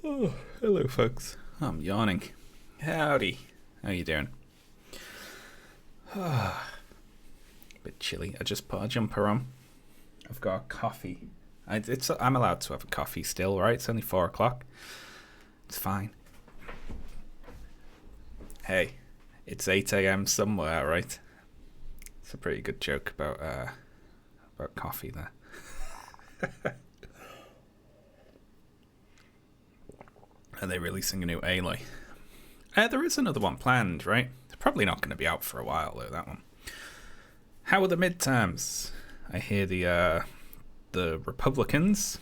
Oh, hello, folks. I'm yawning. Howdy. How you doing? Bit chilly. I just put a jumper on. I've got a coffee. I'm allowed to have a coffee still, right? It's only 4 o'clock. It's fine. Hey, it's 8 a.m. somewhere, right? It's a pretty good joke about coffee there. Are they releasing a new Aloy? There is another one planned, right? It's probably not going to be out for a while, though, that one. How are the midterms? I hear the Republicans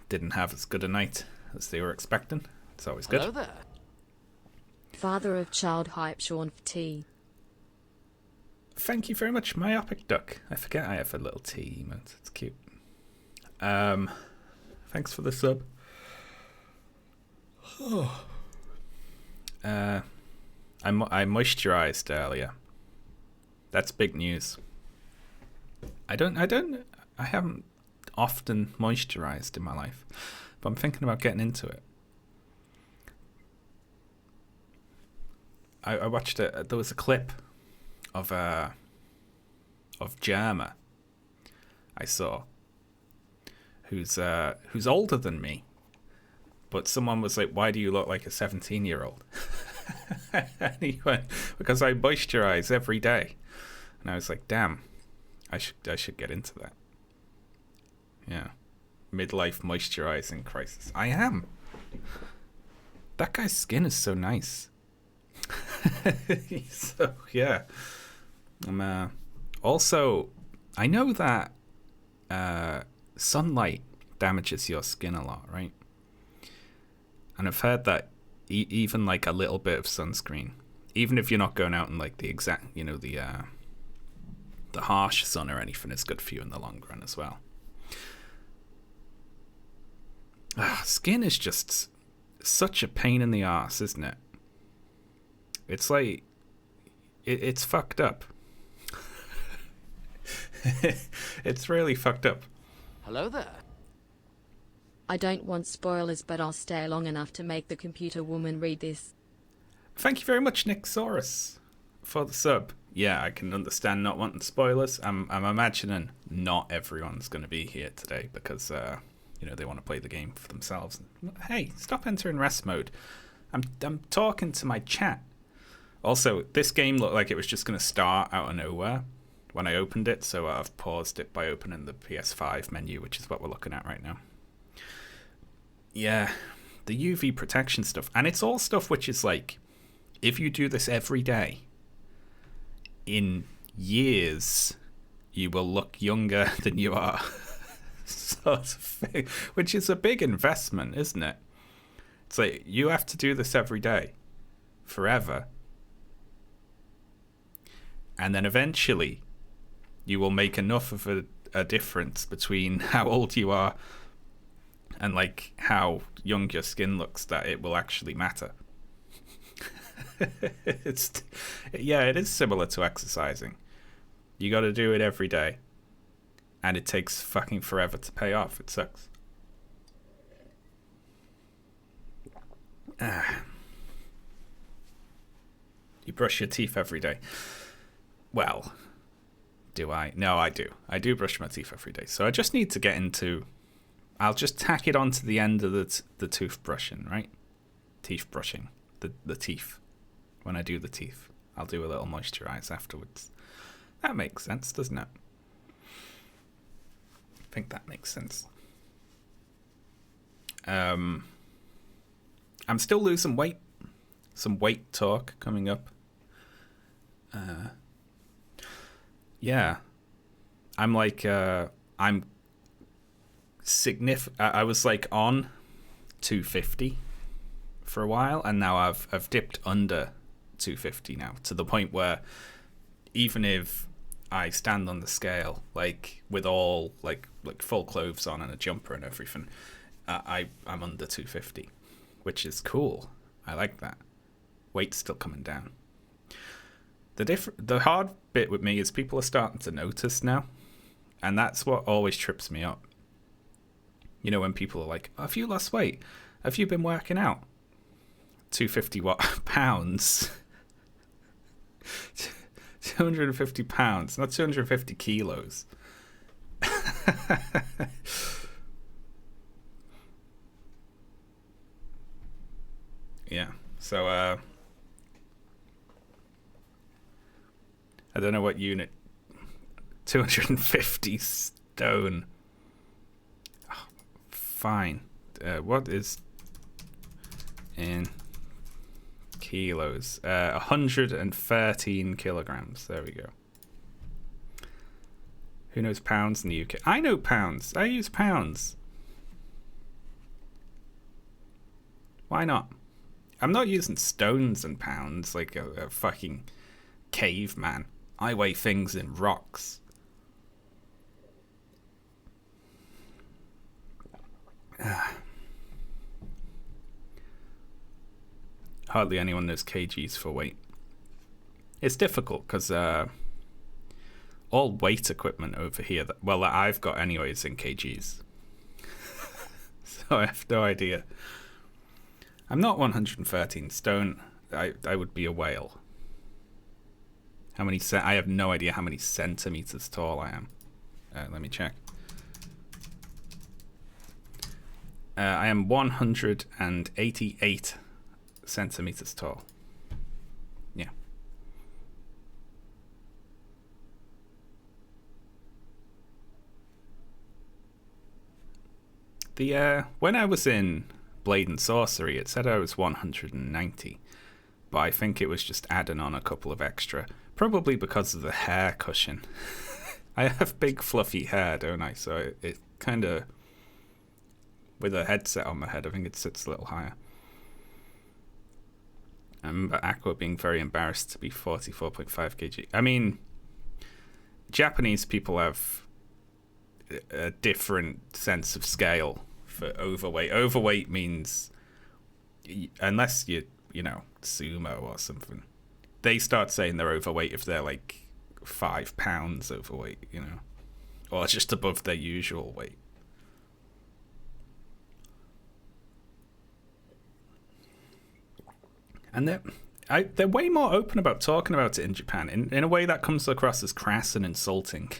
didn't have as good a night as they were expecting. It's always good. Hello there. Father of child hype Sean for tea. Thank you very much, Myopic Duck. I forget I have a little tea emote. It's cute. Thanks for the sub. I moisturized earlier. That's big news. I haven't often moisturized in my life, but I'm thinking about getting into it. I watched it. There was a clip of Germa I saw, who's older than me, but someone was like, "Why do you look like a 17-year-old?" And he went, "Because I moisturize every day." And I was like, "Damn, I should get into that." Yeah, midlife moisturizing crisis. I am. That guy's skin is so nice. So yeah. Also, I know that sunlight damages your skin a lot, right? And I've heard that even like a little bit of sunscreen, even if you're not going out in like the exact, the harsh sun or anything, is good for you in the long run as well. Skin is just such a pain in the ass, isn't it? It's like it's fucked up. It's really fucked up. Hello there. I don't want spoilers, but I'll stay long enough to make the computer woman read this. Thank you very much, Nicksaurus, for the sub. Yeah, I can understand not wanting spoilers. I'm imagining not everyone's going to be here today because they want to play the game for themselves. Hey, stop entering rest mode. I'm talking to my chat. Also, this game looked like it was just going to start out of nowhere when I opened it, so I've paused it by opening the PS5 menu, which is what we're looking at right now. Yeah, the UV protection stuff. And it's all stuff which is like, if you do this every day, in years, you will look younger than you are. Sort of thing, which is a big investment, isn't it? It's like, you have to do this every day, forever. And then eventually, you will make enough of a difference between how old you are and like how young your skin looks that it will actually matter. It is similar to exercising. You got to do it every day, and it takes fucking forever to pay off. It sucks. You brush your teeth every day. Well, do I? No, I do. I do brush my teeth every day. So I just need to get into... I'll just tack it onto the end of the toothbrushing, right? Teeth brushing. The teeth. When I do the teeth, I'll do a little moisturize afterwards. That makes sense, doesn't it? I think that makes sense. I'm still losing weight. Some weight talk coming up. Yeah. I'm like, I'm significant. I was like on 250 for a while, and now I've dipped under 250 now, to the point where even if I stand on the scale, like with all like full clothes on and a jumper and everything, I'm under 250, which is cool. I like that. Weight's still coming down. The hard bit with me is people are starting to notice now, and that's what always trips me up. When people are like, "Oh, have you lost weight?" Have you been working out? 250 what? Pounds? 250 pounds, not 250 kilos. Yeah, so, I don't know what unit. 250 stone. Oh, fine. What is in kilos? 113 kilograms. There we go. Who knows pounds in the UK? I know pounds. I use pounds. Why not? I'm not using stones and pounds like a fucking caveman. I weigh things in rocks. Hardly anyone knows kgs for weight. It's difficult because all weight equipment over here, that I've got anyways in kgs. So I have no idea. I'm not 113 stone. I would be a whale. How many? I have no idea how many centimeters tall I am. Let me check. I am 188 centimeters tall. Yeah. When I was in Blade and Sorcery, it said I was 190, but I think it was just adding on a couple of extra, probably because of the hair cushion. I have big fluffy hair, don't I? So it kind of, with a headset on my head, I think it sits a little higher. I remember Aqua being very embarrassed to be 44.5 kg. I mean, Japanese people have a different sense of scale for overweight. Overweight means, unless you know, sumo or something, they start saying they're overweight if they're like 5 pounds overweight, you know, or just above their usual weight. And they're way more open about talking about it in Japan, in a way that comes across as crass and insulting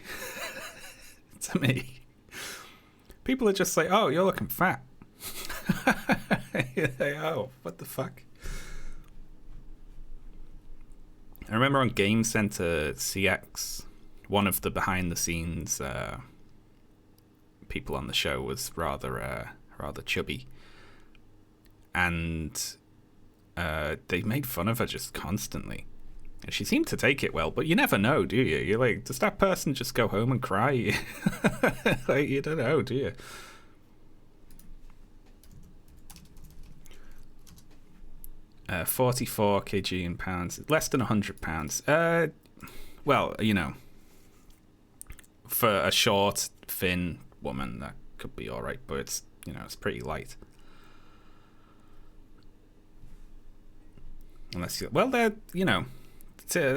to me. People are just like, oh, you're looking fat. Like, oh, what the fuck? I remember on Game Center CX, one of the behind-the-scenes people on the show was rather chubby. And they made fun of her just constantly. And she seemed to take it well, but you never know, do you? You're like, does that person just go home and cry? Like, you don't know, do you? Uh, 44 kg in pounds, less than 100 pounds. Well, you know, for a short, thin woman, that could be all right, but it's, you know, it's pretty light. Unless you, well, they're, you know,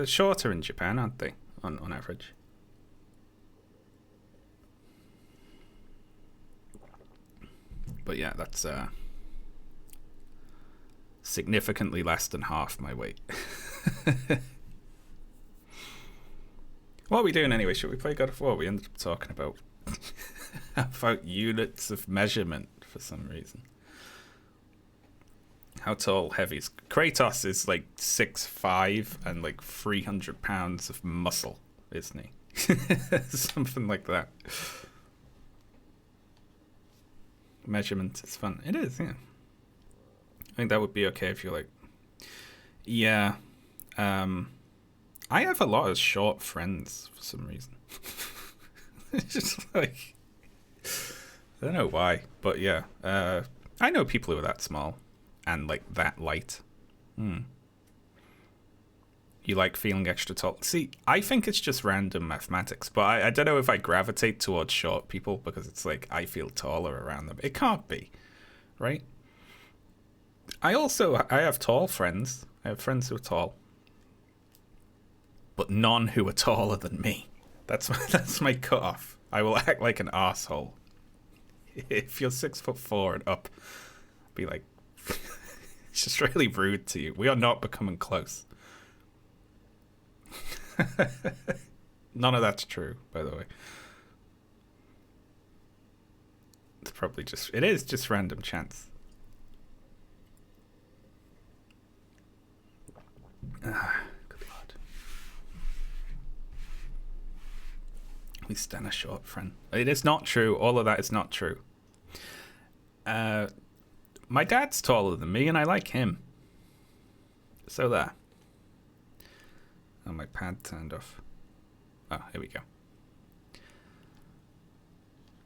shorter in Japan, aren't they, on average? But yeah, that's significantly less than half my weight. What are we doing anyway? Should we play God of War? We ended up talking about units of measurement for some reason. How tall, heavy is Kratos? Is like 6'5" and like 300 pounds of muscle, isn't he? Something like that. Measurement is fun. It is, yeah. I think that would be okay if you're like, yeah. I have a lot of short friends for some reason. It's just like, I don't know why, but yeah. I know people who are that small and like that light. You like feeling extra tall. See, I think it's just random mathematics, but I don't know if I gravitate towards short people because it's like I feel taller around them. It can't be, right? I have tall friends. I have friends who are tall, but none who are taller than me. That's my cutoff. I will act like an asshole. If you're 6'4" and up, Be like, it's just really rude to you. We are not becoming close. None of that's true, by the way. It's probably just, it is just random chance. Good lord. We stand a short friend. It is not true. All of that is not true. My dad's taller than me and I like him. So there. Oh, my pad turned off. Oh, here we go.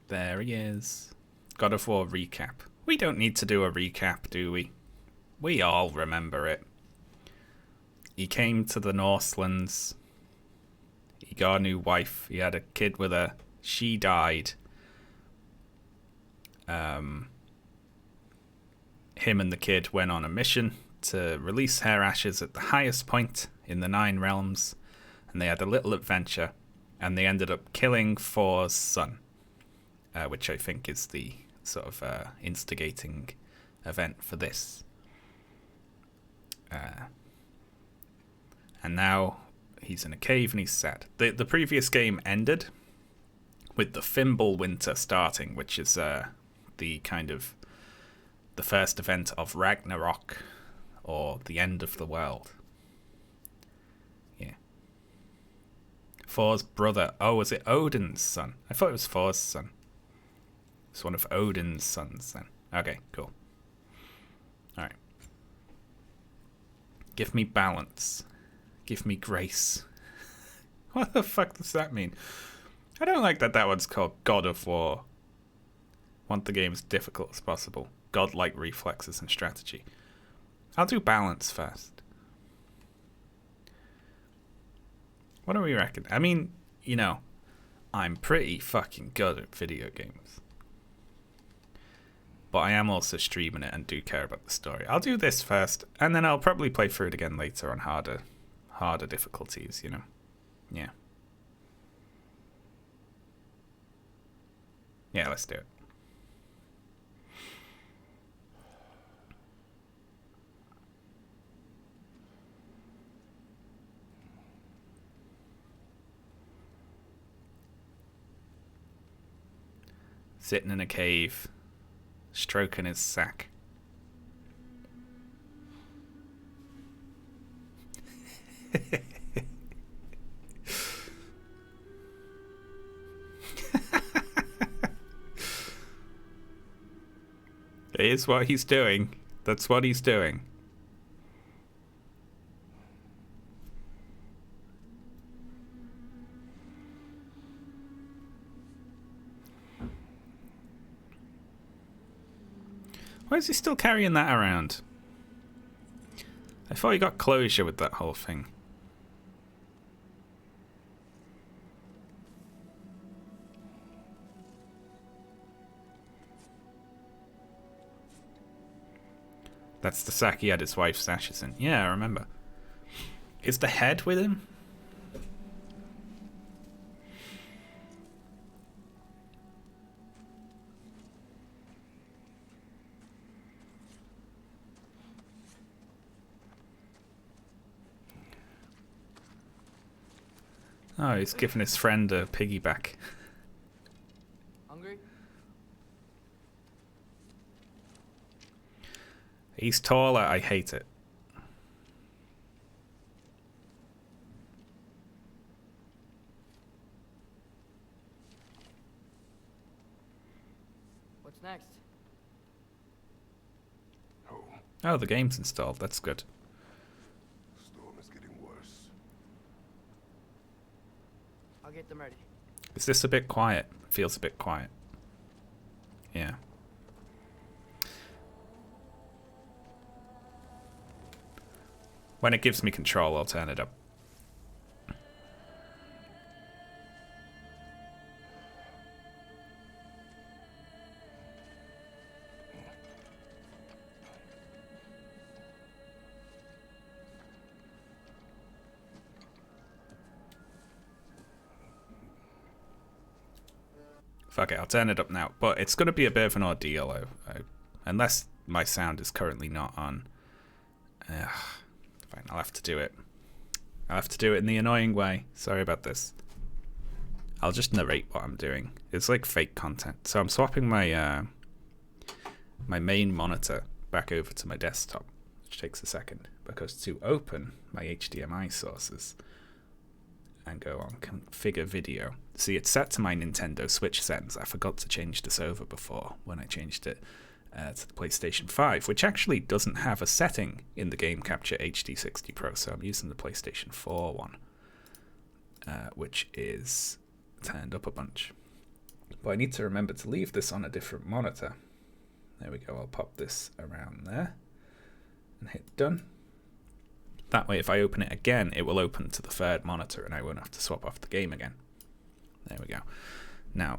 There he is. God of War recap. We don't need to do a recap, do we? We all remember it. He came to the Northlands. He got a new wife. He had a kid with her. She died. Him and the kid went on a mission to release her ashes at the highest point in the 9 realms. And they had a little adventure. And they ended up killing Thor's son. Which I think is the sort of instigating event for this. And now he's in a cave and he's sad. The previous game ended with the Fimbulwinter starting, which is the kind of the first event of Ragnarok, or the end of the world. Yeah. Thor's brother. Oh, was it Odin's son? I thought it was Thor's son. It's one of Odin's sons then. Okay, cool. Alright. Give me balance. Give me grace. What the fuck does that mean? I don't like that that one's called God of War. Want the game as difficult as possible. Godlike reflexes and strategy. I'll do balance first. What do we reckon? I mean, you know, I'm pretty fucking good at video games. But I am also streaming it and do care about the story. I'll do this first, and then I'll probably play through it again later on harder difficulties, you know. Yeah. Yeah, let's do it. Sitting in a cave, stroking his sack. It is what he's doing. That's what he's doing. Why is he still carrying that around? I thought he got closure with that whole thing. That's the sack he had his wife's ashes in. Yeah, I remember. Is the head with him? Oh, he's giving his friend a piggyback. Hungry? He's taller, I hate it. What's next? Oh, the game's installed, that's good. Storm is getting worse. I'll get them ready. Is this a bit quiet? Feels a bit quiet. Yeah. When it gives me control, I'll turn it up. Fuck it, I'll turn it up now. But it's going to be a bit of an ordeal, unless my sound is currently not on. Fine, I'll have to do it. I'll have to do it in the annoying way. Sorry about this. I'll just narrate what I'm doing. It's like fake content. So I'm swapping my my main monitor back over to my desktop, which takes a second, because to open my HDMI sources and go on configure video. See, it's set to my Nintendo Switch settings. I forgot to change this over before when I changed it to the PlayStation 5, which actually doesn't have a setting in the Game Capture HD 60 Pro, so I'm using the PlayStation 4 one, which is turned up a bunch. But I need to remember to leave this on a different monitor. There we go, I'll pop this around there and hit done. That way if I open it again, it will open to the third monitor and I won't have to swap off the game again. There we go. Now,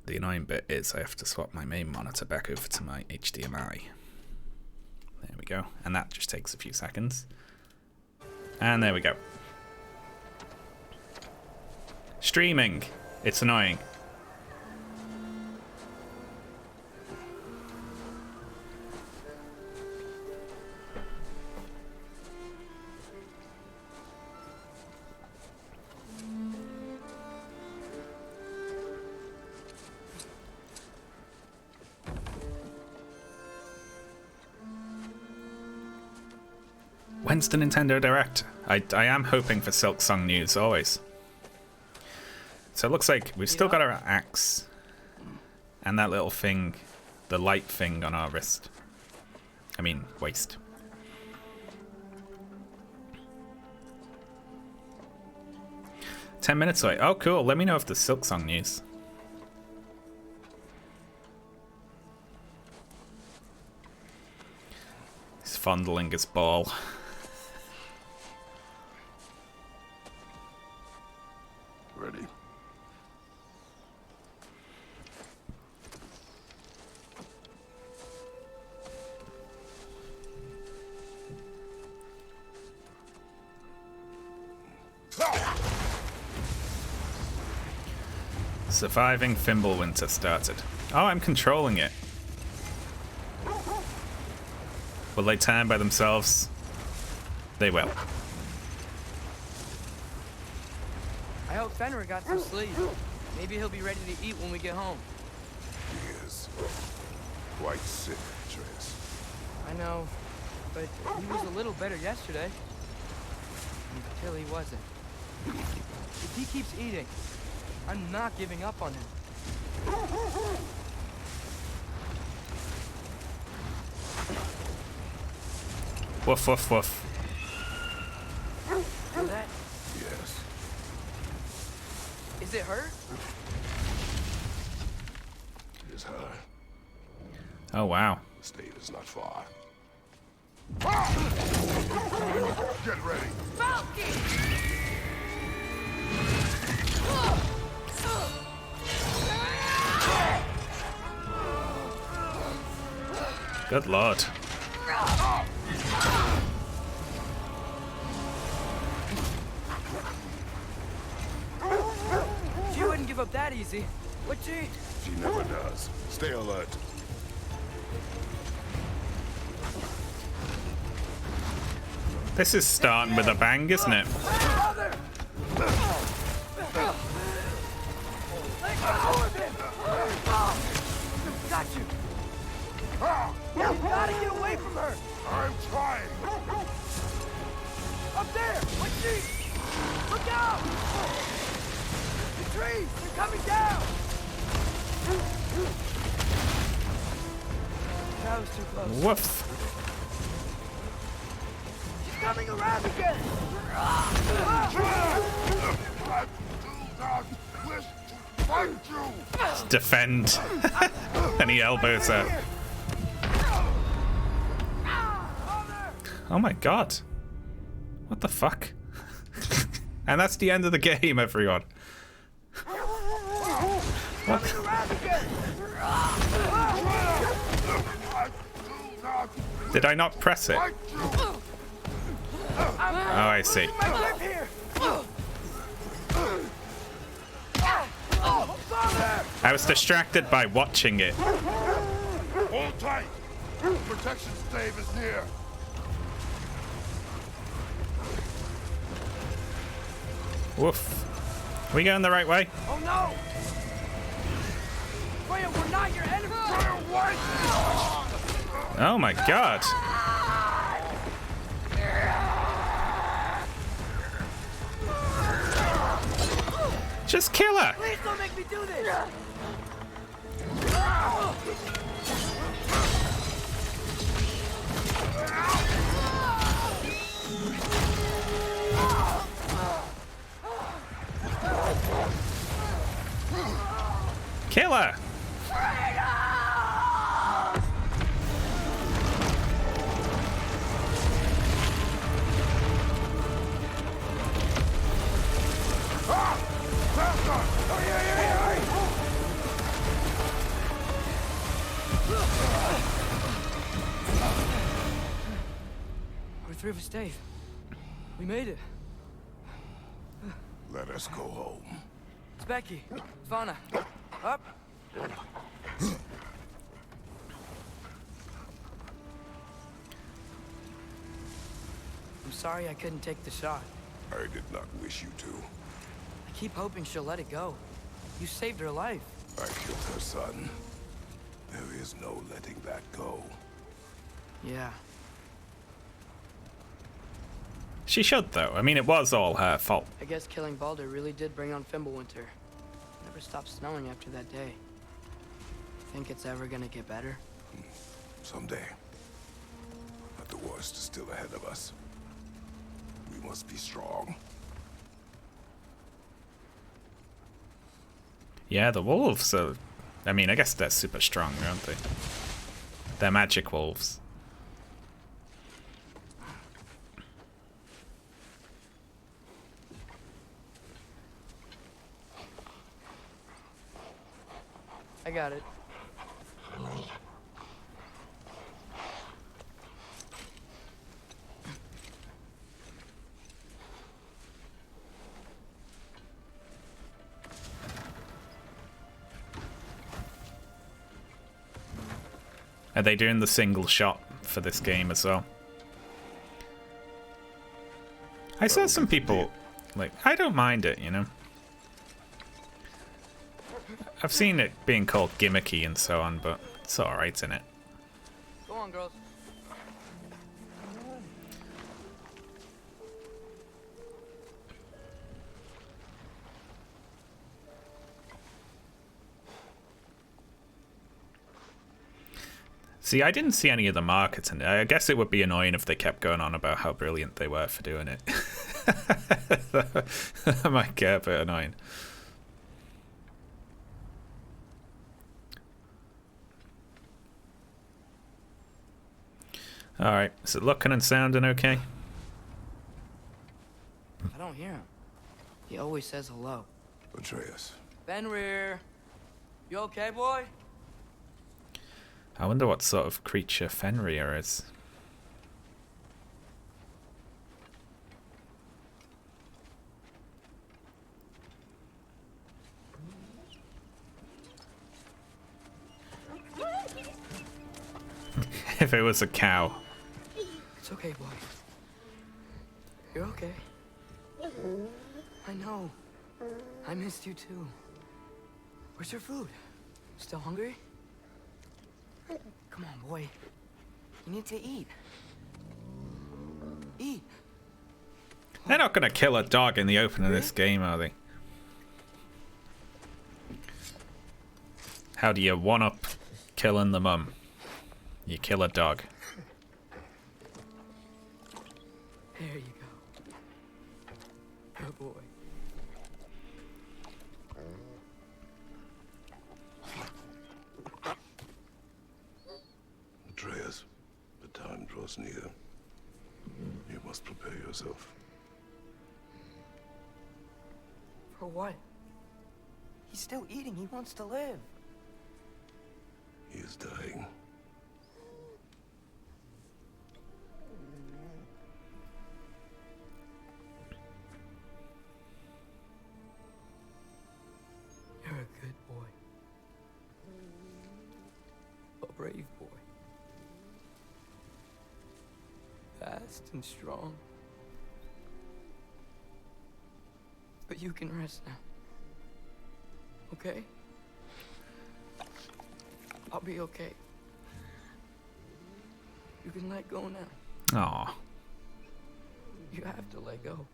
the annoying bit is I have to swap my main monitor back over to my HDMI. There we go. And that just takes a few seconds. And there we go. Streaming. It's annoying. When's the Nintendo Direct? I am hoping for Silksong news, always. So it looks like we've still got our axe. And that little thing, the light thing on our wrist. I mean, waist. "10 minutes away." Oh, cool. Let me know if there's Silksong news. He's fondling his ball. Ready? Surviving Fimbulwinter started. Oh, I'm controlling it. Will they turn by themselves? They will. I hope Fenrir got some sleep. Maybe he'll be ready to eat when we get home. He is quite sick, Trace. I know, but he was a little better yesterday. Until he wasn't. If he keeps eating, I'm not giving up on him. Woof, woof, woof. Feel that? Yes. Is it hurt? It is her. Oh, wow. The state is not far. Get ready. Good lord. She wouldn't give up that easy, would she? She never does. Stay alert. This is starting with a bang, isn't it? Got you. You gotta get away from her. I'm trying. Up there. What's she? Look out! The trees. They're coming down. That was too close. Woof. She's coming around again. I do not wish to fight you. Defend. And he elbows her. Oh my god. What the fuck? And that's the end of the game, everyone. What? Did I not press it? Oh, I see. Oh, I was distracted by watching it. hold tight. Protection stave is near. Woof. Are we going the right way? Oh no! Freya, we're not your enemy! Freya, wait! Oh my god. Just kill her. Please don't make me do this! Kill her. We're through with Dave. We made it. Let us go home. It's Becky. Svana. Up. I'm sorry I couldn't take the shot. I did not wish you to. I keep hoping she'll let it go. You saved her life. I killed her son. There is no letting that go. Yeah. She should, though. I mean, it was all her fault. I guess killing Baldur really did bring on Fimbulwinter. Never stopped snowing after that day. Think it's ever gonna get better? Someday. But the worst is still ahead of us. We must be strong. Yeah, the wolves are... I mean, I guess they're super strong, aren't they? They're magic wolves. I got it. Are they doing the single shot for this game as well? I saw some people, like, I don't mind it, you know? I've seen it being called gimmicky and so on, but it's alright, isn't it? Go on, girls. See, I didn't see any of the markets, and I guess it would be annoying if they kept going on about how brilliant they were for doing it. That might get a bit annoying. Alright, is it looking and sounding okay? I don't hear him. He always says hello. Atreus. Fenrir. You okay, boy? I wonder what sort of creature Fenrir is. If it was a cow. It's okay, boy. You're okay. I know. I missed you too. Where's your food? Still hungry? Come on, boy. You need to eat. Eat. They're not gonna kill a dog in the open of this game, are they? How do you one-up killing the mum? You kill a dog. There you go. Good boy. Atreus, the time draws near. You must prepare yourself. For what? He's still eating. He wants to live. He is dying. You're a good boy. A brave boy. fast and strong. But you can rest now. Okay? I'll be okay. You can let go now. Aw. You have to let go.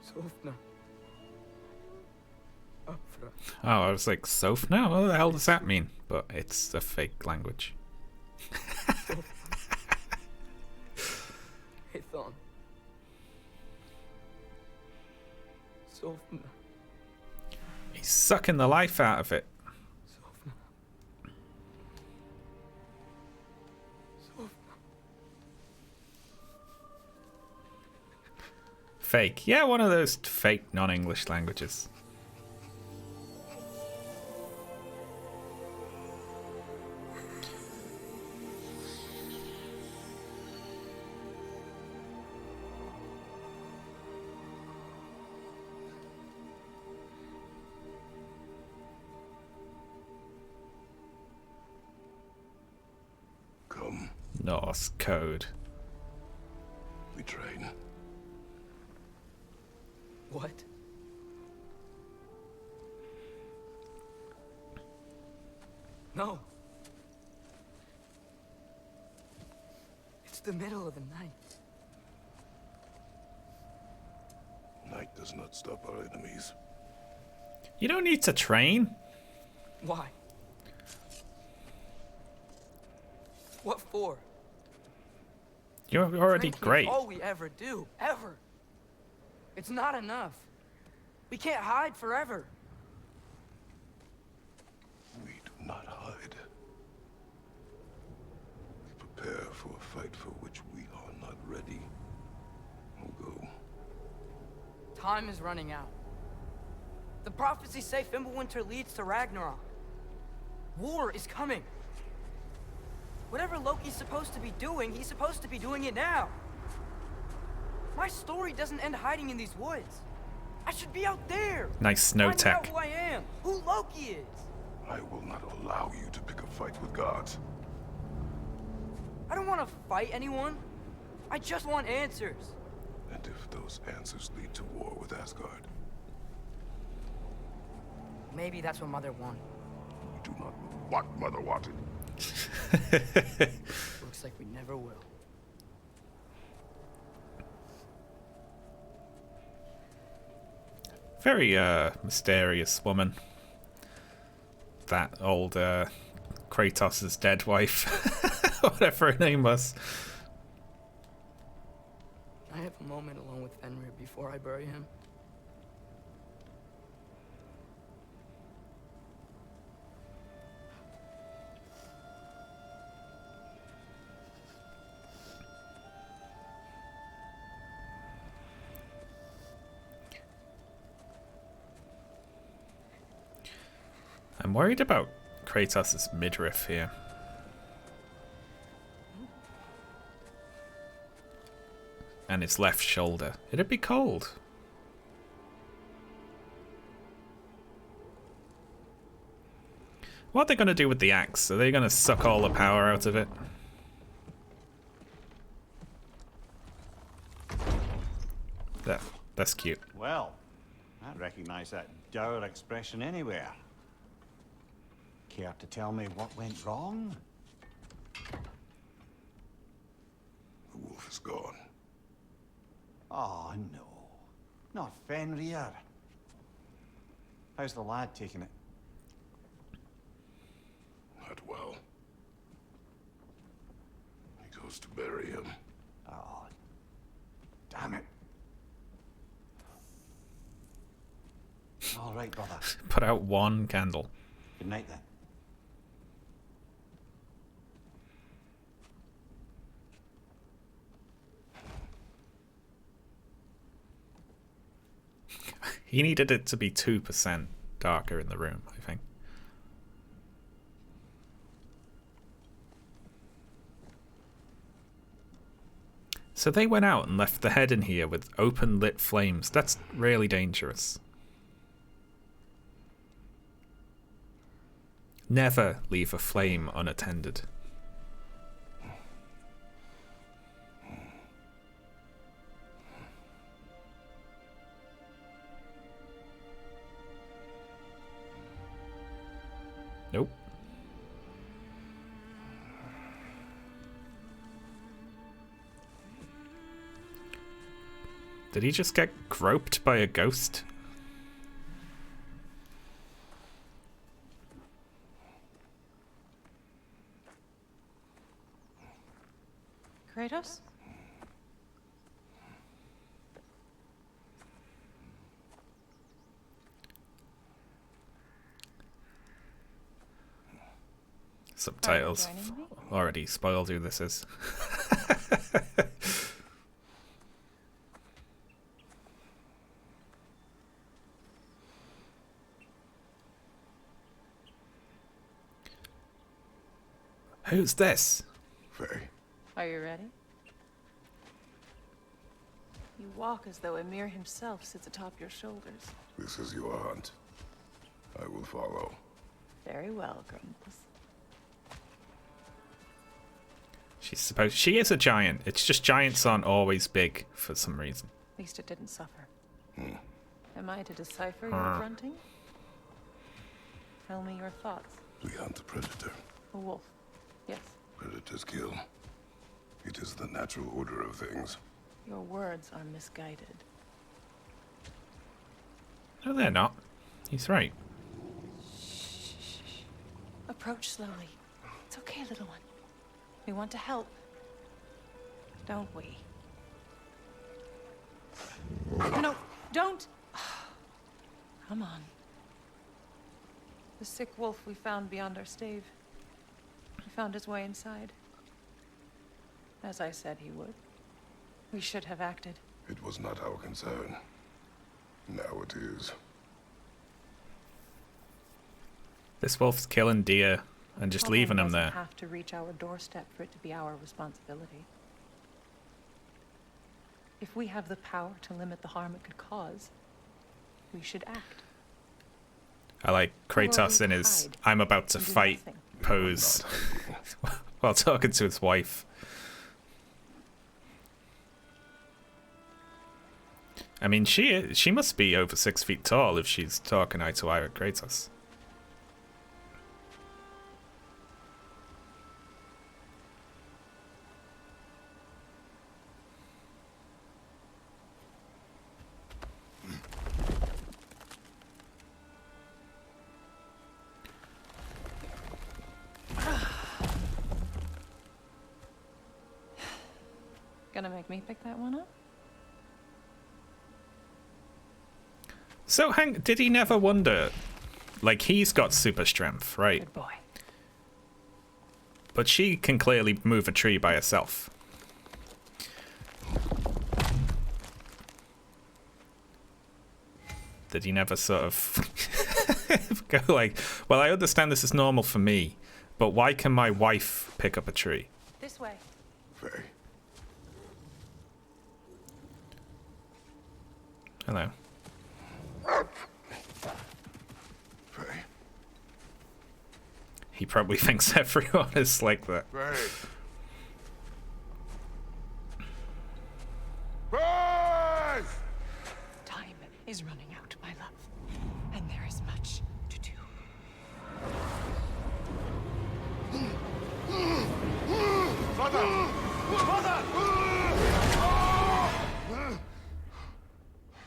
Sofna. Afra. Oh, I was like, Sofna? What the hell does that mean? But it's a fake language. Hathon. Sofna. He's sucking the life out of it. Sofna. Sofna. Fake. Yeah, one of those fake non-English languages. Come, Norse code. we train. What? No. It's the middle of the night. Night does not stop our enemies. You don't need to train. Why? What for? You're already Drinking is great. all we ever do, ever. It's not enough. We can't hide forever. We do not hide. We prepare for a fight for which we are not ready. We'll go. Time is running out. The prophecies say Fimbulwinter leads to Ragnarok. War is coming. Whatever Loki's supposed to be doing, he's supposed to be doing it now. My story doesn't end hiding in these woods. I should be out there. Nice snow finding out tech. who I am, who Loki is. I will not allow you to pick a fight with gods. I don't want to fight anyone. I just want answers. And if those answers lead to war with Asgard, Maybe that's what Mother wanted. we do not know what Mother wanted. Looks like we never will. Very mysterious woman. That old Kratos' dead wife. Whatever her name was. Can I have a moment alone with Fenrir before I bury him? I'm worried about Kratos' midriff here. And his left shoulder. It'd be cold. What are they going to do with the axe? Are they going to suck all the power out of it? That's cute. Well, I recognize that dour expression anywhere. Care to tell me what went wrong? The wolf is gone. Oh, no. Not Fenrir. How's the lad taking it? Not well. He goes to bury him. Oh, damn it. All right, brother. Put out one candle. Good night, then. He needed it to be 2% darker in the room, I think. So they went out and left the head in here with open lit flames. That's really dangerous. Never leave a flame unattended. Nope. Did he just get groped by a ghost? Kratos? Subtitles. Are you joining me? Already spoiled who this is. Who's this? Faye, Are you ready? You walk as though Emir himself sits atop your shoulders. this is your hunt. I will follow. Very well, Grumbles. She is a giant. It's just giants aren't always big for some reason. At least it didn't suffer. Am I to decipher your grunting? Tell me your thoughts. We hunt the predator. A wolf. Yes. Predators kill. It is the natural order of things. Your words are misguided. No, they're not. He's right. Approach slowly. It's okay, little one. We want to help. Don't we? No, don't! Come on. The sick wolf we found beyond our stave. He found his way inside. As I said he would. We should have acted. It was not our concern. Now it is. This wolf's killing deer and just leaving them Problem there. doesn't have to reach our doorstep for it to be our responsibility. If we have the power to limit the harm it could cause, we should act. I like Kratos in his hide I'm about to and do fight nothing. pose while talking to his wife. I mean, she must be over 6 feet tall if she's talking eye to eye with Kratos. Gonna make me pick that one up? So, did he never wonder? Like, he's got super strength, right? Good boy. But she can clearly move a tree by herself. Did he never sort of go like, well, I understand this is normal for me, but why can my wife pick up a tree? This way. Faye, Hello. Faye, He probably thinks everyone is like that. Faye. Faye! Time is running out, my love. And there is much to do. Father! Father!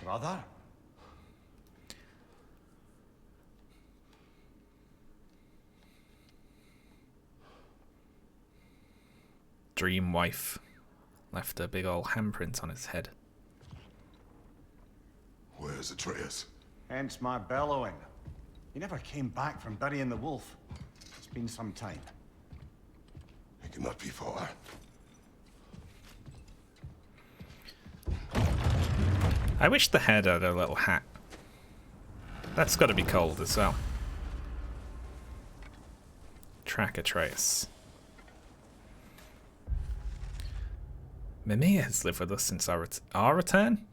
Brother? Dream wife left a big old handprint on his head. Where's Atreus? Hence my bellowing. He never came back from burying the wolf. It's been some time. It cannot be far. I wish the head had a little hat. That's got to be cold as well. Track Atreus. Mimir has lived with us since our return?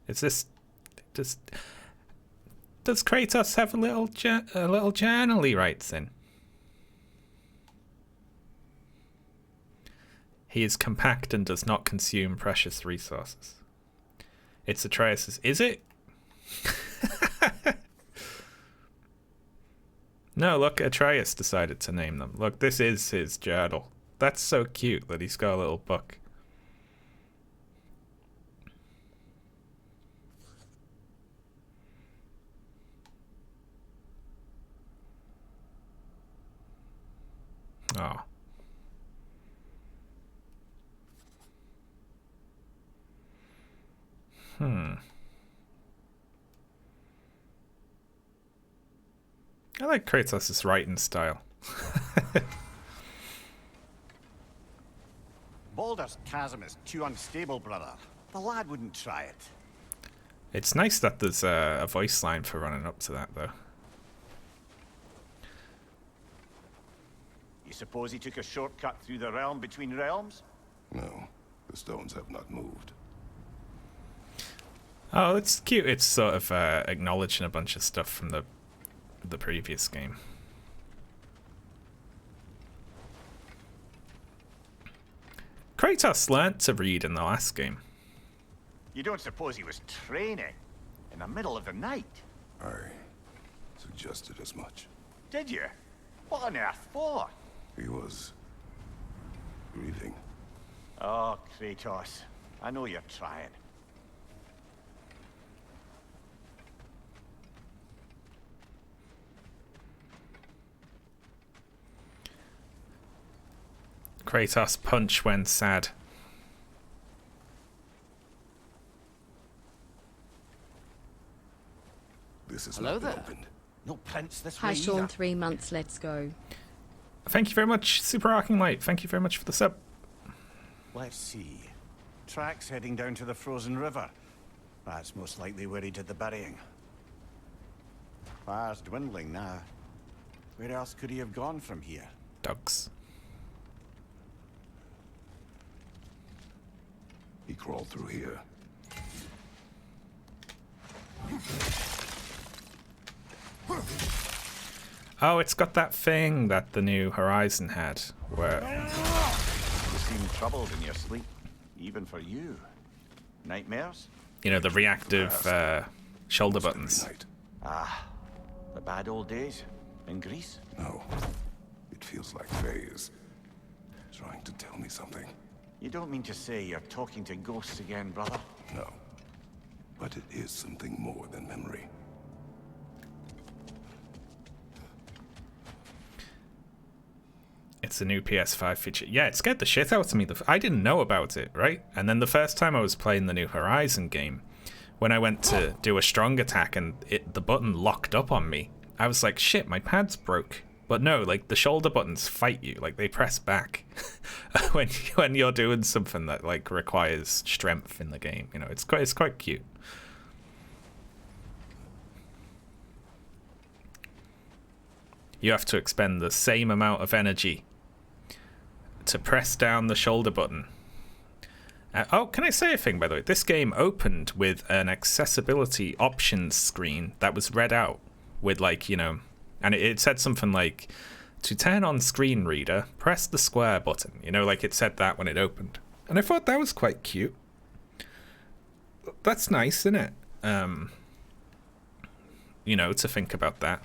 Is this... Does Kratos have a little journal he writes in? He is compact and does not consume precious resources. It's Atreus's... Is it? No, look, Atreus decided to name them. Look, this is his journal. That's so cute that he's got a little book. Oh. I like Kratos' writing style. Baldur's Chasm is too unstable, brother. The lad wouldn't try it. It's nice that there's a voice line for running up to that, though. You suppose he took a shortcut through the realm between realms? No, the stones have not moved. Oh, it's cute. It's sort of acknowledging a bunch of stuff from the previous game. Kratos learnt to read in the last game. You don't suppose he was training in the middle of the night? I suggested as much. Did you? What on earth for? He was grieving. Oh, Kratos. I know you're trying. Kratos punch when sad. This is Hello not been there. opened. No prince this Hi way Sean, either. 3 months, let's go. Thank you very much, Super Arcing Light. Thank you very much for the sub. Let's see. Tracks heading down to the frozen river. That's most likely where he did the burying. Fire's dwindling now. Where else could he have gone from here? Dogs. He crawled through here. Oh, it's got that thing that the new Horizon had, where... You seem troubled in your sleep, even for you. Nightmares? You know, the reactive shoulder buttons. Every night. Ah, the bad old days in Greece. No. It feels like Faye is trying to tell me something. You don't mean to say you're talking to ghosts again, brother? No. But it is something more than memory. It's a new PS5 feature. Yeah, it scared the shit out of me. I didn't know about it, right? And then the first time I was playing the new Horizon game, when I went to do a strong attack and the button locked up on me, I was like, shit, my pad's broke. But no, like, the shoulder buttons fight you. Like, they press back when you're doing something that, like, requires strength in the game. You know, it's quite cute. You have to expend the same amount of energy to press down the shoulder button. Oh, can I say a thing, by the way? This game opened with an accessibility options screen that was read out with, like, you know, and it said something like, to turn on screen reader, press the square button. You know, like, it said that when it opened. And I thought that was quite cute. That's nice, isn't it? You know, to think about that.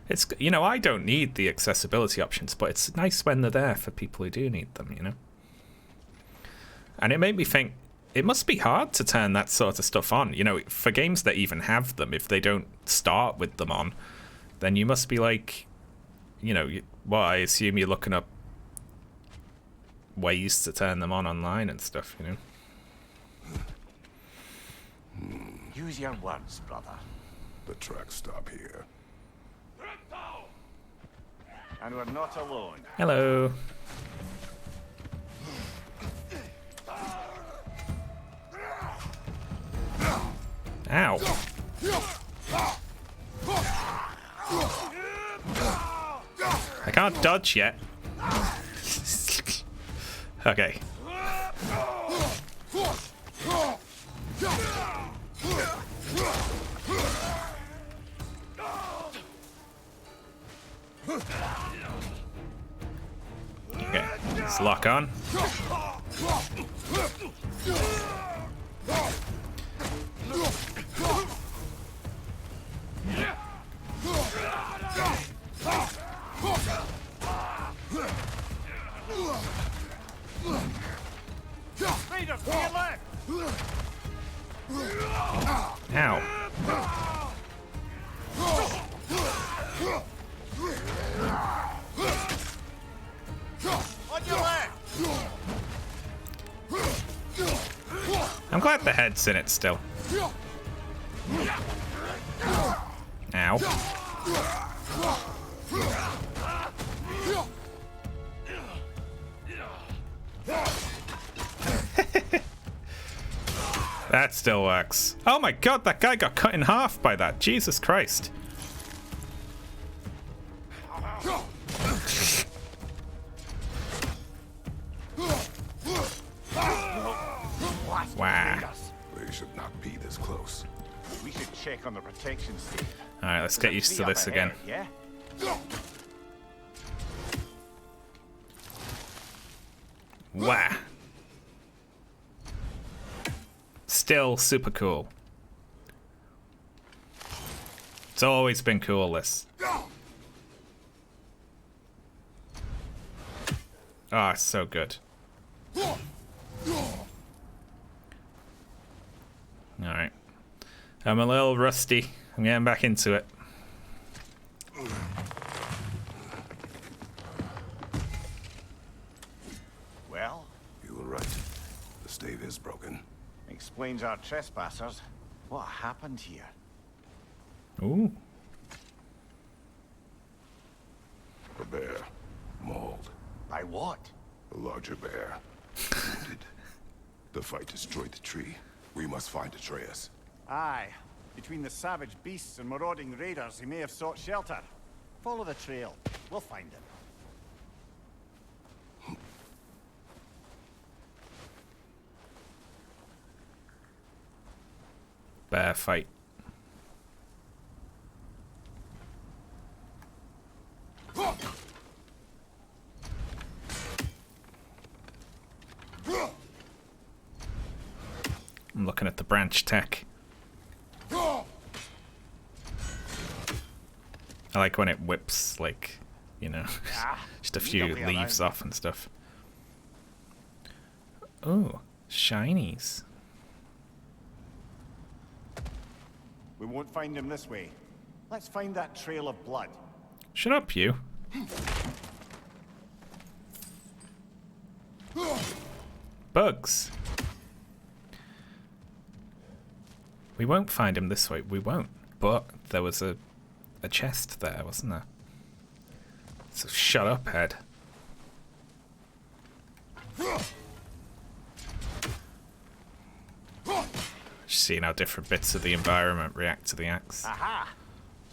It's, you know, I don't need the accessibility options, but it's nice when they're there for people who do need them, you know? And it made me think, it must be hard to turn that sort of stuff on. You know, for games that even have them, if they don't start with them on, then you must be like, you know, well, I assume you're looking up ways to turn them on online and stuff, you know? Use your words, brother. The tracks stop here. And we're not alone. Hello. Ow. I can't dodge yet. Okay. Okay, let's lock on. Ow. I'm glad the head's in it still. Ow. That still works. Oh my god, that guy got cut in half by that. Jesus Christ. Wow. They should not be this close. We should check on the protection safe. Alright, let's get used to this again. Yeah? Wow. Still super cool. It's always been cool, this. Oh, it's so good. Alright. I'm a little rusty. I'm getting back into it. Well, You were right. The stave is broken. explains our trespassers. What happened here? Ooh. A bear. Mauled. By what? A larger bear. Wounded. The fight destroyed the tree. We must find Atreus. Aye. Between the savage beasts and marauding raiders, he may have sought shelter. Follow the trail. We'll find him. Bear fight. I'm looking at the branch tech. I like when it whips, like, you know, just a few leaves off and stuff. Oh, shinies. We won't find him this way. Let's find that trail of blood. Shut up, you. Bugs. We won't find him this way. We won't. But there was a chest there, wasn't there? So shut up, head. Just seeing how different bits of the environment react to the axe. Aha!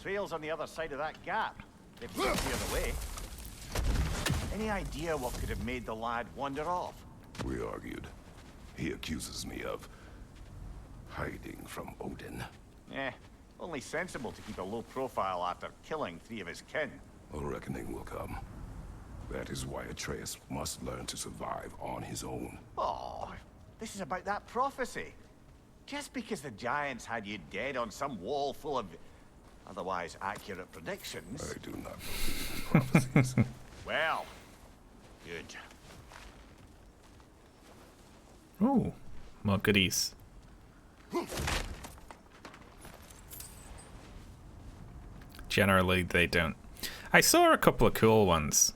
Trail's on the other side of that gap. If we clear the way. Any idea what could have made the lad wander off? We argued. He accuses me of hiding from Odin. Only sensible to keep a low profile after killing 3 of his kin. A reckoning will come. That is why Atreus must learn to survive on his own. Oh, this is about that prophecy. Just because the giants had you dead on some wall full of otherwise accurate predictions. I do not believe in prophecies. Well, good. Ooh, more goodies. Generally, they don't. I saw a couple of cool ones.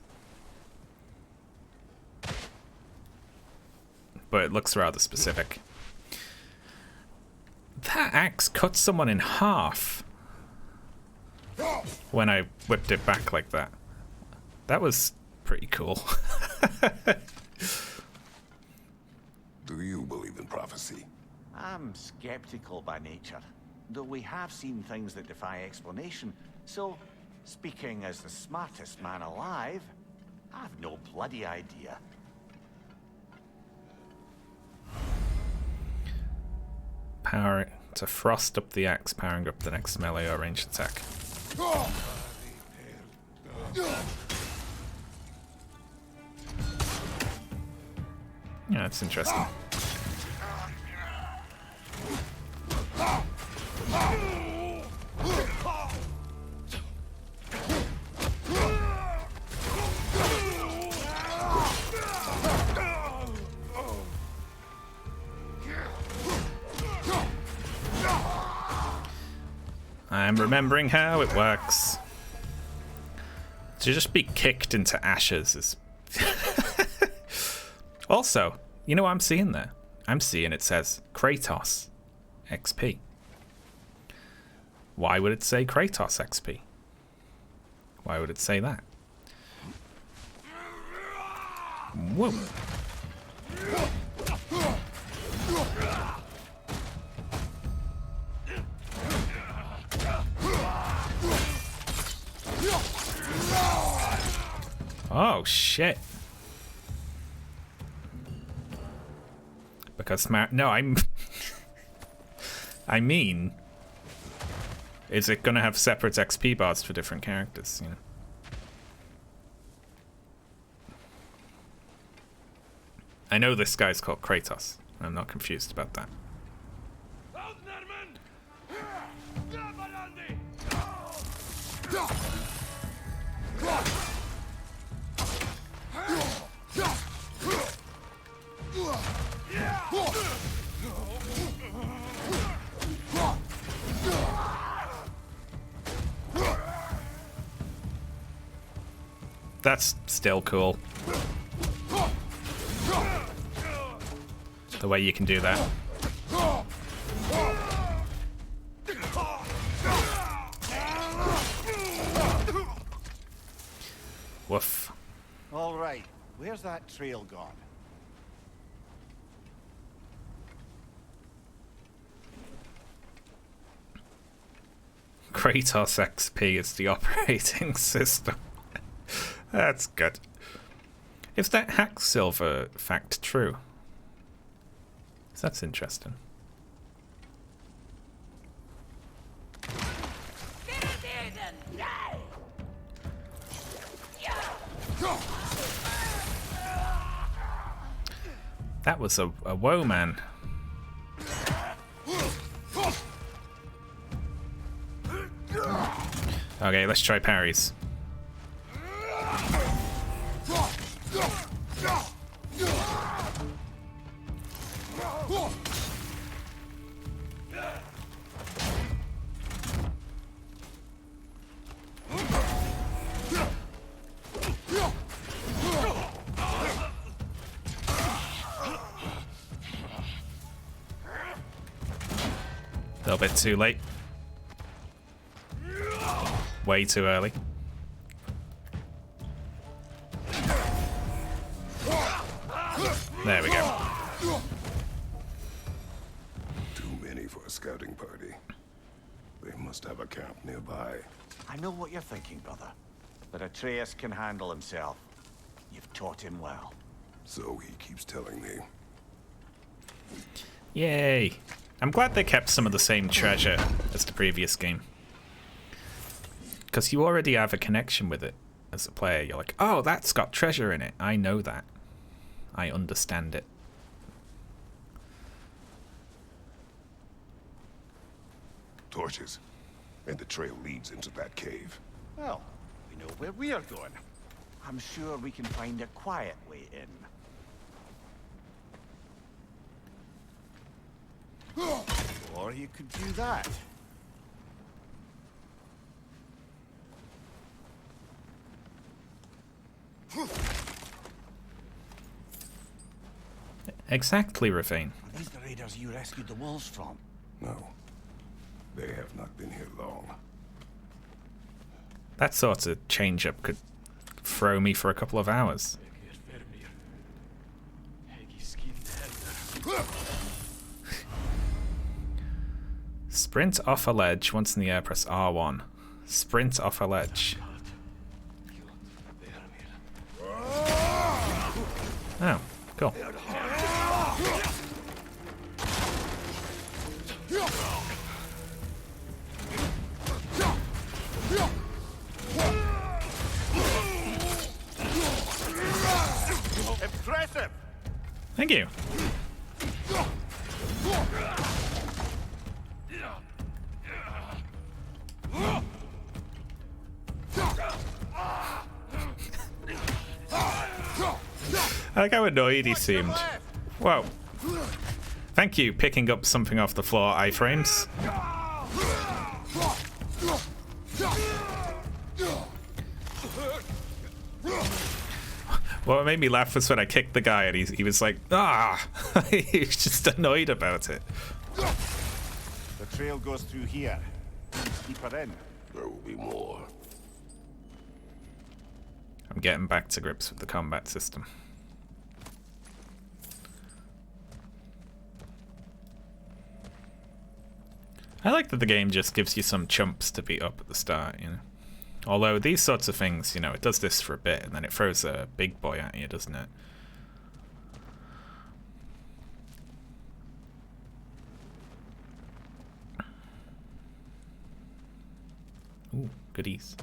But it looks rather specific. That axe cut someone in half when I whipped it back like that. That was pretty cool. Do you believe in prophecy? I'm skeptical by nature, though we have seen things that defy explanation. So, speaking as the smartest man alive, I've no bloody idea. power to frost up the axe, powering up the next melee or ranged attack. Yeah, that's interesting. I'm remembering how it works. To just be kicked into ashes is... Also, you know what I'm seeing there? I'm seeing it says Kratos XP. Why would it say Kratos XP? Why would it say that? Whoa. Oh shit. Because no, I mean, is it gonna have separate XP bars for different characters, you know? I know this guy's called Kratos. I'm not confused about that. That's still cool. The way you can do that. Woof. All right, where's that trail gone? Kratos XP is the operating system. That's good. Is that Hacksilver fact true? That's interesting. That was a woe man. Okay, let's try parries. A little bit too late. Way too early. There we go. Too many for a scouting party. They must have a camp nearby. I know what you're thinking, brother. But Atreus can handle himself. You've taught him well. So he keeps telling me. Yay. I'm glad they kept some of the same treasure as the previous game. Because you already have a connection with it as a player. You're like, oh, that's got treasure in it. I know that. I understand it. Torches. And the trail leads into that cave. Well, we know where we are going. I'm sure we can find a quiet way in. Or you could do that. Exactly, Rafine. Are these the raiders you rescued the wolves from? No. They have not been here long. That sort of change-up could throw me for a couple of hours. Sprint off a ledge. Once in the air, press R1. Sprint off a ledge. Oh, cool. Impressive! Thank you. I like how annoyed he seemed. Whoa. Thank you, picking up something off the floor, iframes. What made me laugh was when I kicked the guy and he was like, ah! He was just annoyed about it. The trail goes through here. Deeper in. There will be more. I'm getting back to grips with the combat system. I like that the game just gives you some chumps to beat up at the start, you know. Although these sorts of things, you know, it does this for a bit and then it throws a big boy at you, doesn't it? Ooh, goodies.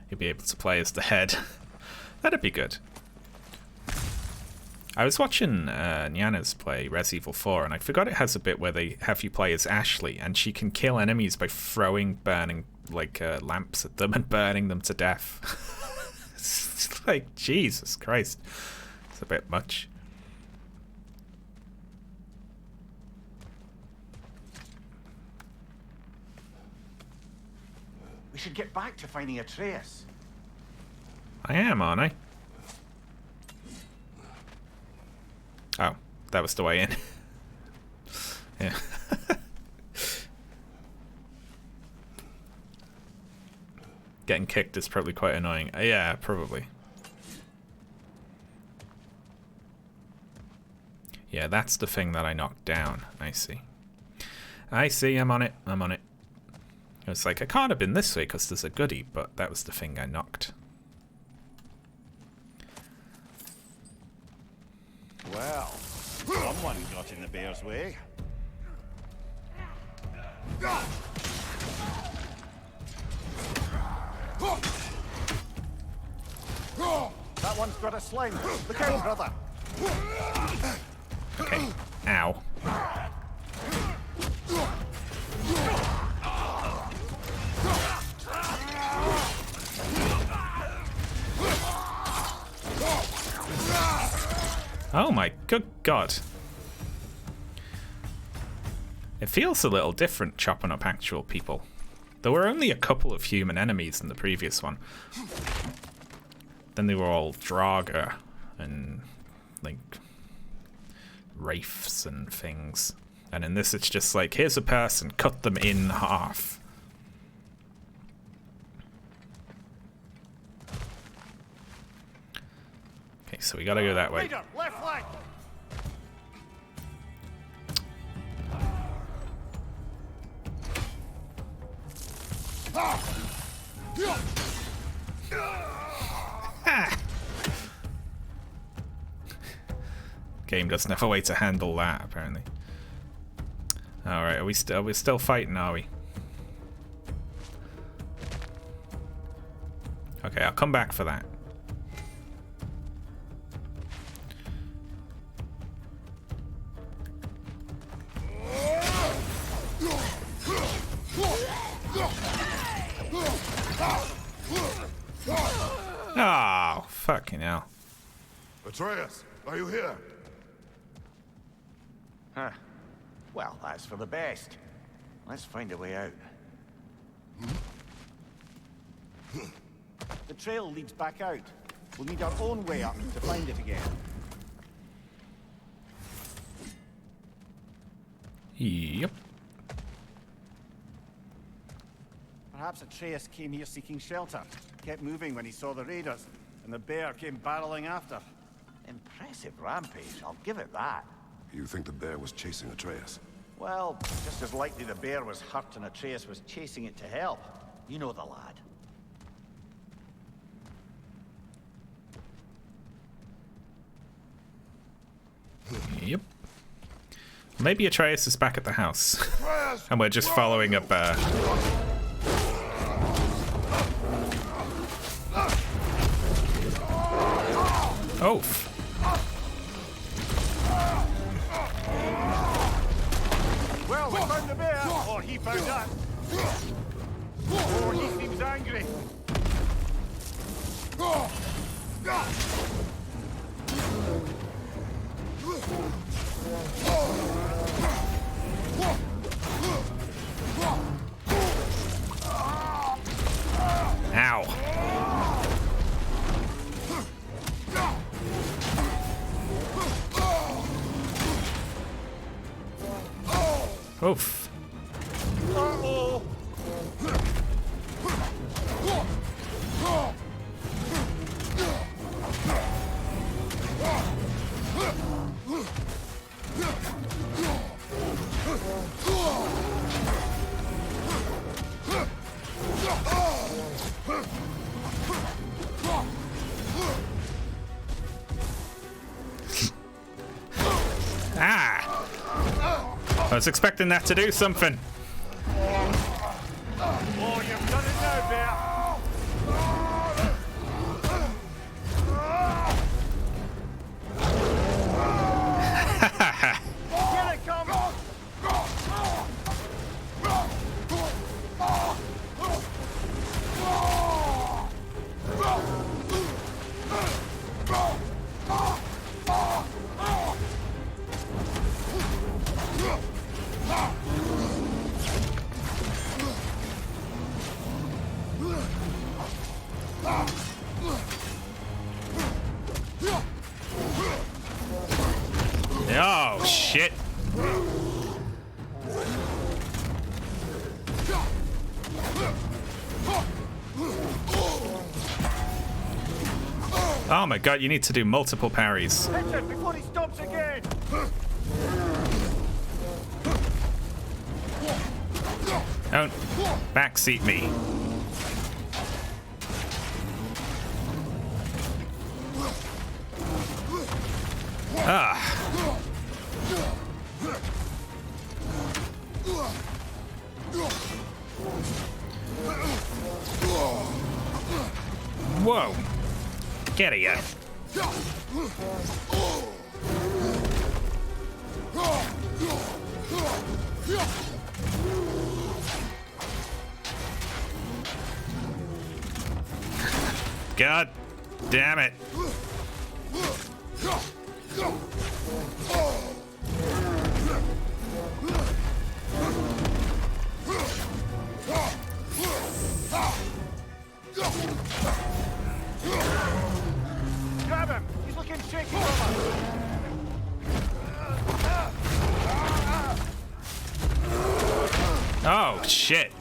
You'll be able to play as the head. That'd be good. I was watching Nyana's play Res Evil 4, and I forgot it has a bit where they have you play as Ashley, and she can kill enemies by throwing burning like lamps at them and burning them to death. It's like, Jesus Christ. It's a bit much. We should get back to finding Atreus. I am, aren't I? Oh, that was the way in. Yeah. Getting kicked is probably quite annoying. Yeah, probably. Yeah, that's the thing that I knocked down. I see. I see, I'm on it. I'm on it. It's like, I can't have been this way because there's a goodie, but that was the thing I knocked. Well, someone got in the bear's way. That one's got a sling. Look out, brother. Okay. Ow. Oh my good god. It feels a little different chopping up actual people. There were only a couple of human enemies in the previous one. Then they were all Draugr and like wraiths and things. And in this it's just like, here's a person, cut them in half. Okay, so we gotta go that way. Leader, left flank. Game doesn't have a way to handle that, apparently. Alright, are we still fighting, are we? Okay, I'll come back for that. Oh, fucking hell. Atreus, are you here? Huh. Well, that's for the best. Let's find a way out. The trail leads back out. We'll need our own way up to find it again. Yep. Perhaps Atreus came here seeking shelter. Kept moving when he saw the raiders, and the bear came barreling after. Impressive rampage, I'll give it that. You think the bear was chasing Atreus? Well, just as likely the bear was hurt and Atreus was chasing it to help. You know the lad. Yep. Maybe Atreus is back at the house. And we're just following up, Oh. Well, we found the bear, or he found us. Or he seems angry. Ow. Oof. Uh-oh. Ah! I was expecting that to do something. Oh, you've done it now, bear. Here it comes. Oh, shit. Oh my god, you need to do multiple parries. Hit him before he stops again. Don't backseat me. Ah. Whoa. Get ya. God damn it. Grab him. He's looking shaky from us. Oh, shit.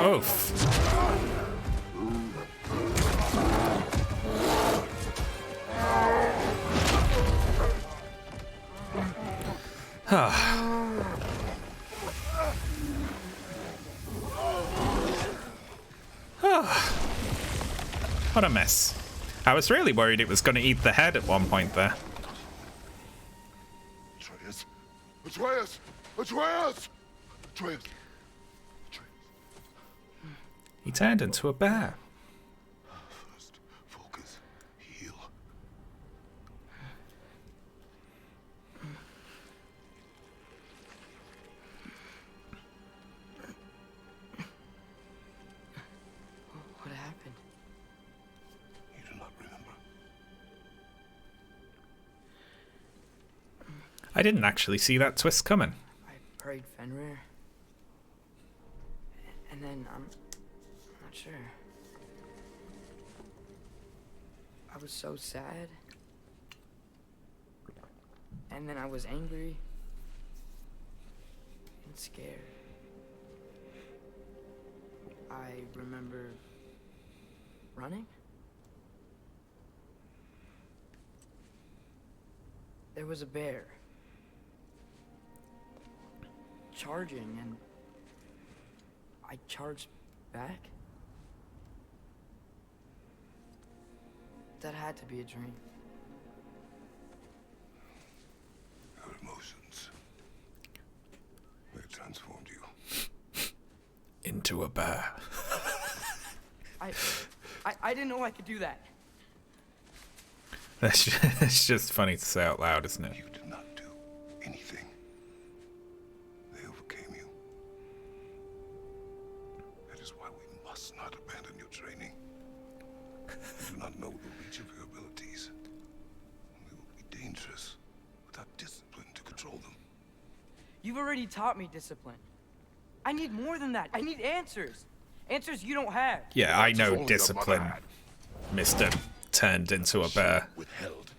Oof. What a mess. I was really worried it was going to eat the head at one point there. Atreus! Atreus! Atreus! Atreus! He turned into a bear. First, focus. Heal. What happened? You do not remember. I didn't actually see that twist coming. I prayed Fenrir. And then, I'm not sure. I was so sad. And then I was angry. And scared. I remember running. There was a bear. Charging, and I charged back. that had to be a dream. Your emotions. They transformed you. Into a bear. I didn't know I could do that. It's just funny to say out loud, isn't it? You did not do anything. They overcame you. That is why we must not abandon your training. You do not know the reach of your abilities. They will be dangerous without discipline to control them. You've already taught me discipline. I need more than that. I need answers. Answers you don't have. Yeah, I know Only discipline, the mother Mister turned into a bear. withheld.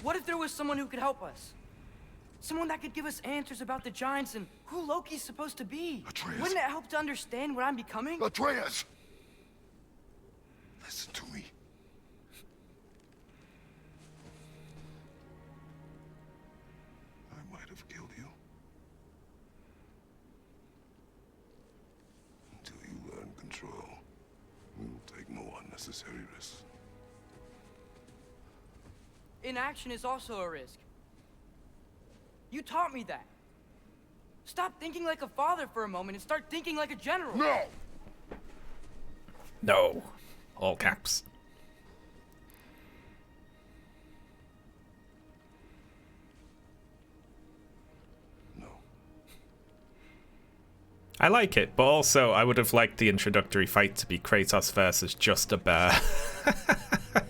What if there was someone who could help us? Someone that could give us answers about the giants and who Loki's supposed to be. Atreus. Wouldn't it help to understand what I'm becoming? Atreus! Listen to me. I might have killed you. Until you learn control, we will take no unnecessary risks. Inaction is also a risk. You taught me that. Stop thinking like a father for a moment and start thinking like a general. No! No. All caps. No. I like it, but also I would have liked the introductory fight to be Kratos versus just a bear. That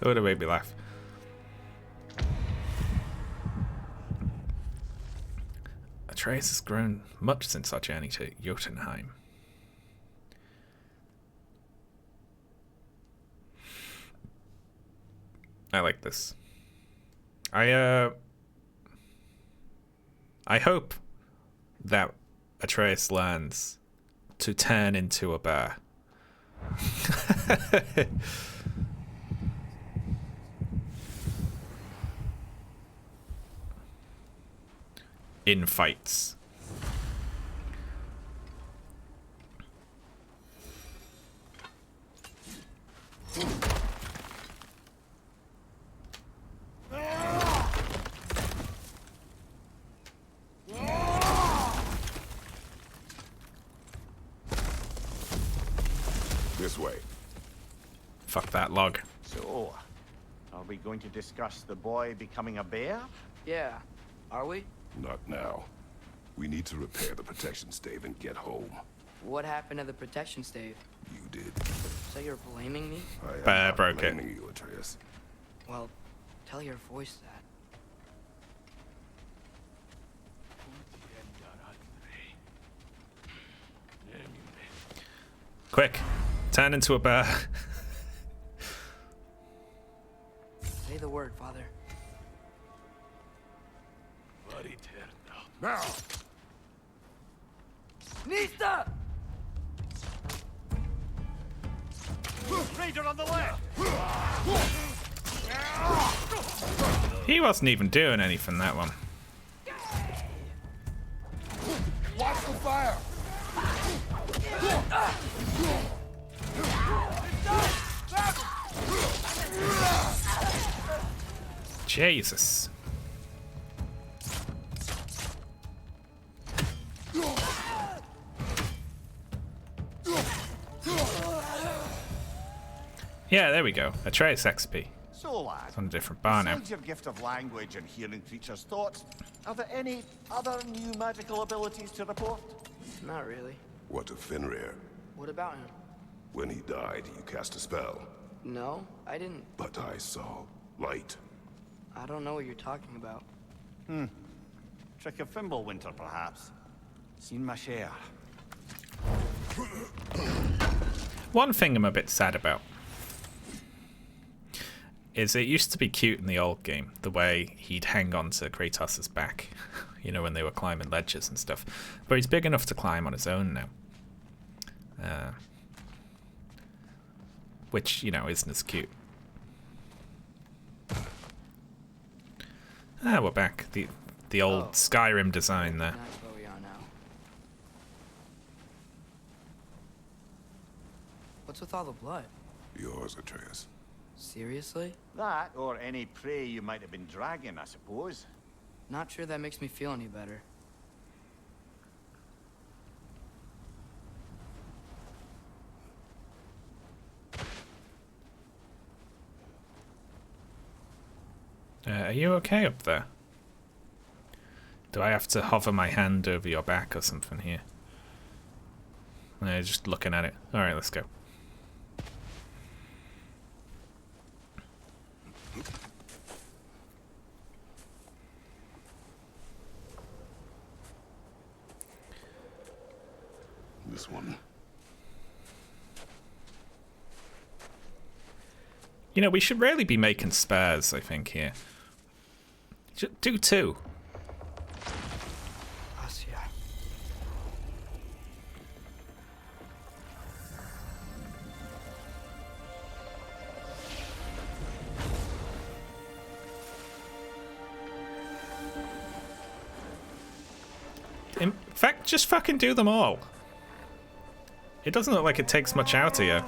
would have made me laugh. Atreus has grown much since our journey to Jotunheim. I like this. I hope that Atreus learns to turn into a bear. In fights. This way. Fuck that log. So, are we going to discuss the boy becoming a bear? Yeah. Are we? Not now. We need to repair the protection stave and get home. What happened to the protection stave? You did. So you're blaming me? I am Bear not broke it. blaming you, Atreus. Well, tell your voice that. Quick. Turn into a bear. Say the word, Father. Now! Nista! Raider on the left! He wasn't even doing anything, that one. Watch the fire! Jesus. Yeah, there we go. Atreus XP. So, lad, It's on a different bar now. besides your gift of language and hearing creatures' thoughts, are there any other new magical abilities to report? Not really. What of Fenrir? What about him? When he died, you cast a spell. No, I didn't. But I saw light. I don't know what you're talking about. Trick of Fimbulwinter, perhaps? Seen my share. One thing I'm a bit sad about is it used to be cute in the old game, the way he'd hang on to Kratos' back, you know, when they were climbing ledges and stuff. But he's big enough to climb on his own now. Which, you know, isn't as cute. Ah, we're back. The old Skyrim design there. That's where we are now. What's with all the blood? Yours, Atreus. Seriously? That, or any prey you might have been dragging, I suppose. Not sure that makes me feel any better. Are you okay up there? Do I have to hover my hand over your back or something here? No, just looking at it. Alright, let's go. This one. You know, we should really be making spares, I think, here. Do two. Us, yeah. In fact, just fucking do them all. It doesn't look like it takes much out of you.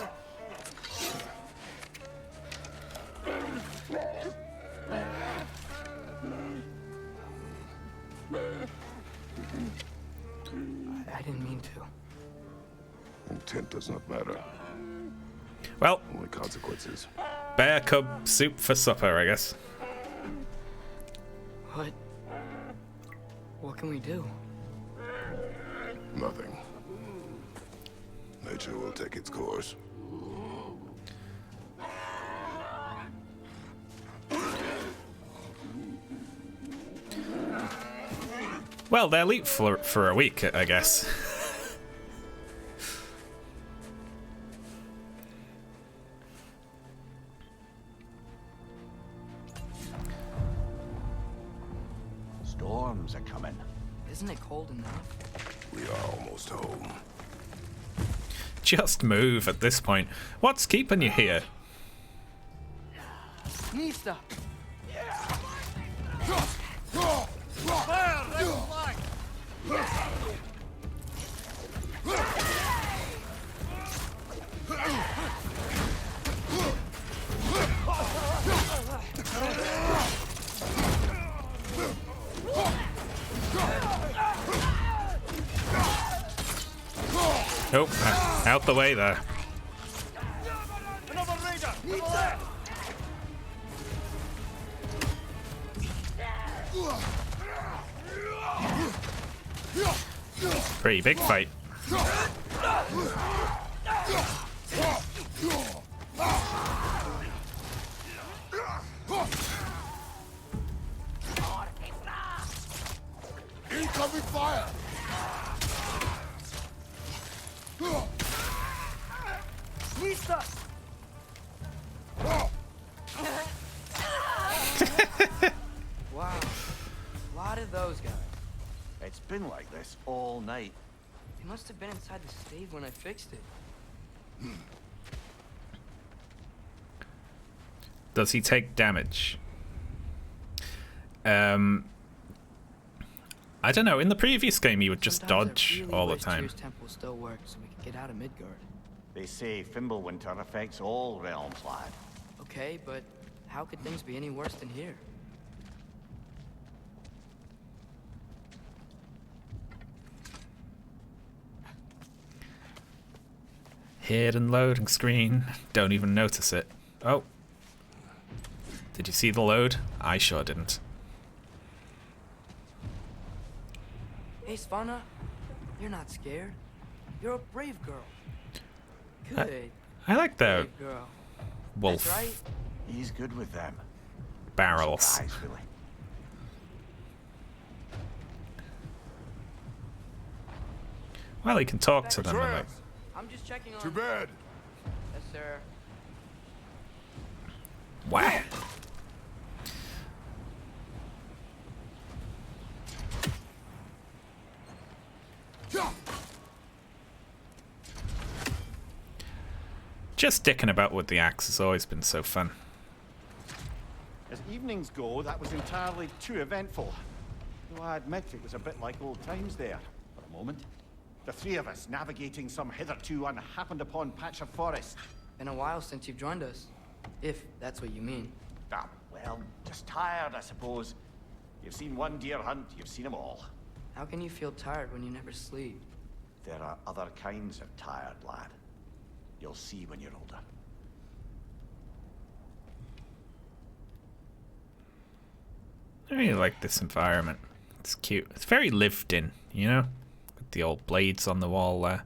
I didn't mean to. Intent does not matter. Well, Only consequences. bear cub soup for supper, I guess. What can we do? Nothing. Nature will take its course. Well, they'll eat for a week, I guess. Storms are coming. Isn't it cold enough? We are almost home. Just move at this point. What's keeping you here? Nista! Nope, out the way there. Another raider! To the left! Pretty big fight. Incoming fire! Nista! Wow. A lot of those guys. It's been like this all night. They must have been inside the stave when I fixed it. Does he take damage? I don't know. In the previous game, he would just Sometimes I dodge really all the wish time. Tyr's temple still works so we can get out of Midgard. They say Fimbulwinter affects all realms, lad. Okay, but how could things be any worse than here? Hidden loading screen. Don't even notice it. Oh. Did you see the load? I sure didn't. Hey, Svanna, you're not scared. You're a brave girl. Good. I like the Brave girl. wolf That's right. He's good with them. barrels. Surprise, really. Well, he can talk to them. And like, I'm just checking on. To bed! Yes, sir. wow. Just dicking about with the axe has always been so fun. As evenings go, that was entirely too eventful. Though I admit it was a bit like old times there, for a moment. The three of us navigating some hitherto unhappened upon patch of forest. Been a while since you've joined us. If that's what you mean. Ah, well, just tired, I suppose. You've seen one deer hunt, you've seen them all. How can you feel tired when you never sleep? There are other kinds of tired, lad. You'll see when you're older. I really like this environment. It's cute. It's very lived in, you know? With the old blades on the wall there.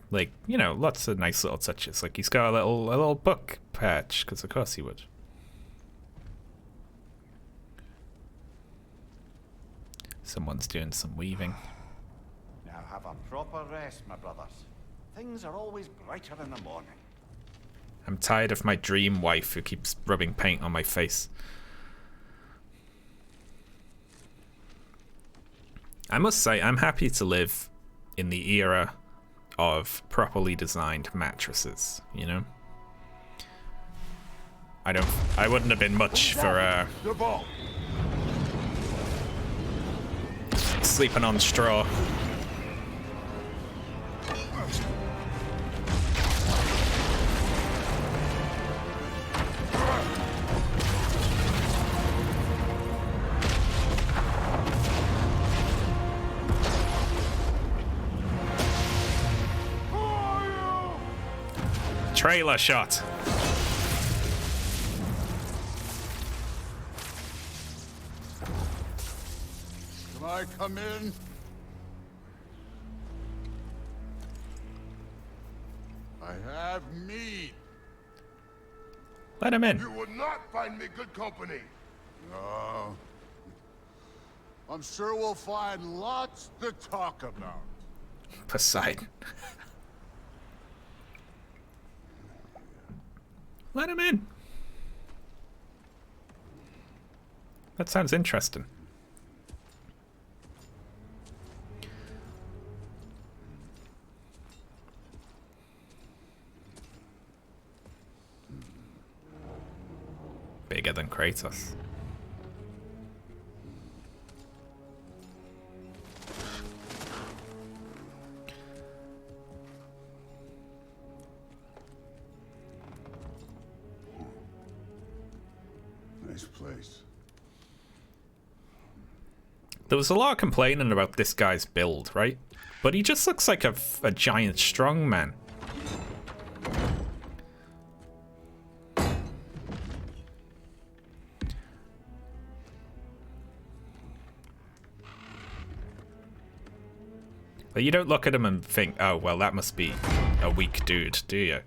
Like, you know, lots of nice little touches. Like he's got a little book patch, because of course he would. Someone's doing some weaving. Now have a proper rest, my brothers. Things are always brighter in the morning. I'm tired of my dream wife who keeps rubbing paint on my face. I must say, I'm happy to live in the era of properly designed mattresses, you know? I wouldn't have been much for sleeping on straw. Trailer shot. Can I come in? I have meat. Let him in. You will not find me good company. No. I'm sure we'll find lots to talk about. Poseidon. Let him in. That sounds interesting. Bigger than Kratos. Nice place. There was a lot of complaining about this guy's build, right? But he just looks like a giant strongman. But you don't look at him and think, oh, well, that must be a weak dude, do you?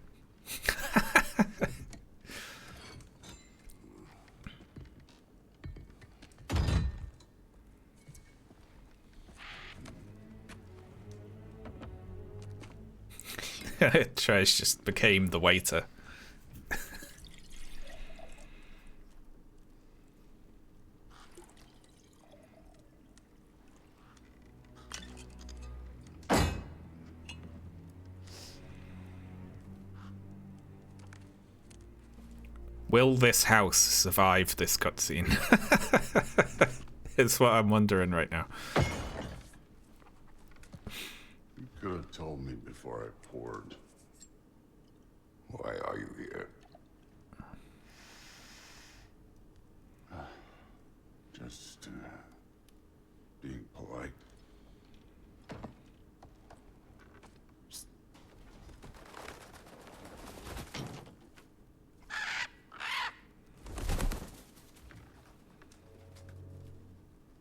Trish just became the waiter. Will this house survive this cutscene? Is what I'm wondering right now. You could have told me before I poured. Why are you here? Just being polite.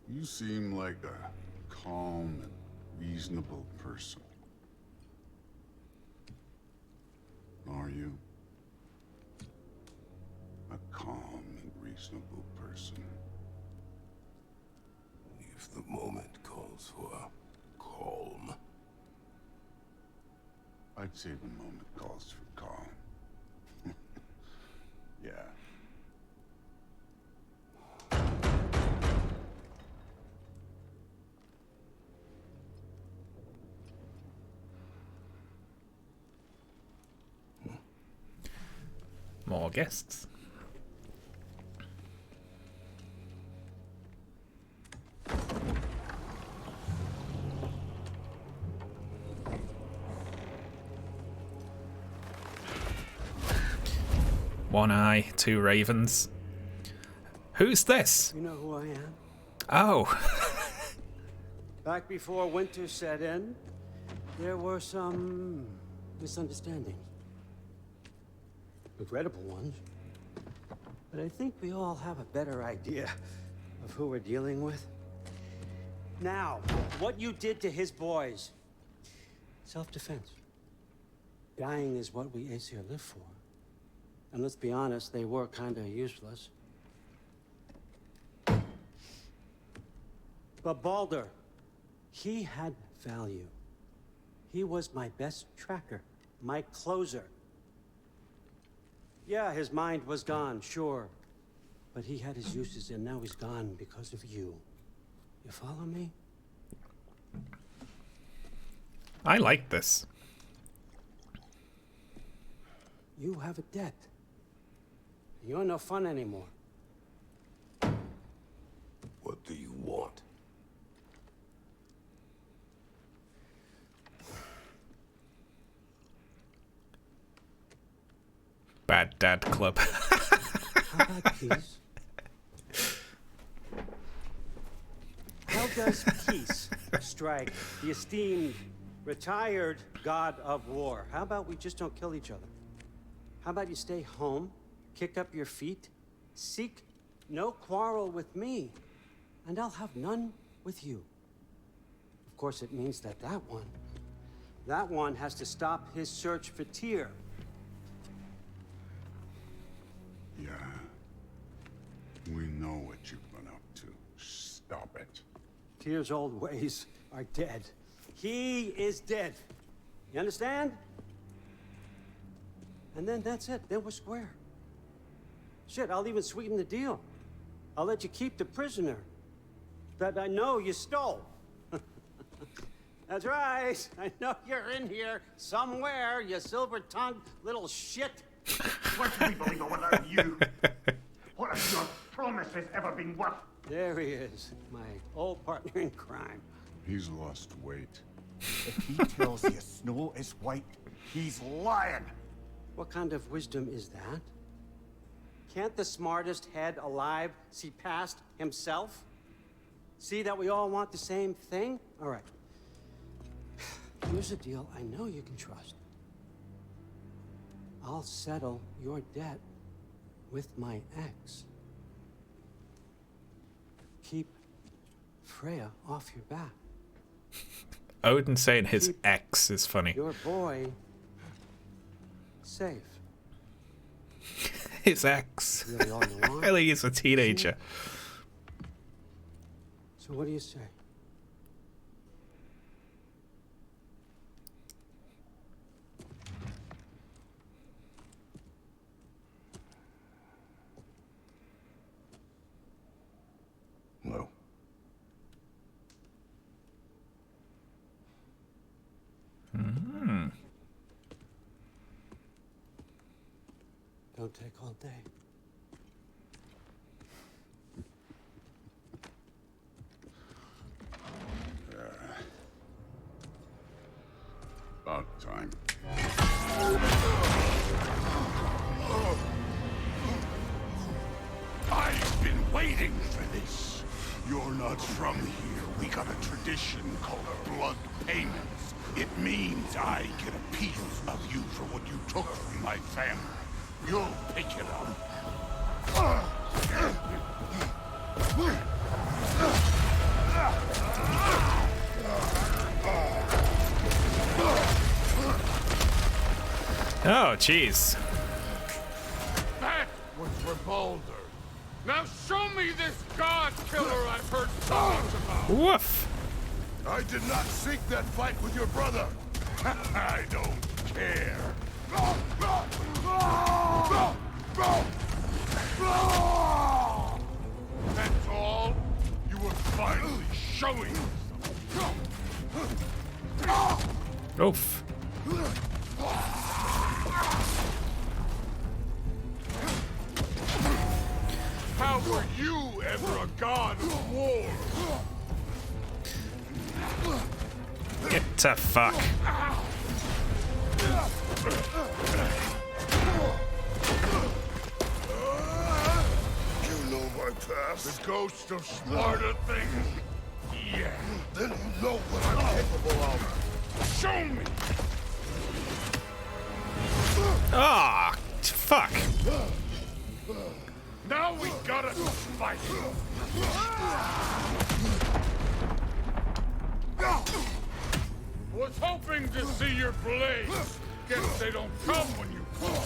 You seem like a calm and reasonable person. Are you? A calm and reasonable person. If the moment calls for calm. I'd say the moment calls for calm. Yeah. More guests. One eye, two ravens. Who's this? You know who I am? Oh. Back before winter set in, there were some misunderstandings. Regrettable ones. But I think we all have a better idea of who we're dealing with. Now, what you did to his boys. Self-defense. Dying is what we Aesir live for. And let's be honest, they were kinda useless. But Baldur, he had value. He was my best tracker, my closer. Yeah, his mind was gone, sure. But he had his uses, and now he's gone because of you. You follow me? I like this. You have a debt. You're no fun anymore. What do you want? Bad Dad Club. How about peace? How does peace strike the esteemed, retired god of war? How about we just don't kill each other? How about you stay home, kick up your feet, seek no quarrel with me, and I'll have none with you. Of course, it means that that one has to stop his search for Tyr. Yeah. We know what you've been up to. Stop it. Tyr's old ways are dead. He is dead. You understand? And then that's it. Then we're square. Shit, I'll even sweeten the deal. I'll let you keep the prisoner that I know you stole. That's right. I know you're in here somewhere, you silver-tongued little shit. What do we believe or what are you? What have your promises ever been worth? There he is, my old partner in crime. He's lost weight. If he tells you snow is white, he's lying. What kind of wisdom is that? Can't the smartest head alive see past himself? See that we all want the same thing? All right. Here's a deal I know you can trust. I'll settle your debt with my ex. Keep Freya off your back. Odin saying his Keep ex is funny. your boy safe. His ex. Really all you want? Really, he's a teenager. So what do you say? No. Don't take all day. About time. I've been waiting for this. You're not from here. We got a tradition called blood payments. It means I get a piece of you for what you took from my family. You'll pick it up. Oh, jeez. That was for Baldur. Now show me this god killer I've heard so much about. Woof. I did not seek that fight with your brother. I don't care. That's all? You were finally showing yourself. Oof. How were you ever a god of war? Get to fuck. past? The ghost of smarter things? Yeah. Then you know what I'm capable of. Show me! Ah, fuck. Now we gotta fight! Was hoping to see your blades. Guess they don't come when you call.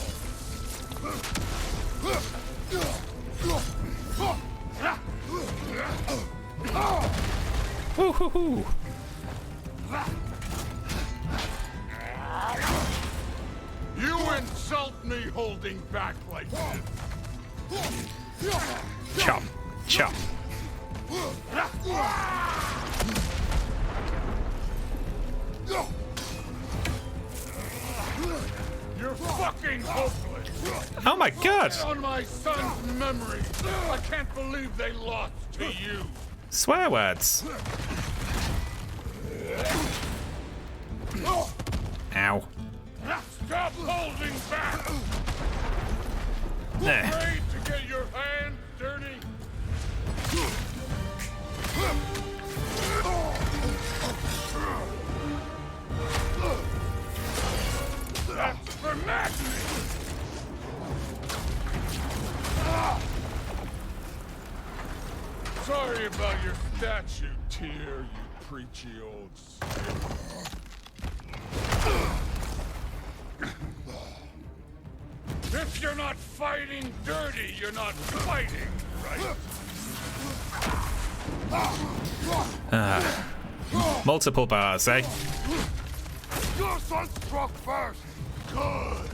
Woo-hoo-hoo. You insult me holding back like this. Chop, chop. You're fucking hopeless. Oh my god. On my son's memory, I can't believe they lost to you. Swear words. Ow. Stop holding back. There. Afraid to get your hands dirty. That's for madness. Sorry about your statue, Tyr, you preachy old stick. If you're not fighting dirty, you're not fighting, right? Multiple bars, eh? Your son struck first. Good.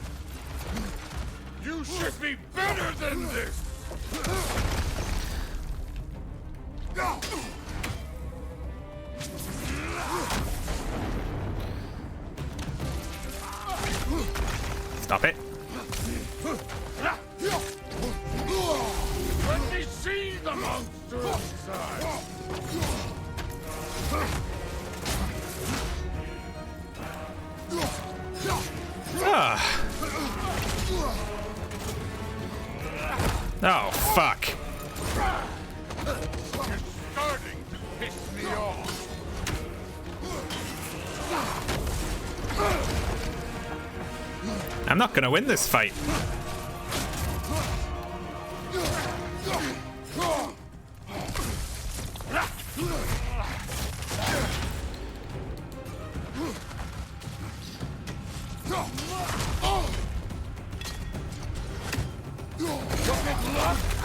You should be better than this. Stop it. Let me see the monster inside. Ah. Oh, fuck. You're starting to piss me off. I'm not gonna win this fight.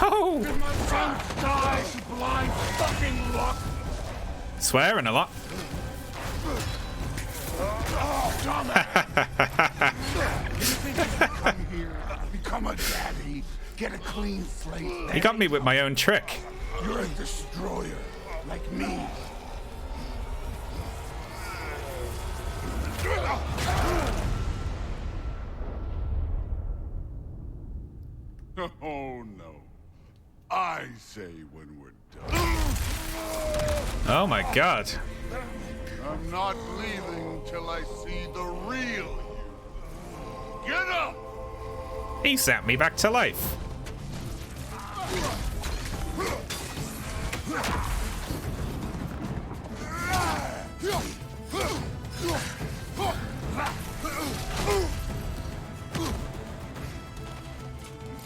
Oh! Did my son die to blind fucking luck? Swearing a lot. Come here, become a daddy, get a clean slate. He got me with my own trick. You're a destroyer, like me. Oh no. I say when we're done. Oh my god. I'm not leaving till I see the real you. Get up! He sent me back to life.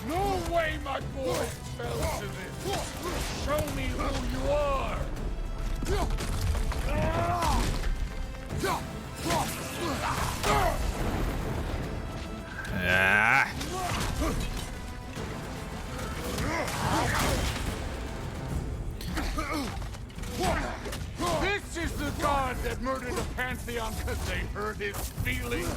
No way my boy fell to this. Show me who you are. Ah. This is the god that murdered a pantheon because they hurt his feelings.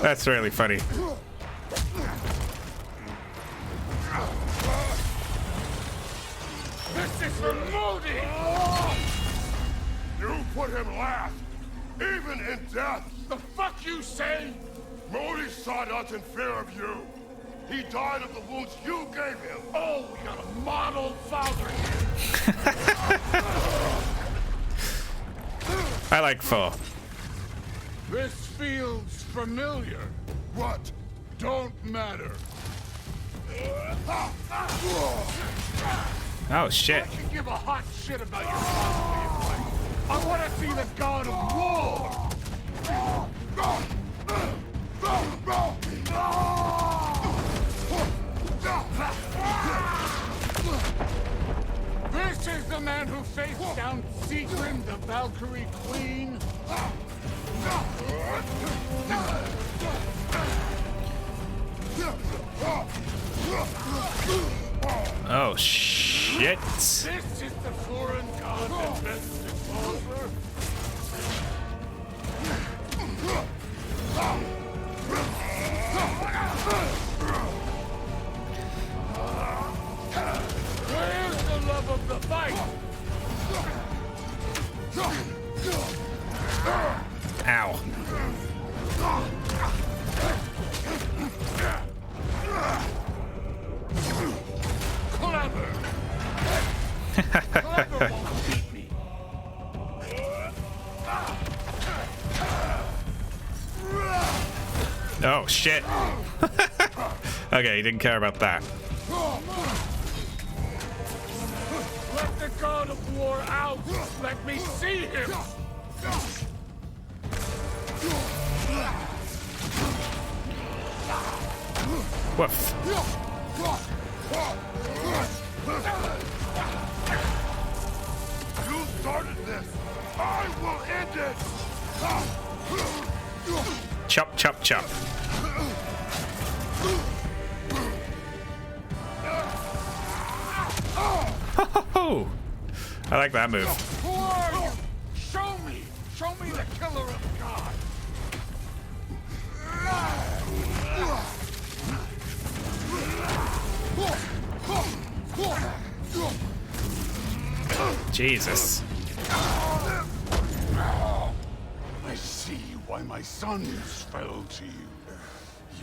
That's really funny. This is for Modi! You put him last, even in death. The fuck you say? Modi saw nothing fair of you. He died of the wounds you gave him. Oh, we got a model father here. I like Thor. This feels familiar. What? Don't matter. Oh shit. I can give a hot shit about your cosplay. I want to see the god of war. This is the man who faced down Sigrun, the Valkyrie Queen. Oh shit. This is the foreign god that best disposer. Where's the love of the fight? Ow. Clever. Clever won't beat me. Oh shit. Okay, he didn't care about that. Let the god of war out. Let me see him. Woof. You started this. I will end it. Chop, chop, chop. Oh, I like that move. Who are you? Show me. Show me the killer of God. Jesus. I see why my sons fell to you.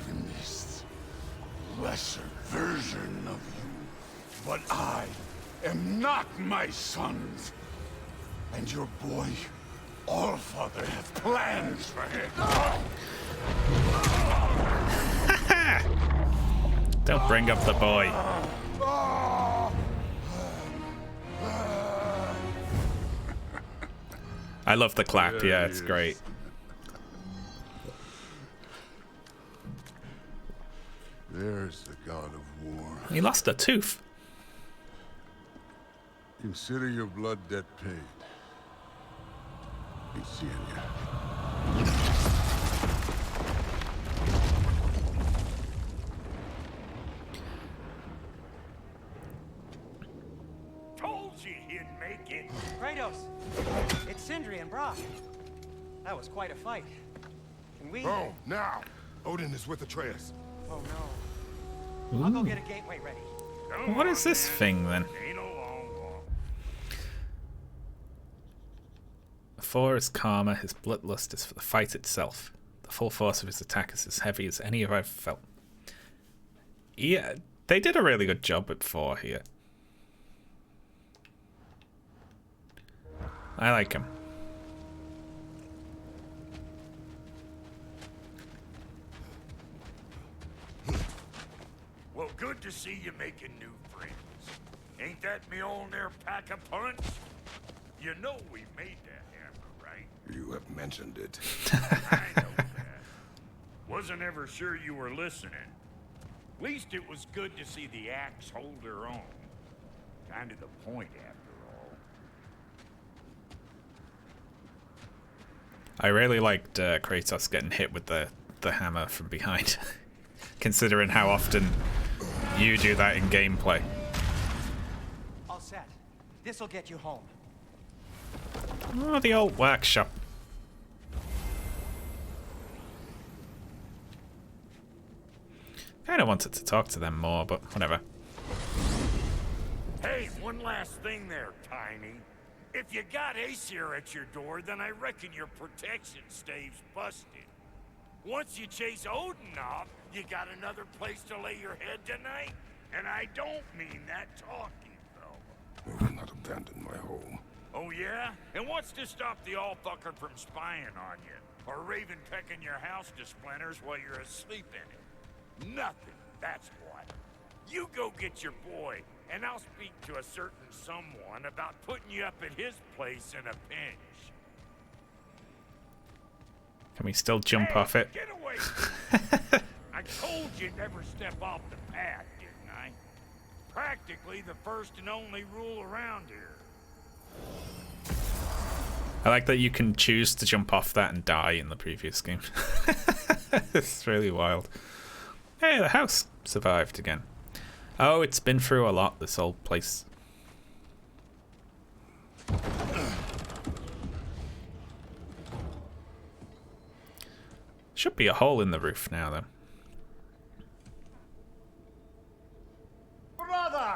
Even this lesser version of you. But I am not my sons. And your boy, Allfather, has plans for him. Don't bring up the boy. I love the clap. Yeah, it's great. There's the god of war. He lost a tooth. Consider your blood debt paid. Be seeing ya. Told you he'd make it. Kratos, it's Sindri and Brock. That was quite a fight. Can we? Oh, now! Odin is with Atreus. Oh no. I'll go get a gateway ready. What is this thing then? Ain't no long walk. Thor is calmer, his bloodlust is for the fight itself. The full force of his attack is as heavy as any I've felt. Yeah, they did a really good job with Thor here. I like him. Well, good to see you making new friends. Ain't that me old there pack a punch? You know we made that hammer, right? You have mentioned it. I know that. Wasn't ever sure you were listening. Least it was good to see the axe hold her own. Kind of the point, after all. I really liked Kratos getting hit with the hammer from behind. Considering how often you do that in gameplay. All set. This'll get you home. Oh, the old workshop. Kinda wanted to talk to them more, but whatever. Hey, one last thing there, Tiny. If you got Aesir at your door, then I reckon your protection stave's busted. Once you chase Odin off, you got another place to lay your head tonight? And I don't mean that talking, though. I will not abandon my home. Oh, yeah? And what's to stop the all-fucker from spying on you? Or Raven pecking your house to splinters while you're asleep in it? Nothing, that's what. You go get your boy, and I'll speak to a certain someone about putting you up at his place in a pinch. Can we still jump off it? Get away! I told you never step off the path, didn't I? Practically the first and only rule around here. I like that you can choose to jump off that and die in the previous game. It's really wild. Hey, the house survived again. Oh, it's been through a lot, this old place. Should be a hole in the roof now, though. Brother!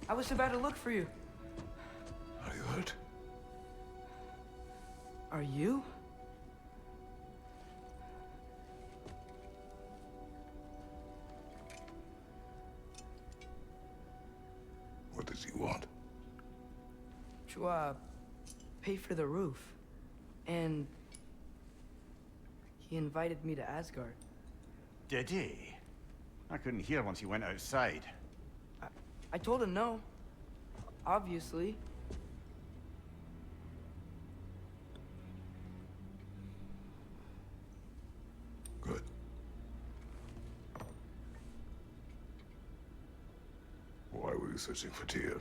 I was about to look for you. Are you hurt? Are you? What does he want? To, pay for the roof. And he invited me to Asgard. Did he? I couldn't hear once he went outside. I told him no. Obviously. Good. Why were you searching for Tyr?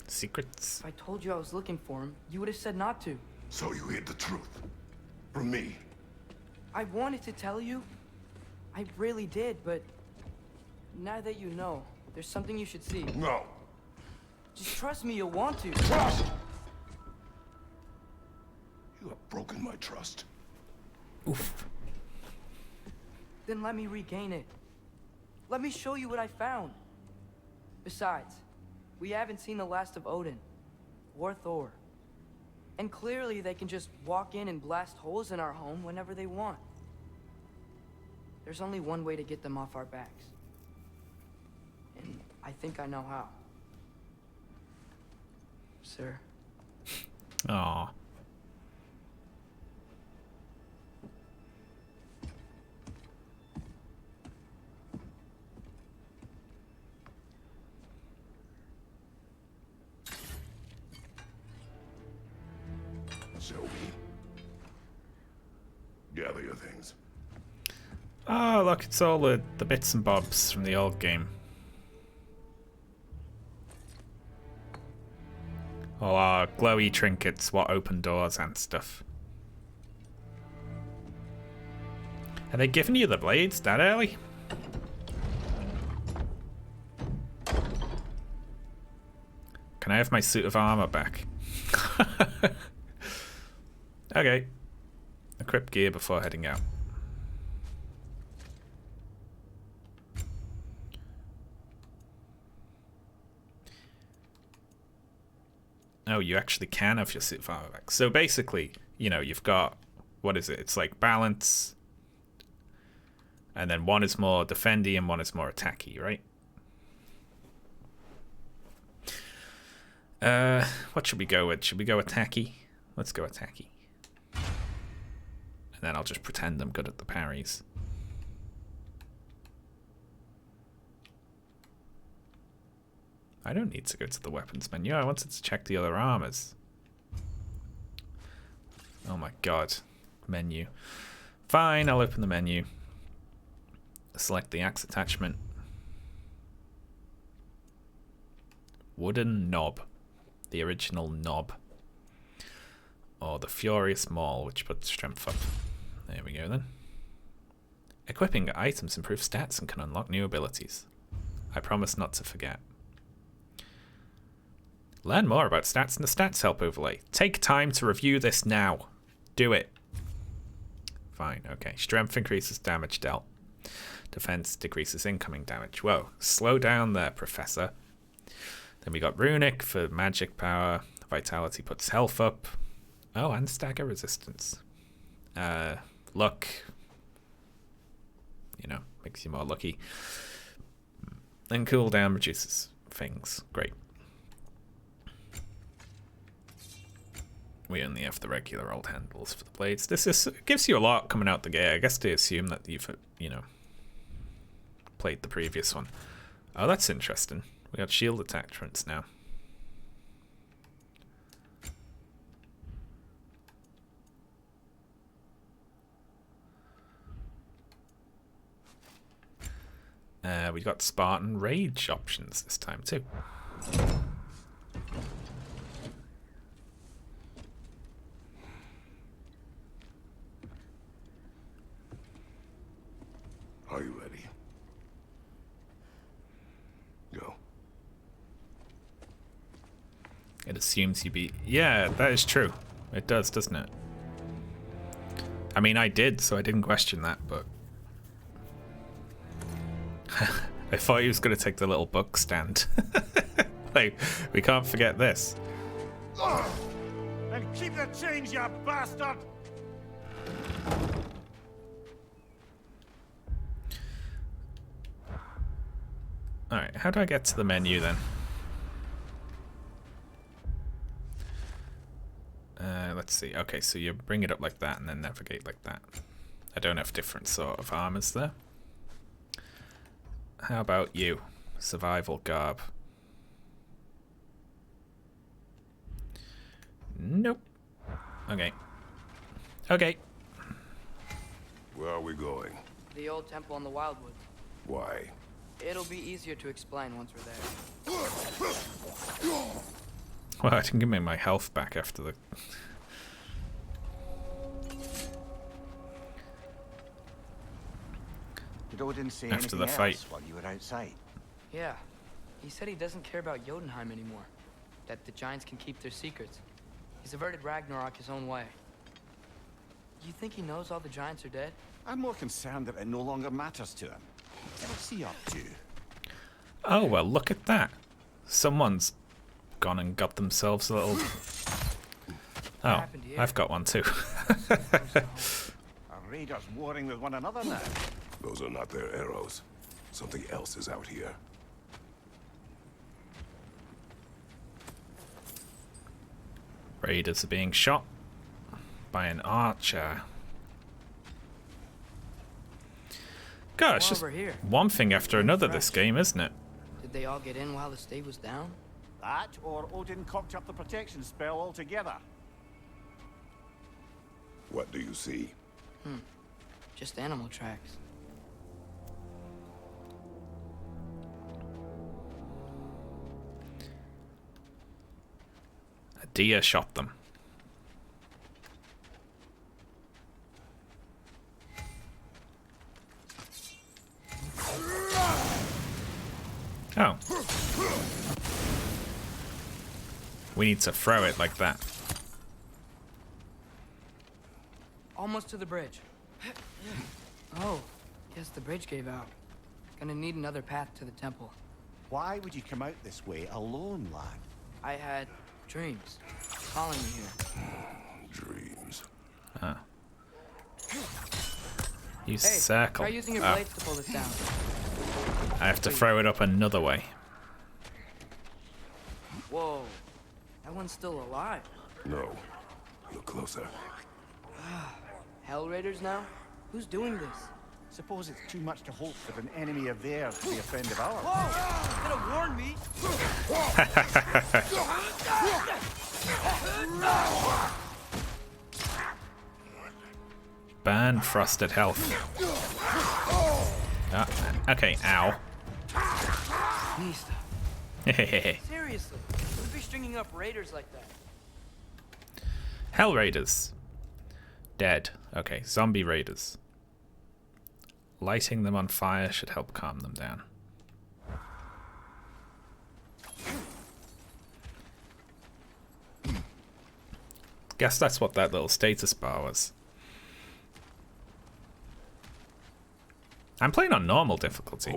Secrets. If I told you I was looking for him, you would have said not to. So you hid the truth from me. I wanted to tell you. I really did, but now that you know, there's something you should see. No. Just trust me, you'll want to. Trust! You have broken my trust. Oof. Then let me regain it. Let me show you what I found. Besides, we haven't seen the last of Odin or Thor. And clearly they can just walk in and blast holes in our home whenever they want. There's only one way to get them off our backs. And I think I know how. Sir. Aw. Show me. Gather your things. Oh, look, it's all the bits and bobs from the old game. All our glowy trinkets, what open doors and stuff. Are they giving you the blades that early? Can I have my suit of armor back? Okay. Equip gear before heading out. Oh, you actually can have your suit of armor back. So basically, you know, you've got, what is it? It's like balance. And then one is more defendy and one is more attacky, right? What should we go with? Should we go attacky? Let's go attacky. And then I'll just pretend I'm good at the parries. I don't need to go to the weapons menu. I wanted to check the other armors. Oh my god. Menu. Fine, I'll open the menu. Select the axe attachment. Wooden knob. The original knob. Or the Furious Maul, which puts strength up. There we go then. Equipping items improves stats and can unlock new abilities. I promise not to forget. Learn more about stats in the stats help overlay. Take time to review this now. Do it. Fine, okay. Strength increases damage dealt. Defense decreases incoming damage. Whoa, slow down there, Professor. Then we got Runic for magic power. Vitality puts health up. Oh, and stagger resistance. Luck. You know, makes you more lucky. And cooldown reduces things. Great. We only have the regular old handles for the blades. This gives you a lot coming out the gate. I guess they assume that you've, you know, played the previous one. Oh, that's interesting. We got shield attachments now. We got Spartan Rage options this time too. Are you ready? Go. It assumes you beat. Yeah, that is true. It does, doesn't it? I mean, I did, so I didn't question that, but I thought he was going to take the little book stand. Like, we can't forget this. And keep the change, you bastard! Alright, how do I get to the menu then? Let's see. Okay, so you bring it up like that and then navigate like that. I don't have different sort of armors there. How about you? Survival garb. Nope. Okay. Okay. Where are we going? The old temple in the Wildwoods. Why? It'll be easier to explain once we're there. Well, I can give me my health back after the... Did Odin say After anything the fight. else while you were outside? Yeah. He said he doesn't care about Jotunheim anymore. That the giants can keep their secrets. He's averted Ragnarok his own way. You think he knows all the giants are dead? I'm more concerned that it no longer matters to him. What's he up to? Oh, well, look at that. Someone's gone and got themselves a little... Oh, I've got one too. Are raiders warring with one another now? Those are not their arrows. Something else is out here. Raiders are being shot by an archer. Gosh, just one thing after another this game, isn't it? Did they all get in while the stave was down? That, or Odin cocked up the protection spell altogether. What do you see? Just animal tracks. A deer shot them. Oh. We need to throw it like that. Almost to the bridge. Oh, guess the bridge gave out. Gonna need another path to the temple. Why would you come out this way alone, lad? I had dreams calling me here. Dreams. Ah. Use Hey, circle. try using your Oh. blades to pull this down. I have to throw it up another way. Whoa, that one's still alive. No. Look closer. Hell Raiders now? Who's doing this? Suppose it's too much to hope that an enemy of theirs to be a friend of ours. Whoa! You could have warned me. Burn frosted health. Ah, okay, ow. Seriously, who'd be stringing up raiders like that? Hell Raiders. Dead. Okay, zombie raiders. Lighting them on fire should help calm them down. Guess that's what that little status bar was. I'm playing on normal difficulty.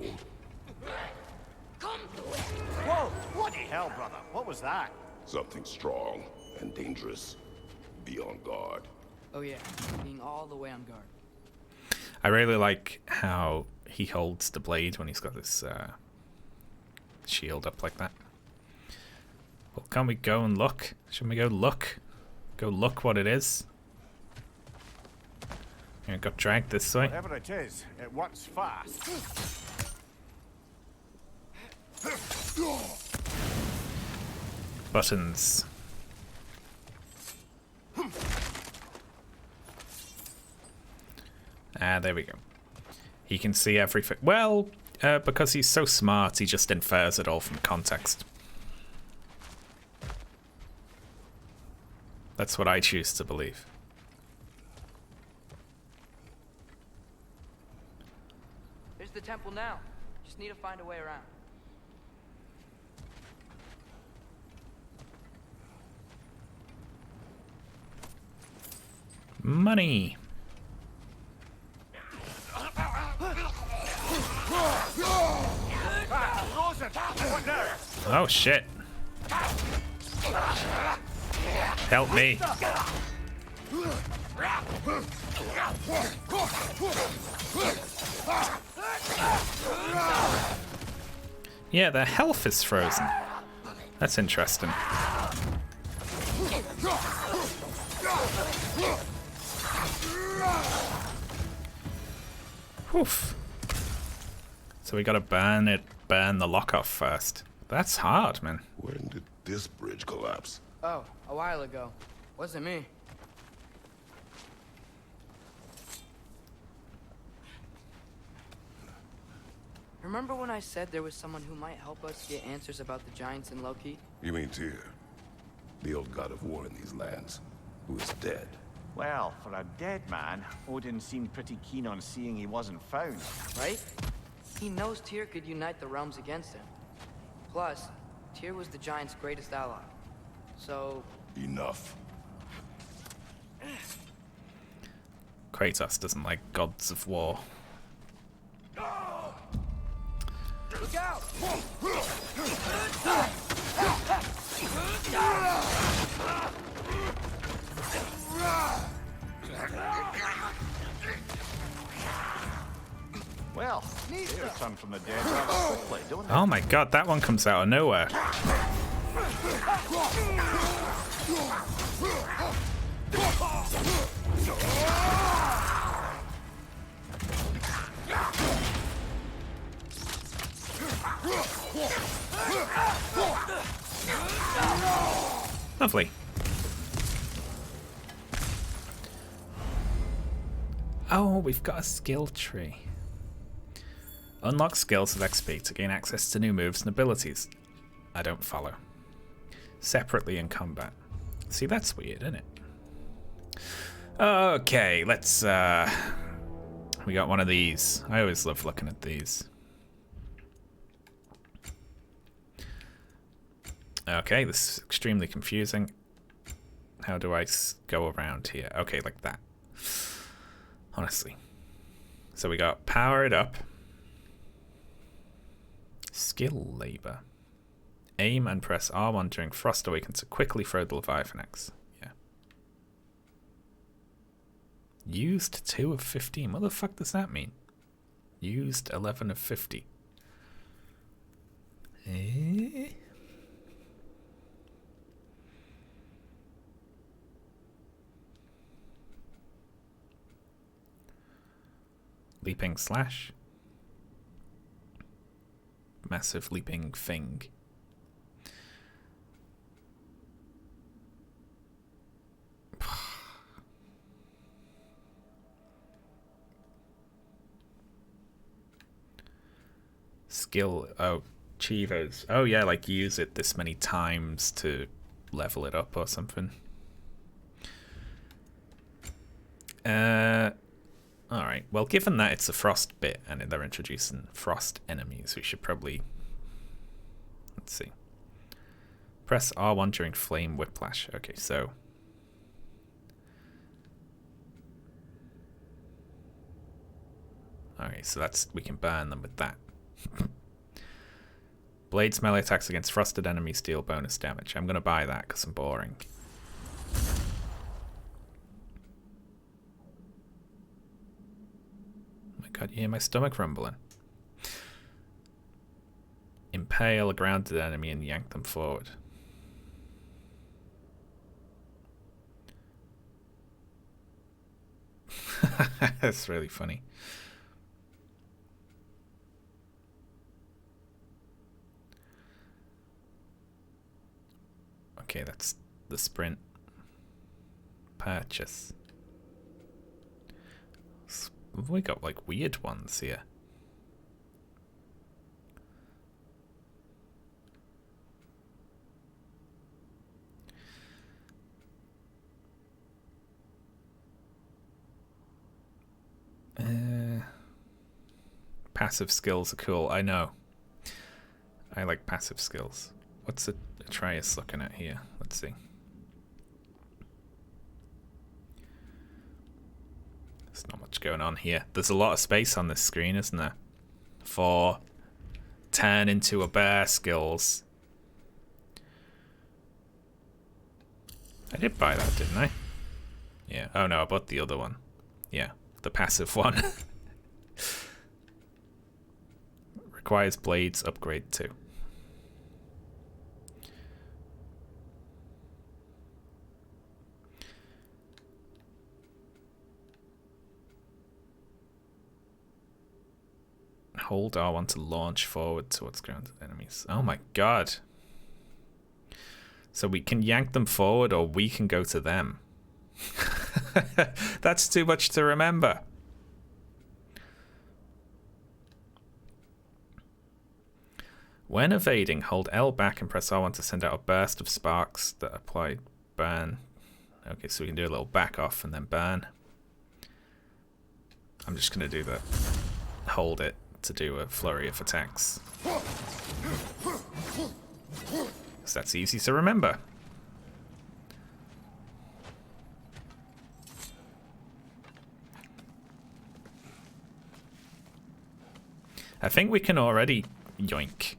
Whoa! Bloody hell, brother. What was that? Something strong and dangerous. be on guard. Oh yeah, being all the way on guard. I really like how he holds the blade when he's got this shield up like that. Well, can't we go and look? Shouldn't we go look? Go look what it is. Yeah, got dragged this way. Whatever it is, it works fast. Buttons. Ah, there we go. He can see everything. Well, because he's so smart, he just infers it all from context. That's what I choose to believe. There's the temple now. Just need to find a way around. Money. Oh shit. Help me. Yeah, their health is frozen. That's interesting. Oof. So we gotta burn the lock off first. That's hard, man. When did this bridge collapse? Oh, a while ago. Wasn't me. Remember when I said there was someone who might help us get answers about the giants in Loki? You mean Tyr, the old god of war in these lands, who is dead? Well, for a dead man, Odin seemed pretty keen on seeing he wasn't found. Right? He knows Tyr could unite the realms against him. Plus, Tyr was the giant's greatest ally. So... Enough. Kratos doesn't like gods of war. Look out! Well, they return from the dead rather quickly, don't they? Oh my god, that one comes out of nowhere. Lovely. Oh, we've got a skill tree. Unlock skills with XP to gain access to new moves and abilities. I don't follow. Separately in combat. See, that's weird, isn't it? Okay, let's we got one of these. I always love looking at these. Okay, this is extremely confusing. How do I go around here? Okay, like that. Honestly. So we got power it up. Skill labor. Aim and press R1 during Frost Awaken to quickly throw the Leviathan Axe. Yeah. Used 2 of 15. What the fuck does that mean? Used 11 of 50. Eh? Leaping slash. Massive leaping thing. Skill. Oh, Chivos. Oh yeah, like use it this many times to level it up or something. Alright, well given that it's a frost bit and they're introducing frost enemies, we should probably... Let's see. Press R1 during flame whiplash. Okay, so... Okay, so that's... we can burn them with that. Blades melee attacks against frosted enemies deal bonus damage. I'm gonna buy that because I'm boring. You hear my stomach rumbling. Impale a grounded enemy and yank them forward. That's really funny. Okay, that's the sprint. Purchase. We got like weird ones here. Passive skills are cool. I know. I like passive skills. What's Atreus looking at here? Let's see. There's not much going on here. There's a lot of space on this screen, isn't there? For turn into a bear skills. I did buy that, didn't I? Yeah. Oh no, I bought the other one. Yeah, the passive one. Requires blades upgrade too. Hold R1 to launch forward towards grounded enemies. Oh my god. So we can yank them forward or we can go to them. That's too much to remember. When evading, hold L back and press R1 to send out a burst of sparks that apply burn. Okay, so we can do a little back off and then burn. I'm just going to do the hold it to do a flurry of attacks. So that's easy to remember. I think we can already yoink.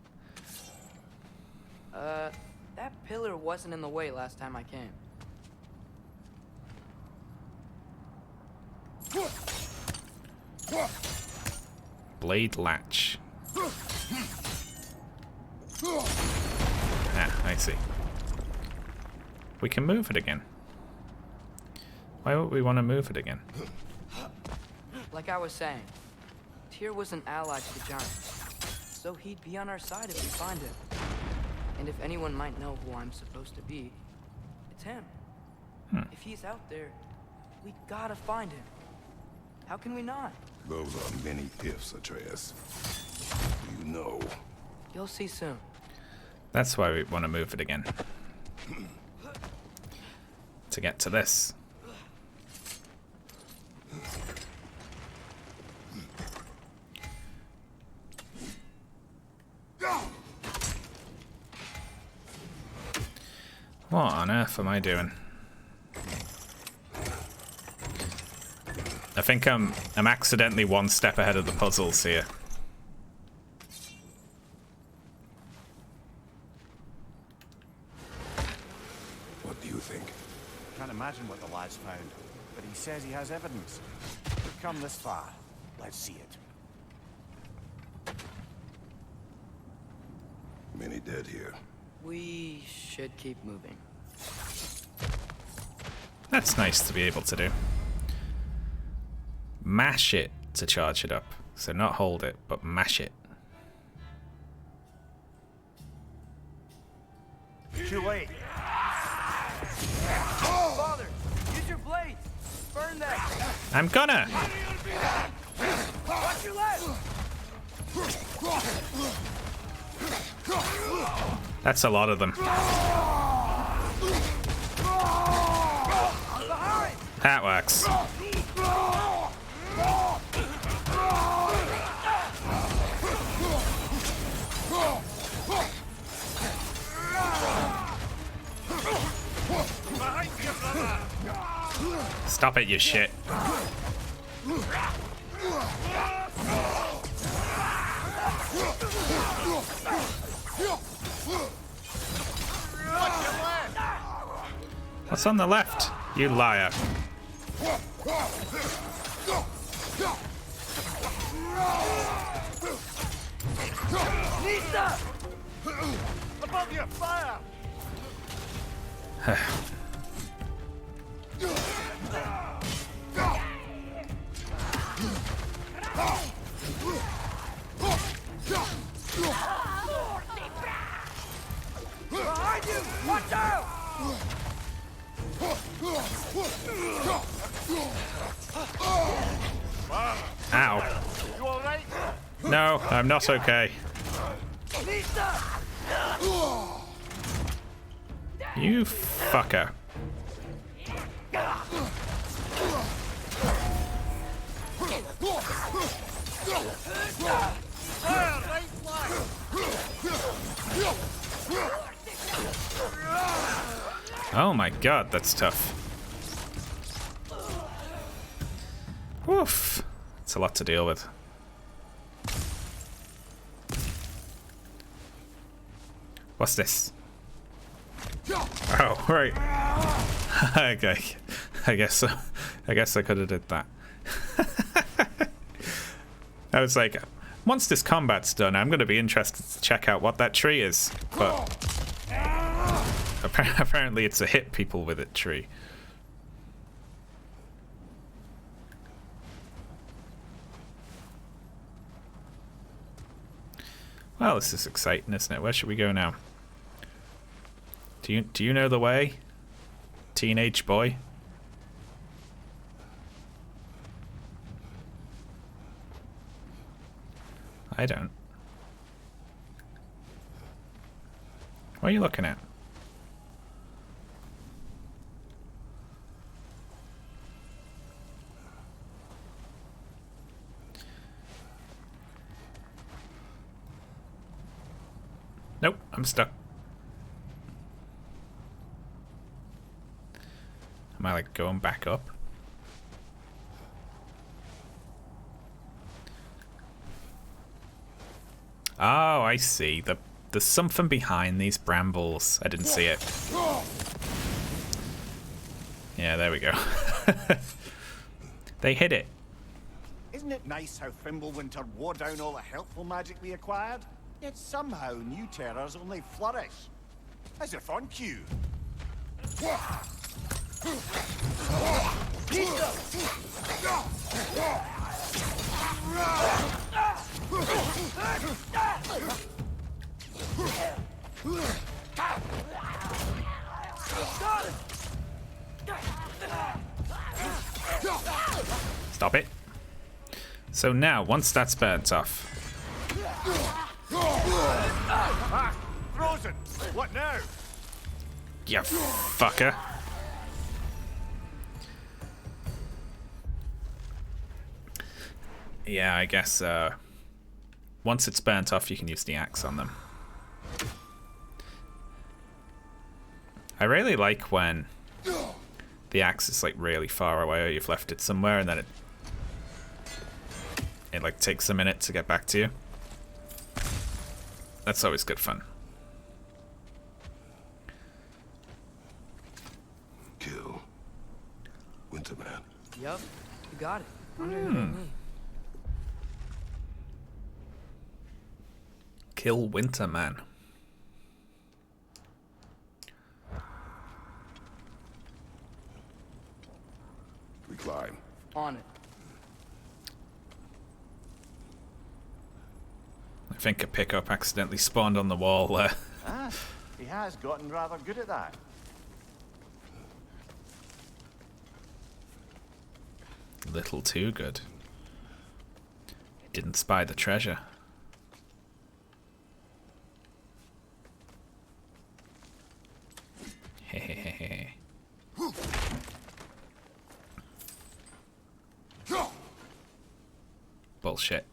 That pillar wasn't in the way last time I came. Blade latch. Ah, I see. We can move it again. Why would we want to move it again? Like I was saying, Tyr was an ally to the Giants, so he'd be on our side if we find him. And if anyone might know who I'm supposed to be, it's him. If he's out there, we gotta find him. How can we not? Those are many ifs, Atreus. You know. You'll see soon. That's why we want to move it again. To get to this. What on earth am I doing? I think I'm accidentally one step ahead of the puzzles here. What do you think? Can't imagine what the lad's found, but he says he has evidence. We've come this far. Let's see it. Many dead here. We should keep moving. That's nice to be able to do. Mash it to charge it up. So not hold it, but mash it. Too late. Father, use your blades. Burn them. I'm gonna. Watch your left. That's a lot of them. That works. Stop it, you shit. What's on the left? You liar. Above you, fire! Behind you! Watch out! Ow. You alright? No, I'm not okay. You fucker. Oh my god, that's tough. Woof. It's a lot to deal with. What's this? Oh, right. Okay. I guess so. I guess I could have did that. I was like, once this combat's done, I'm going to be interested to check out what that tree is. But apparently it's a hit people with it tree. Well, this is exciting, isn't it? Where should we go now? Do you know the way? Teenage boy? I don't. What are you looking at? Nope, I'm stuck. Am I like going back up? Oh, I see. There's something behind these brambles. I didn't see it. Yeah, there we go. They hit it. Isn't it nice how Fimbulwinter wore down all the helpful magic we acquired? Yet somehow new terrors only flourish. As if on cue. Stop it. So now, once that's burnt off. Ah, frozen! What now? You fucker. Yeah, I guess once it's burnt off, you can use the axe on them. I really like when the axe is like really far away or you've left it somewhere and then it like takes a minute to get back to you. That's always good fun. Kill Winterman. Yup, you got it. Under your knee. Kill Winterman. We climb. On it. I think a pickup accidentally spawned on the wall there. Ah, he has gotten rather good at that. A little too good. He didn't spy the treasure. Hehehe. Bullshit.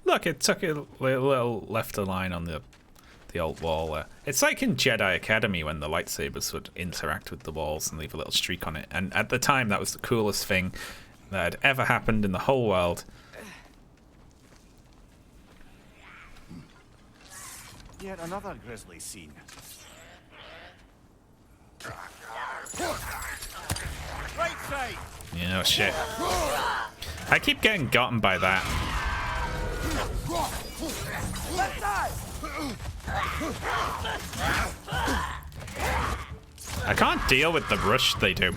Look, it took a little left a line on the old wall there. It's like in Jedi Academy when the lightsabers would interact with the walls and leave a little streak on it. And at the time, that was the coolest thing that had ever happened in the whole world. Yet another grisly scene. Right side! Yeah, shit. I keep getting gotten by that. Left side! I can't deal with the rush they do.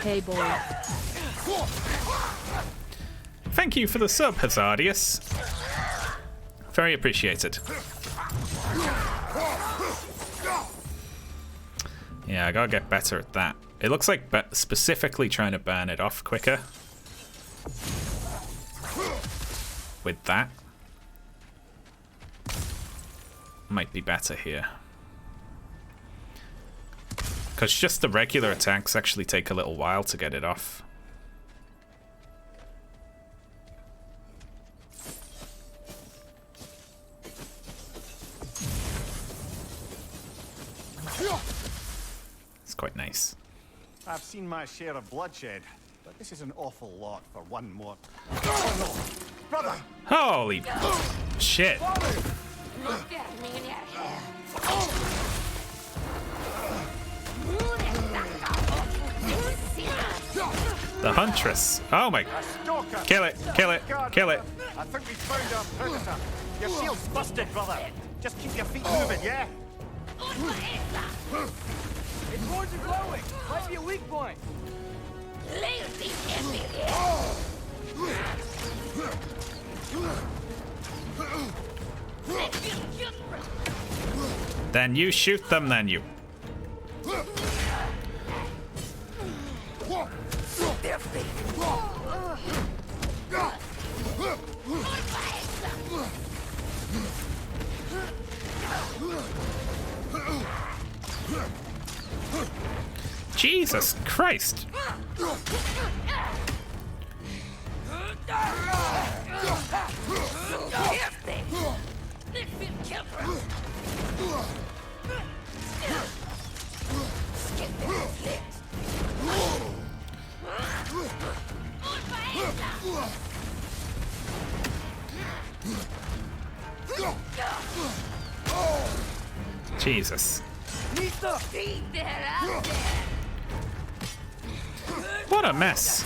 Hey boy. Thank you for the sub, Hazardius. Very appreciated. Yeah, I gotta get better at that. It looks like specifically trying to burn it off quicker with that might be better here. Because just the regular attacks actually take a little while to get it off. It's quite nice. I've seen my share of bloodshed, but this is an awful lot for one more. Oh no! Brother! Holy shit. The Huntress. Oh my. Kill it, kill it, kill it. I think we found our predator. Your shield's busted, brother. Just keep your feet moving, yeah? Its horns are glowing. Might be a weak point. Then you shoot them, then you. Jesus Christ. Jesus. What a mess.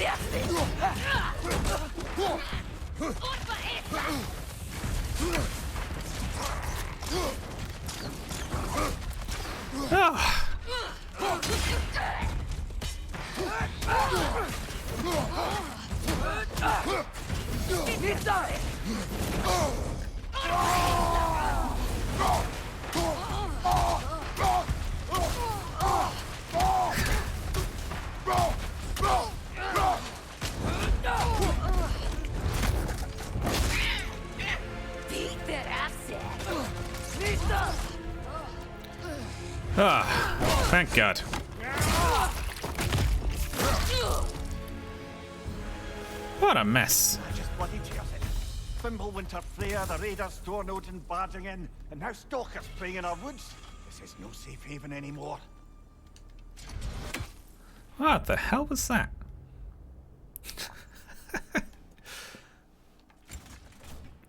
Oh. Ah, thank God. What a mess. Just bloody tears it. Fimbulwinter Freya, the raiders, Stornodin barging in, and now stalkers preying in our woods. This is no safe haven anymore. What the hell was that?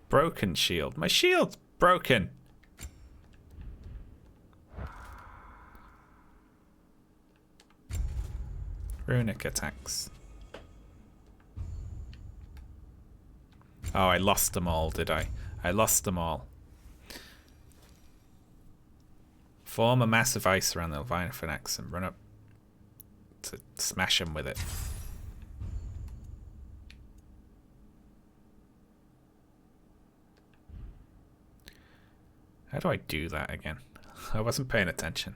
Broken shield. My shield's broken. Runic attacks. Oh, I lost them all, did I? I lost them all. Form a massive ice around the Leviathan axe and run up to smash him with it. How do I do that again? I wasn't paying attention.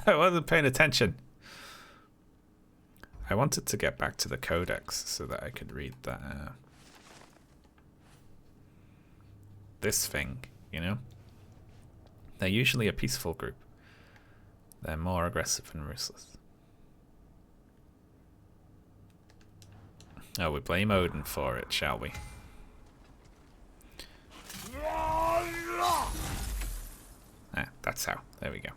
I wasn't paying attention. I wanted to get back to the codex so that I could read that. This thing, you know? They're usually a peaceful group. They're more aggressive and ruthless. Oh, we blame Odin for it, shall we? Ah, that's how. There we go.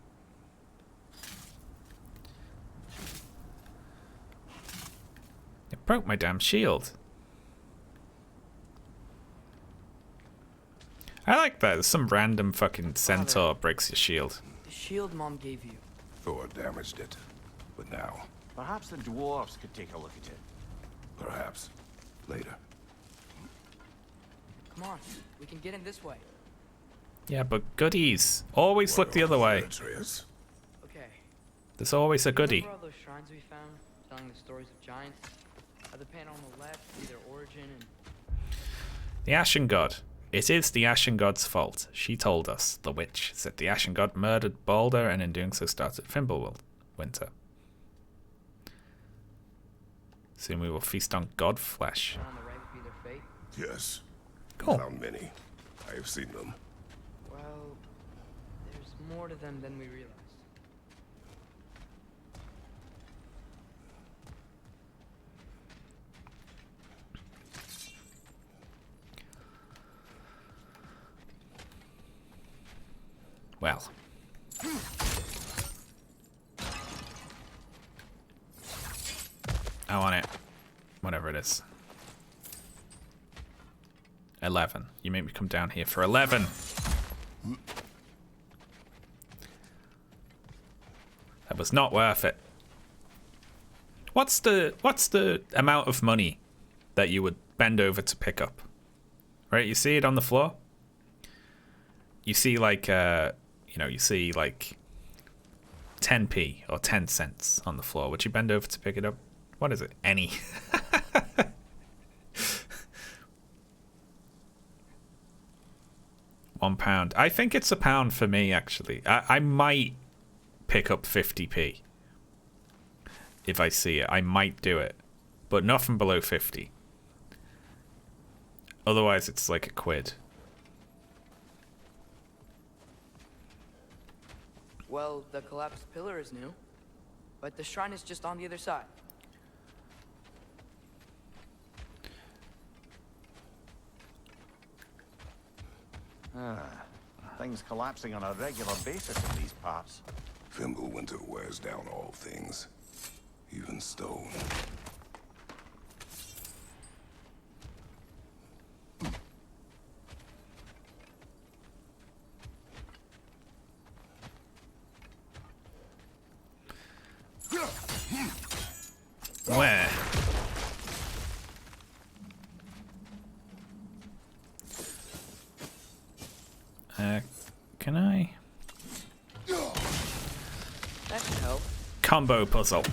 It broke my damn shield. I like that. Some random fucking centaur breaks your shield. The shield Mom gave you. Thor damaged it. But now, Perhaps the dwarves could take a look at it. Perhaps. Later. Come on, we can get in this way. Yeah, but goodies. Always look the other way. Atreus. Okay. There's always a goodie. Remember all those shrines we found, telling the stories of giants? At the panel on the left, see their origin and... The Ashen God. It is the Ashen God's fault. She told us. The witch said the Ashen God murdered Balder and in doing so started Fimbulwinter. Soon we will feast on god flesh. on the right would be their fate. Yes. Cool. Found many. I have seen them. Well, there's more to them than we realized. Well. I want it. Whatever it is. 11. You make me come down here for 11. That was not worth it. What's the amount of money that you would bend over to pick up? Right, you see it on the floor? You see like you see like 10p or 10 cents on the floor. Would you bend over to pick it up? What is it? Any. £1. I think it's £1 for me, actually. I might pick up 50p. If I see it, I might do it. But nothing below 50. Otherwise, it's like £1. Well, the collapsed pillar is new, but the shrine is just on the other side. Things collapsing on a regular basis in these parts. Fimbulwinter wears down all things, even stone. Where? Can I? That should help. Combo puzzle.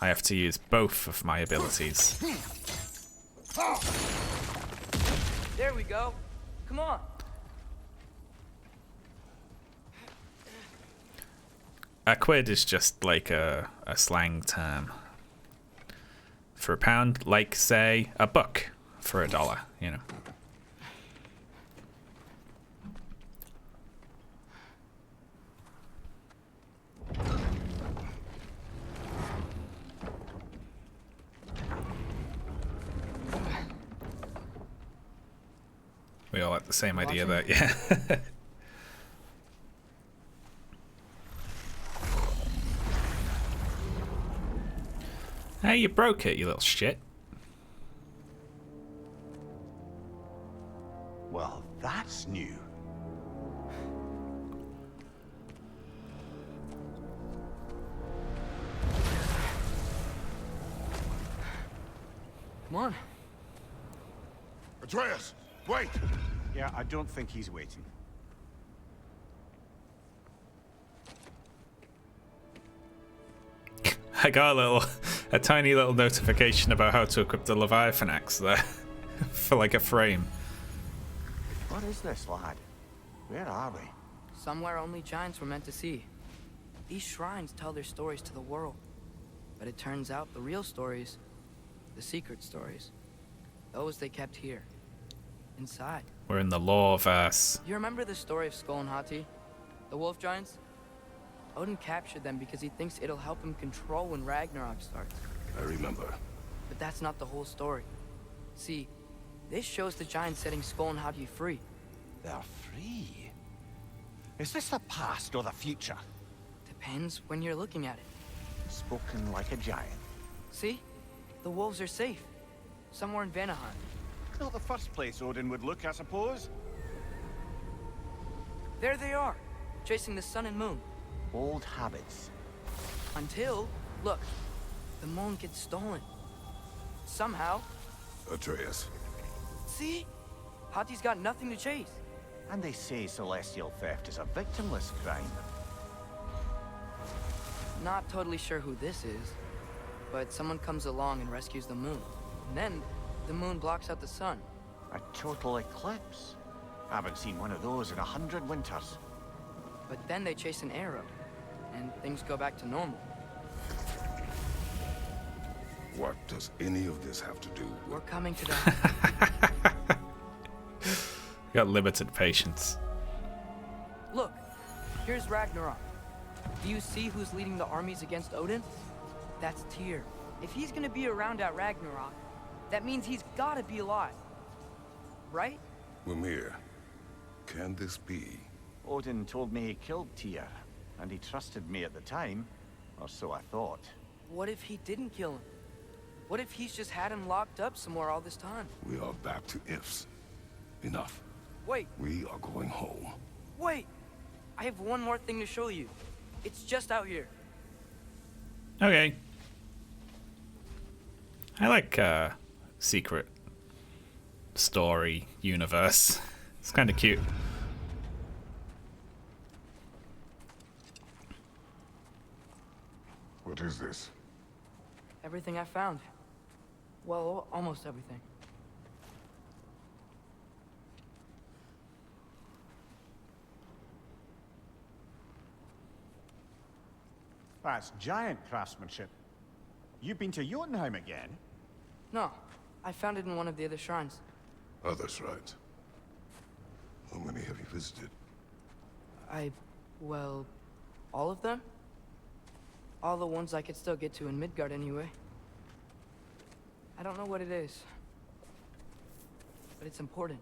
I have to use both of my abilities. There we go. Come on. £1 is just like a slang term. For £1, like say a buck for $1, you know. We all have the same idea that, yeah. Hey, you broke it, you little shit. Well, that's new. Come on. Atreus, wait! Yeah, I don't think he's waiting. I got a tiny little notification about how to equip the Leviathan axe there. For like a frame. What is this, lad? Where are we? Somewhere only giants were meant to see. These shrines tell their stories to the world. But it turns out the real stories, the secret stories, those they kept here, inside. We're in the lore-verse. You remember the story of Skull and Hati? The wolf giants? Odin captured them because he thinks it'll help him control when Ragnarok starts. I remember. But that's not the whole story. See, this shows the giants setting Skull and Hati free. They're free. Is this the past or the future? Depends when you're looking at it. Spoken like a giant. See? The wolves are safe. Somewhere in Vanaheim. Not the first place Odin would look, I suppose. There they are, chasing the sun and moon. Old habits. Until, look, the moon gets stolen. Somehow. Atreus. See? Hati's got nothing to chase. And they say celestial theft is a victimless crime. Not totally sure who this is, but someone comes along and rescues the moon. And then, the moon blocks out the sun. A total eclipse. Haven't seen one of those in 100 winters. But then they chase an arrow, and things go back to normal. What does any of this have to do with... We're coming to that. Got limited patience. Look, here's Ragnarok. Do you see who's leading the armies against Odin? That's Tyr. If he's gonna be around at Ragnarok, that means he's gotta be alive. Right? Mimir, can this be? Odin told me he killed Tyr, and he trusted me at the time, or so I thought. What if he didn't kill him? What if he's just had him locked up somewhere all this time? We are back to ifs. Enough. Wait, We are going home. wait! I have one more thing to show you. It's just out here. Okay. I like secret story universe. It's kind of cute. What is this? Everything I found. Well, almost everything. That's giant craftsmanship. You've been to Jotunheim again? No, I found it in one of the other shrines. Other shrines. How many have you visited? Well, all of them? All the ones I could still get to in Midgard anyway. I don't know what it is. But it's important.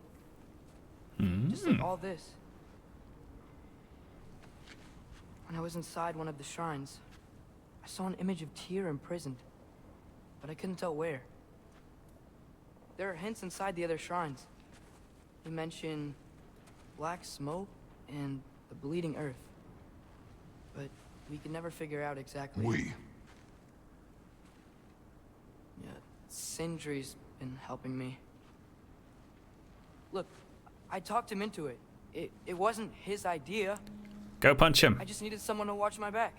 Just like all this. When I was inside one of the shrines, I saw an image of Tyr imprisoned. But I couldn't tell where. There are hints inside the other shrines. They mention black smoke and the bleeding earth. But we could never figure out exactly. We. Yeah, Sindri's been helping me. Look, I talked him into it. It wasn't his idea. Go punch him. I just needed someone to watch my back.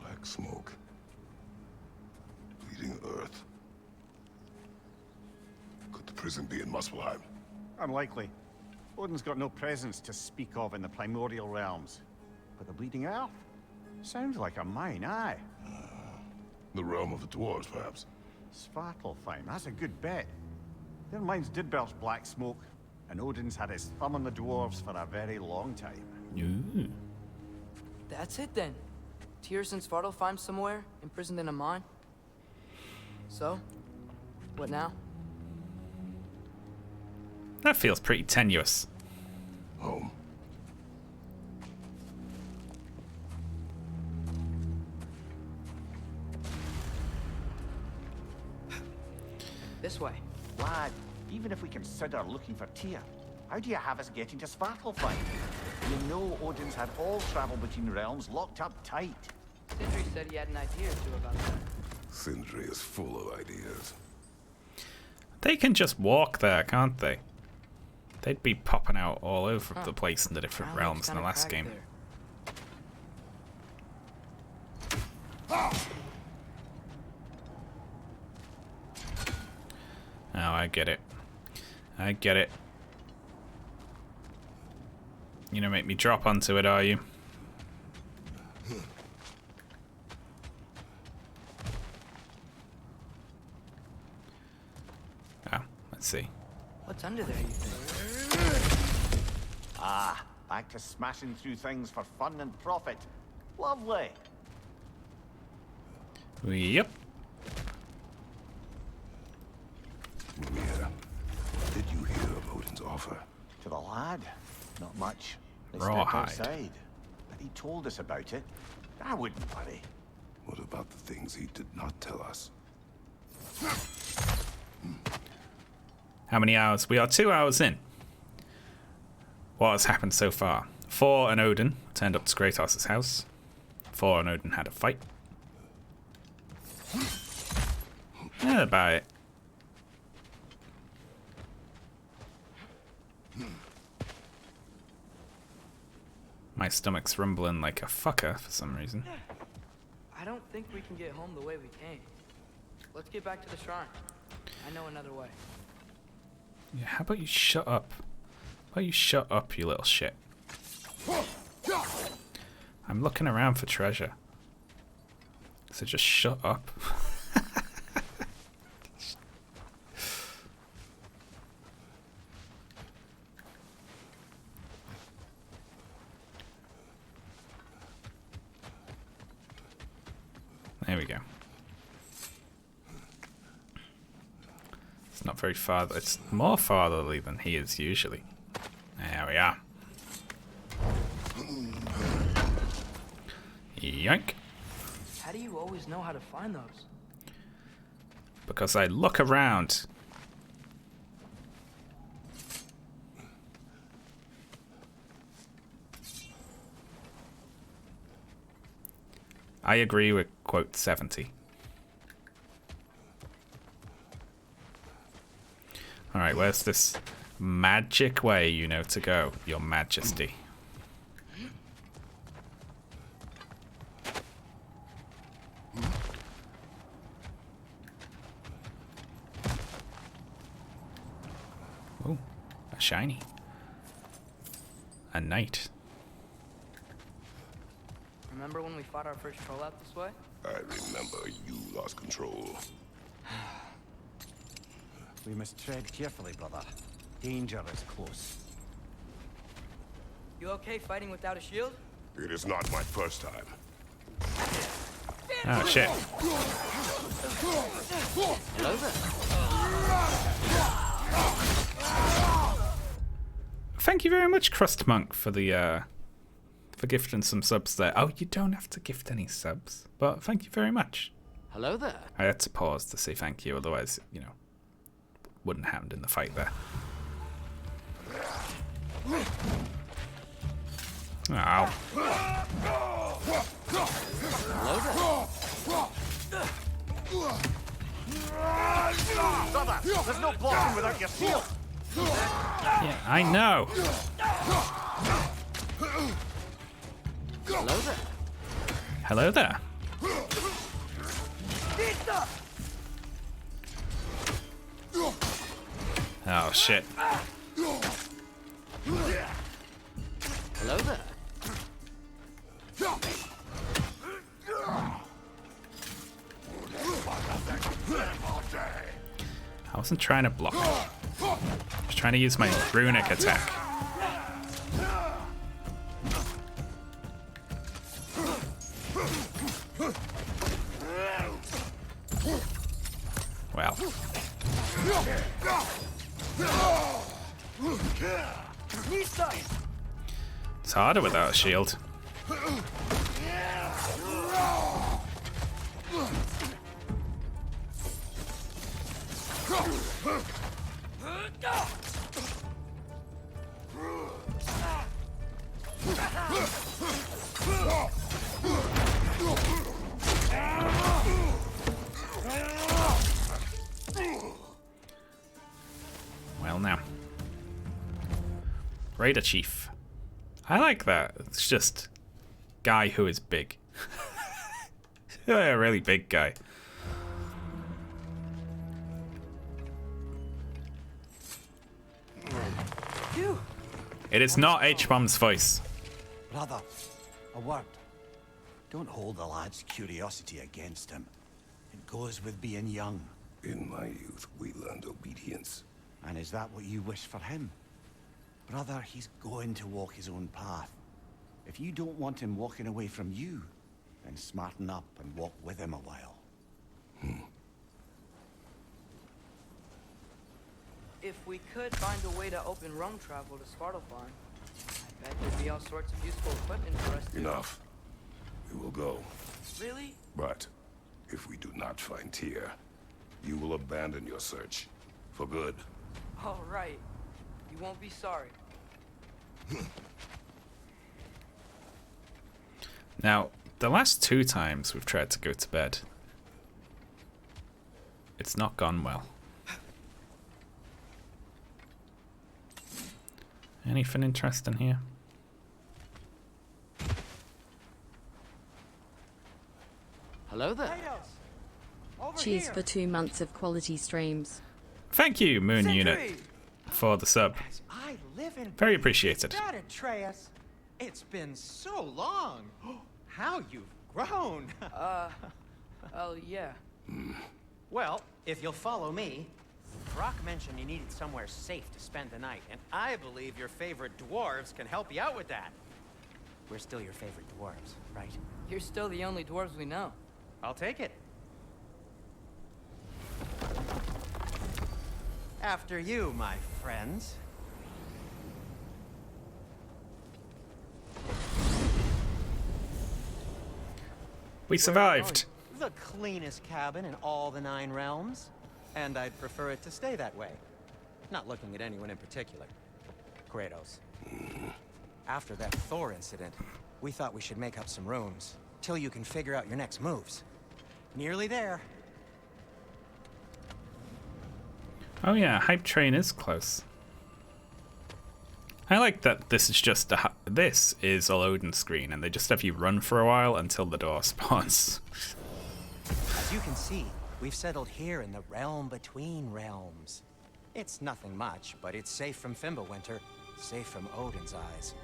Black smoke. Bleeding earth. Could the prison be in Muspelheim? Unlikely. Odin's got no presence to speak of in the primordial realms. But the Bleeding Earth? Sounds like a mine, aye. The realm of the dwarves, perhaps. Svartalfheim, that's a good bet. Their mines did belch black smoke, and Odin's had his thumb on the dwarves for a very long time. Ooh. That's it then. Tyr's in Svartalfheim somewhere, imprisoned in a mine. So, what now? That feels pretty tenuous. Home. This way. Lad, even if we consider looking for Tyr, how do you have us getting to Svartalfheim? You know Odin's had all travel between realms locked up tight. Sindri said he had an idea or two about that. Sindri is full of ideas. They can just walk there, can't they? They'd be popping out all over the place in the different Ground realms looks in the kinda last cracked game. there. Oh, I get it. I get it. You gonna make me drop onto it, are you? Oh, let's see. What's under there, you think? Ah, back to smashing through things for fun and profit. Lovely. Yep. Mimir, what did you hear of Odin's offer? To the lad, not much. They Rawhide. stepped outside, but he told us about it. I wouldn't worry. What about the things he did not tell us? How many hours? We are 2 hours in. what has happened so far? Thor and Odin turned up to Kratos' house. Thor and Odin had a fight. That's about it. My stomach's rumbling like a fucker for some reason. I don't think we can get home the way we came. Let's get back to the shrine. I know another way. Yeah, how about you shut up? How about you shut up, you little shit? I'm looking around for treasure. So just shut up. There we go. It's not very far. It's more fatherly than he is usually. There we are. Yoink. How do you always know how to find those? Because I look around. I agree with quote 70. Alright, where's this magic way you know to go, Your Majesty? Oh, a shiny. A knight. Remember when we fought our first troll out this way? I remember you lost control. We must tread carefully, brother. Danger is close. You okay fighting without a shield? It is not my first time. Oh shit. Hello there. Thank you very much, Crust Monk, for the for gifting some subs there. Oh, you don't have to gift any subs, but thank you very much. Hello there. I had to pause to say thank you, otherwise, you know, wouldn't have happened in the fight there. Ow. Brother, there's no blocking without your shield. Yeah, I know. Hello there. Hello there. Oh shit. Hello there. I wasn't trying to block. I was trying to use my runic attack. Well. It's harder without a shield. Well now. Raider Chief. I like that. It's just guy who is big. A really big guy. It is not H-Bomb's voice. Brother, a word. Don't hold the lad's curiosity against him. It goes with being young. In my youth, we learned obedience. And is that what you wish for him? Brother, he's going to walk his own path. If you don't want him walking away from you, then smarten up and walk with him a while. If we could find a way to open roam travel to Svartalfheim, I bet there'd be all sorts of useful equipment for us to... Enough. We will go. Really? But if we do not find Tyr, you will abandon your search. For good. All right. You won't be sorry. Now, the last 2 times we've tried to go to bed, it's not gone well. Anything interesting here? Hello there. Cheers for 2 months of quality streams. Thank you, Moon Unit, for the sub. I live in Very appreciated. God, Atreus. It's been so long. How you've grown. Oh, yeah. Well, if you'll follow me, Brock mentioned you needed somewhere safe to spend the night, and I believe your favorite dwarves can help you out with that. We're still your favorite dwarves, right? You're still the only dwarves we know. I'll take it. After you, my friends. We survived. The cleanest cabin in all the 9 realms. And I'd prefer it to stay that way. Not looking at anyone in particular. Kratos. After that Thor incident, we thought we should make up some rooms, till you can figure out your next moves. Nearly there. Oh yeah, Hype Train is close. I like that this is just this is a loading screen, and they just have you run for a while until the door spawns. As you can see, we've settled here in the realm between realms. It's nothing much, but it's safe from Fimbulwinter, safe from Odin's eyes.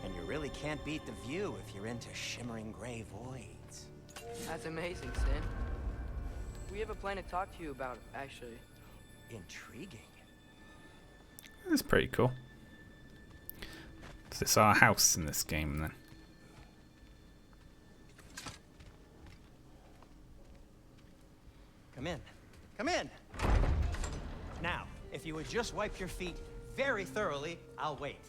And you really can't beat the view if you're into shimmering gray voids. That's amazing, Sin. We have a plan to talk to you about, actually. Intriguing. That's pretty cool. Is this our house in this game then? Come in. Come in! Now, if you would just wipe your feet very thoroughly, I'll wait.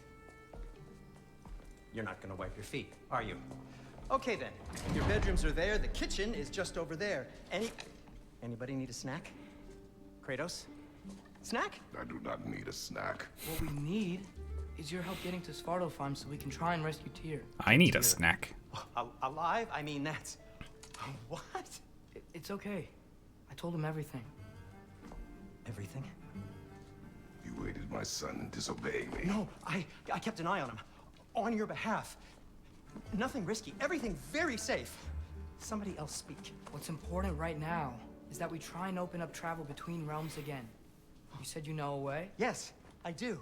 You're not gonna wipe your feet, are you? Okay then. Your bedrooms are there, the kitchen is just over there. Anybody need a snack? Kratos? Snack? I do not need a snack. What we need is your help getting to Svartalfheim so we can try and rescue Tyr. I need a snack. Alive? I mean, that's... What? It's okay. I told him everything. Everything? You aided my son in disobeying me. No, I kept an eye on him. On your behalf. Nothing risky. Everything very safe. Somebody else speak. What's important right now is that we try and open up travel between realms again. You said you know a way? Yes, I do.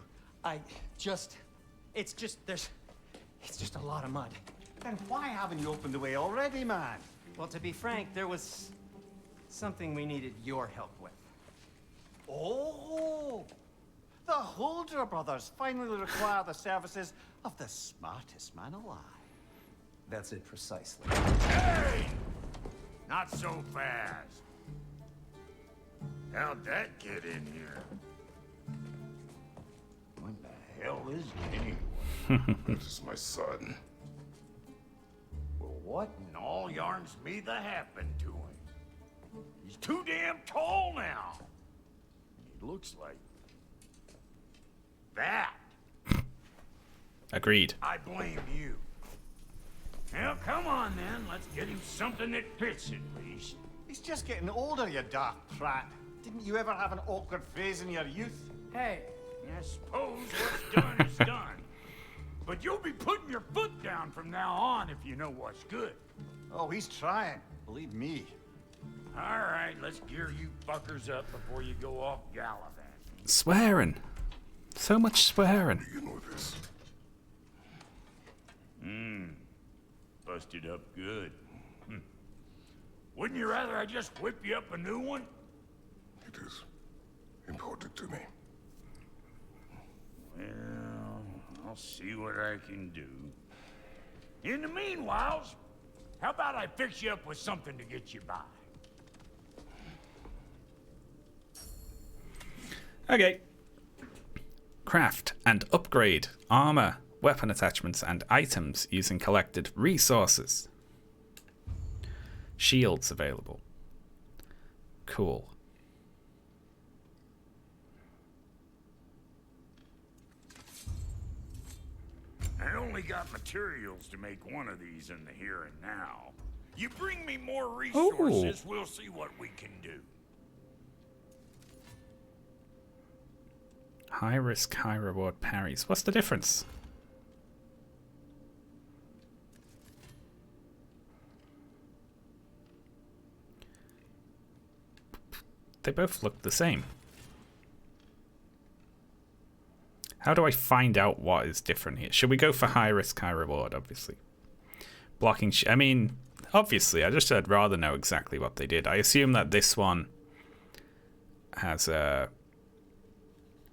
It's just a lot of mud. Then why haven't you opened the way already, man? Well, to be frank, there was something we needed your help with. Oh! The Holder brothers finally require the services of the smartest man alive. That's it precisely. Hey! Not so fast. How'd that get in here? What the hell is he anyway? This is my son. Well, what in all yarns me that happened to him? He's too damn tall now. He looks like that. Agreed. I blame you. Well, come on then. Let's get him something that fits at least. He's just getting older, you dark prat. Didn't you ever have an awkward phase in your youth? Hey, I suppose what's done is done. But you'll be putting your foot down from now on if you know what's good. Oh, he's trying. Believe me. All right, let's gear you fuckers up before you go off gallivanting. Swearing. So much swearing. You know this. Busted up good. Wouldn't you rather I just whip you up a new one? It is important to me. Well, I'll see what I can do. In the meanwhile, how about I fix you up with something to get you by? Okay. Craft and upgrade armor, weapon attachments, and items using collected resources. Shields available. Cool. only got materials to make one of these in the here and now. You bring me more resources, we'll see what we can do. High risk, high reward parries. What's the difference? They both look the same. How do I find out what is different here? Should we go for high risk, high reward, obviously? Blocking I mean, obviously, I'd rather know exactly what they did. I assume that this one has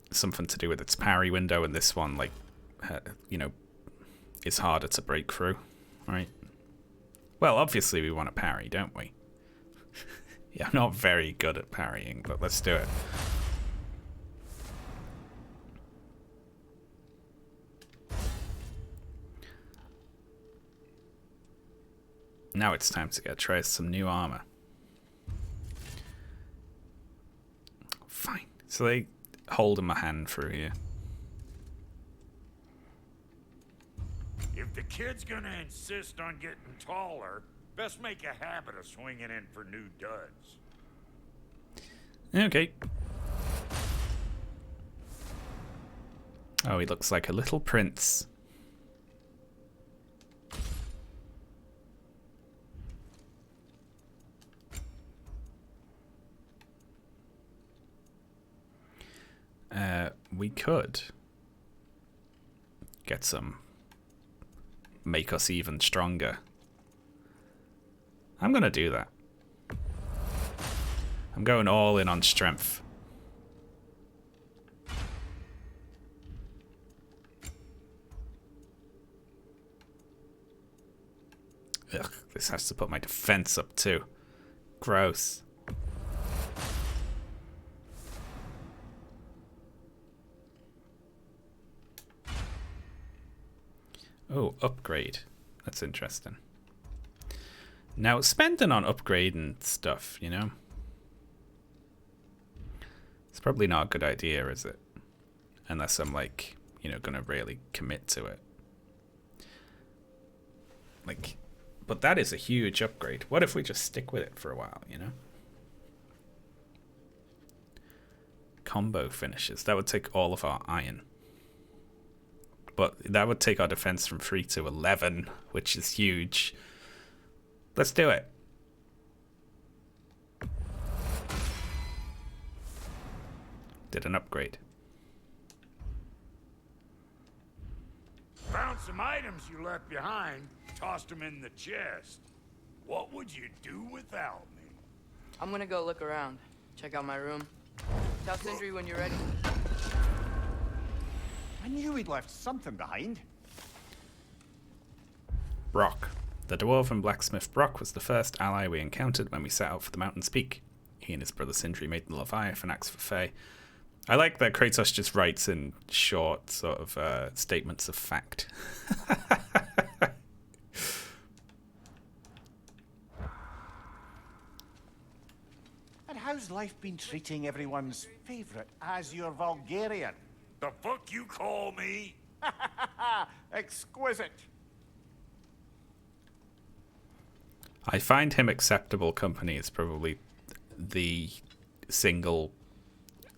something to do with its parry window, and this one, like, you know, is harder to break through, right? Well, obviously we want to parry, don't we? Yeah, I'm not very good at parrying, but let's do it. Now it's time to get Atreus some new armor. Fine. So they hold him a hand through here. If the kid's gonna insist on getting taller, best make a habit of swinging in for new duds. Okay. Oh, he looks like a little prince. We could get some, make us even stronger. I'm gonna do that. I'm going all in on strength. Ugh, this has to put my defense up too. Gross. Oh, upgrade. That's interesting. Now, spending on upgrading stuff, you know? It's probably not a good idea, is it? Unless I'm, like, you know, gonna really commit to it. Like, but that is a huge upgrade. What if we just stick with it for a while, you know? Combo finishes. That would take all of our iron. But that would take our defense from 3 to 11, which is huge. Let's do it. Did an upgrade. Found some items you left behind, tossed them in the chest. What would you do without me? I'm gonna go look around, check out my room. Tell Sindri when you're ready. I knew we'd left something behind. Brock. The dwarven blacksmith Brock was the first ally we encountered when we set out for the mountain's peak. He and his brother Sindri made the Leviathan axe for Faye. I like that Kratos just writes in short sort of statements of fact. And how's life been treating everyone's favourite Azure Vulgarian? The fuck you call me? Exquisite. I find him acceptable company is probably the single,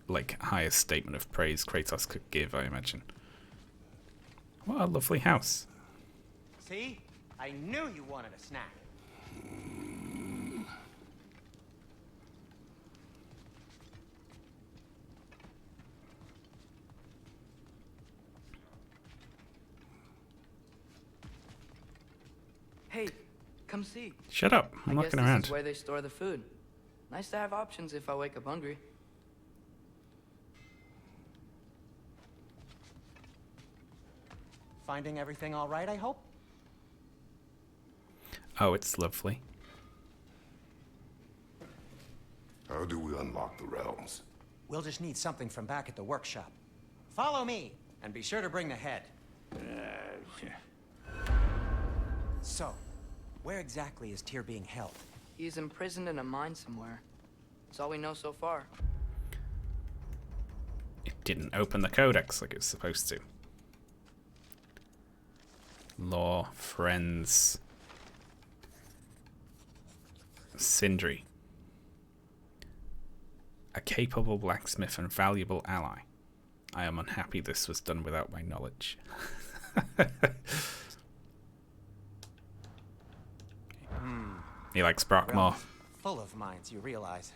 like, highest statement of praise Kratos could give, I imagine. What a lovely house. See? I knew you wanted a snack. Hey, come see. Shut up, I'm I looking guess around. This is where they store the food. Nice to have options if I wake up hungry. Finding everything all right, I hope? Oh, it's lovely. How do we unlock the realms? We'll just need something from back at the workshop. Follow me, and be sure to bring the head. So, where exactly is Tyr being held? He's imprisoned in a mine somewhere. That's all we know so far. It didn't open the codex like it was supposed to. Law, friends. Sindri. A capable blacksmith and valuable ally. I am unhappy this was done without my knowledge. He likes Brock more. Realm's full of mines, you realize.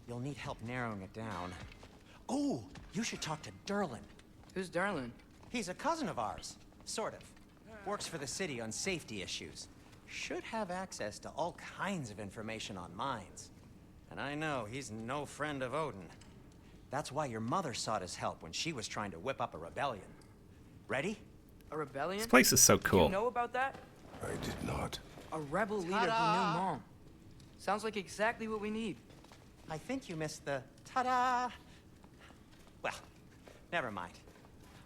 You'll need help narrowing it down. Oh, you should talk to Derlin. Who's Darlin? He's a cousin of ours, sort of. Works for the city on safety issues. Should have access to all kinds of information on mines. And I know he's no friend of Odin. That's why your mother sought his help when she was trying to whip up a rebellion. Ready? A rebellion? This place is so Do cool. you know about that? I did not. A rebel leader who knew Mom. Sounds like exactly what we need. I think you missed the ta-da. Well, never mind.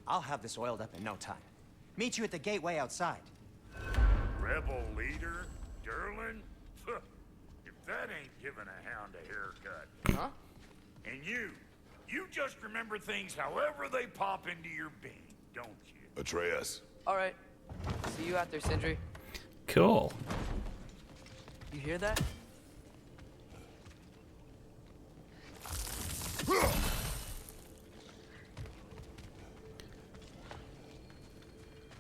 I'll have this oiled up in no time. Meet you at the gateway outside. Rebel leader? Derlin? If that ain't giving a hound a haircut. Huh? And you just remember things however they pop into your being, don't you? Atreus. All right. See you out there, Sindri. Cool. You hear that?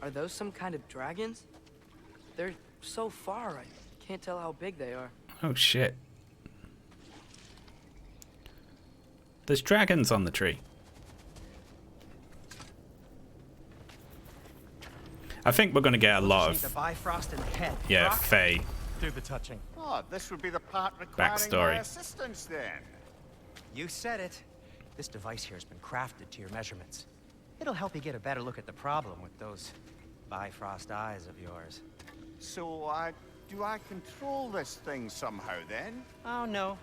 Are those some kind of dragons? They're so far, I can't tell how big they are. Oh shit. There's dragons on the tree. I think we're gonna get a lot Need the of Bifrost in the head. yeah, Brock, Fae do the touching. Oh, this would be the part requiring backstory. my assistance then. You said it. This device here has been crafted to your measurements. It'll help you get a better look at the problem with those Bifrost eyes of yours. So, do I control this thing somehow then? Oh, no.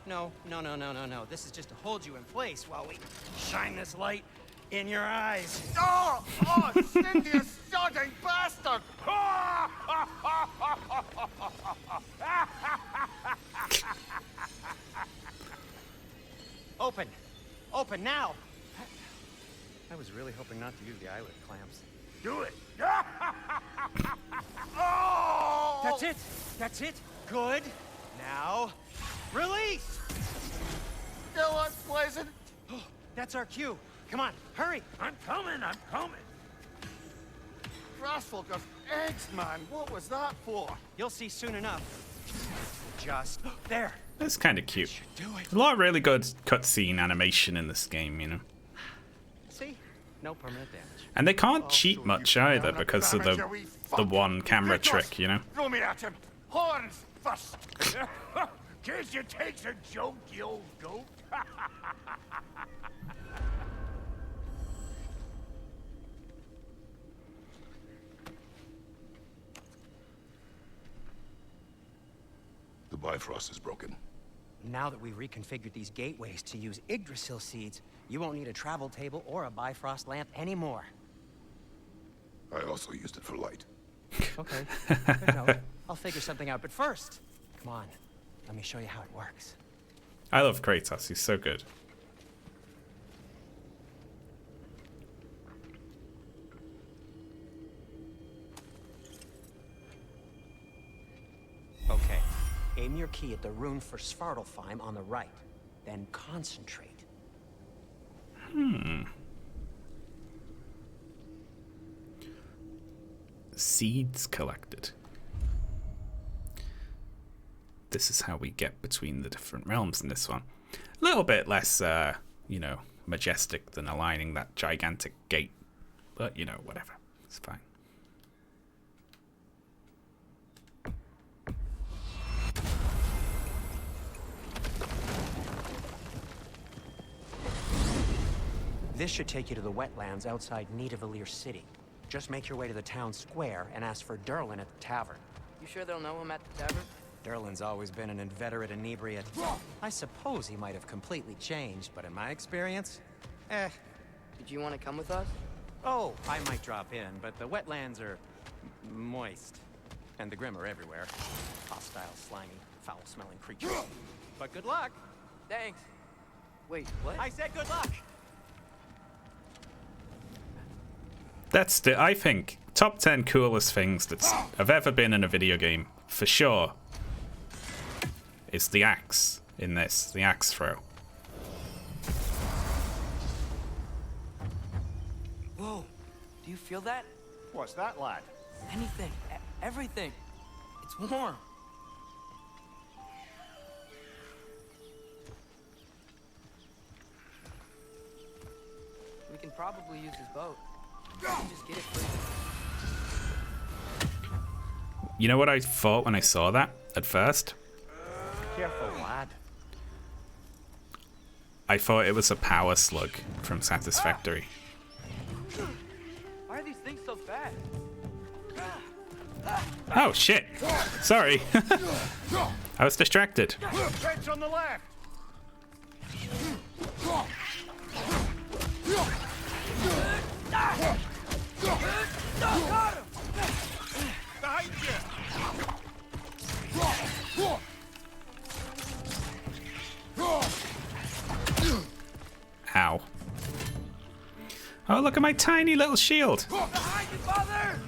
This is just to hold you in place while we shine this light in your eyes. Oh, Cindy, you sodding bastard! Open! Open now! I was really hoping not to use the eyelid clamps. Do it! Oh! That's it! That's it! Good! Now, release! Still unpleasant. That's our cue. Come on, hurry! I'm coming! Grassful of eggs, man. What was that for? You'll see soon enough. Just there. That's kind of cute. Should do it. A lot of really good cutscene animation in this game, you know. See? No permanent damage. And they can't cheat much either because of the one camera trick, you know. Throw me at him. Horns first. Can't you take a joke, you old goat? The Bifrost is broken. Now that we've reconfigured these gateways to use Yggdrasil seeds, you won't need a travel table or a Bifrost lamp anymore. I also used it for light. Okay. Good note. I'll figure something out, but first, come on. Let me show you how it works. I love Kratos, he's so good. Okay. Aim your key at the rune for Svartalfheim on the right. Then concentrate. Seeds collected. This is how we get between the different realms in this one. A little bit less, you know, majestic than aligning that gigantic gate. But, you know, whatever. It's fine. This should take you to the wetlands outside Nidavellir City. Just make your way to the town square and ask for Derlin at the tavern. You sure they'll know him at the tavern? Derlin's always been an inveterate inebriate. I suppose he might have completely changed, but in my experience, Did you want to come with us? Oh, I might drop in, but the wetlands are moist. And the Grim are everywhere. Hostile, slimy, foul-smelling creatures. But good luck! Thanks. Wait, what? I said good luck! I think, top 10 coolest things that have ever been in a video game, for sure, is the axe in this, the axe throw. Whoa, do you feel that? What's that, lad? Anything, everything. It's warm. We can probably use his boat. We can just get it free. You know what I thought when I saw that at first? Careful, lad. I thought it was a power slug from Satisfactory. Why are these things so fast? Oh shit! Sorry. I was distracted. Trench on the left. Got him! Behind you. Ow. Oh, look at my tiny little shield. Behind you, father!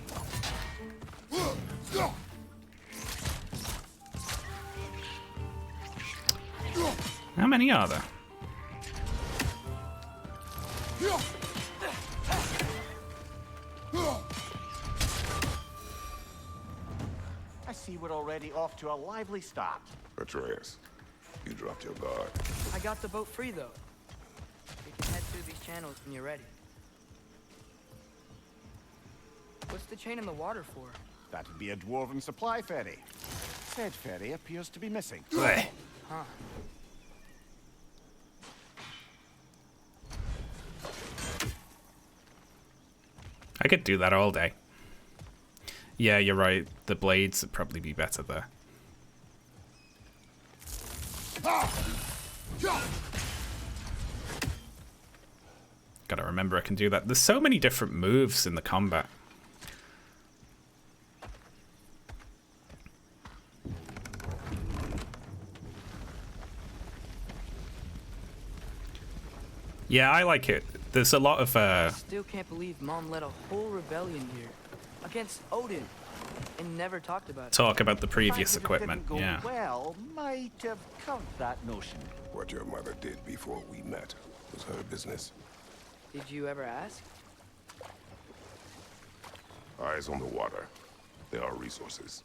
How many are there? I see we're already off to a lively start. Atreus, you dropped your guard. I got the boat free, though. We can head through these channels when you're ready. What's the chain in the water for? That would be a dwarven supply ferry. Said ferry appears to be missing. Blech. Huh. I could do that all day. Yeah, you're right. The blades would probably be better there. Gotta remember I can do that. There's so many different moves in the combat. Yeah, I like it. There's a lot of Still can't believe Mom led a whole rebellion here against Odin and never talked about it. talk about the previous The fact that it equipment. didn't go Yeah. well might have covered that notion. What your mother did before we met was her business. Did you ever ask? Eyes on the water. There are resources.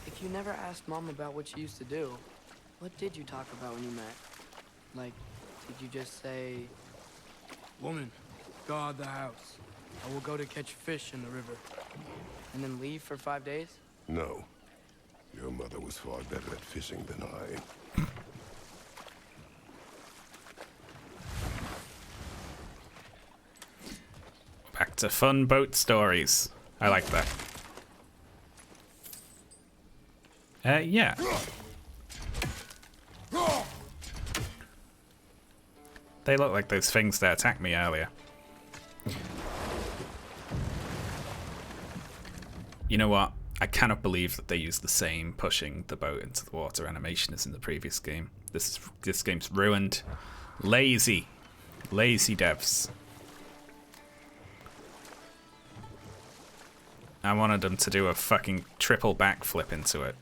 If you never asked Mom about what she used to do, what did you talk about when you met? Like, did you just say, "Woman, guard the house. I will go to catch fish in the river," and then leave for 5 days? No. Your mother was far better at fishing than I. Back to fun boat stories. I like that. Yeah. They look like those things that attacked me earlier. You know what? I cannot believe that they used the same pushing the boat into the water animation as in the previous game. This game's ruined. Lazy devs. I wanted them to do a fucking triple backflip into it.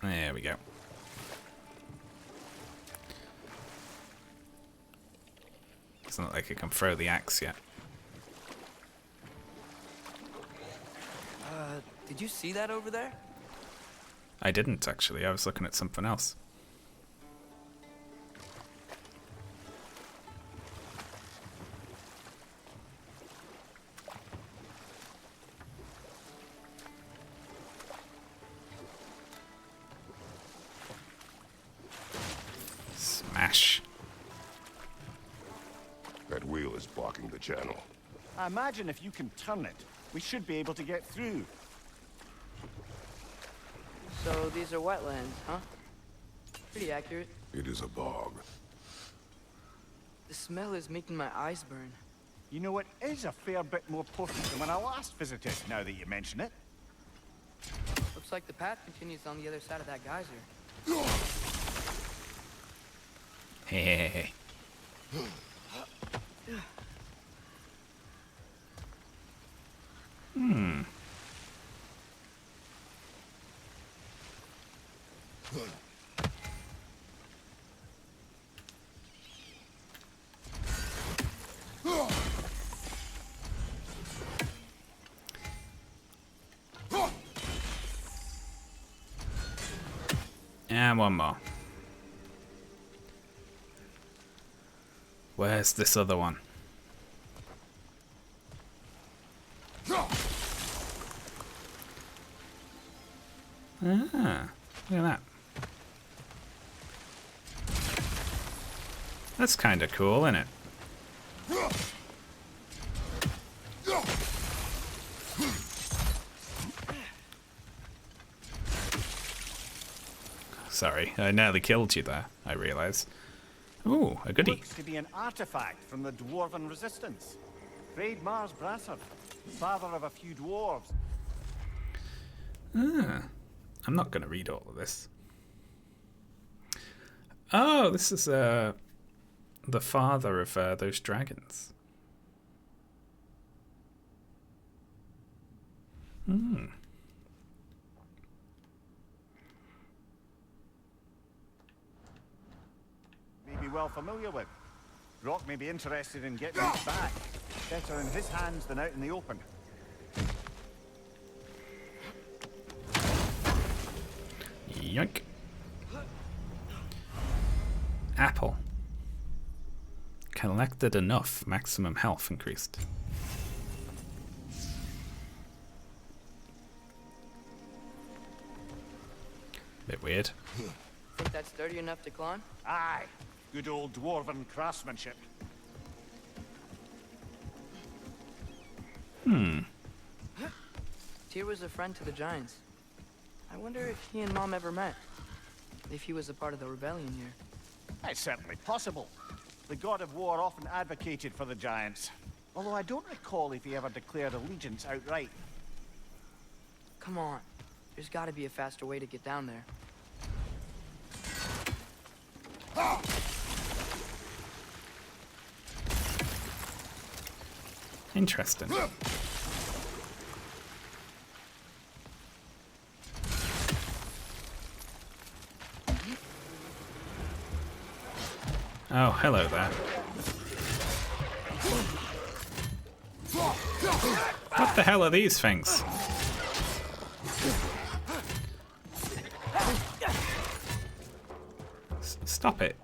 There we go. Doesn't look like I can throw the axe yet. Did you see that over there? I didn't actually. I was looking at something else. Smash. That wheel is blocking the channel. I imagine if you can turn it, we should be able to get through. So these are wetlands, huh? Pretty accurate. It is a bog. The smell is making my eyes burn. You know, it is a fair bit more potent than when I last visited, now that you mention it. Looks like the path continues on the other side of that geyser. Hey. And one more. Where's this other one? Ah, look at that. That's kind of cool, isn't it? Sorry, I nearly killed you there, I realise. Ooh, a goodie. Looks to be an artifact from the Dwarven Resistance. Freyd Mars Brasser, father of a few dwarves. Ah, I'm not going to read all of this. Oh, this is the father of those dragons. Hmm. May be well familiar with. Rock may be interested in getting it back. Better in his hands than out in the open. Yoink. Apple. Collected enough. Maximum health increased. Bit weird. Think that's sturdy enough to climb? Aye. Good old Dwarven craftsmanship. Tyr was a friend to the Giants. I wonder if he and Mom ever met. If he was a part of the rebellion here. It's certainly possible. The god of war often advocated for the Giants. Although I don't recall if he ever declared allegiance outright. Come on. There's gotta be a faster way to get down there. Interesting. Oh, hello there. What the hell are these things? Stop it.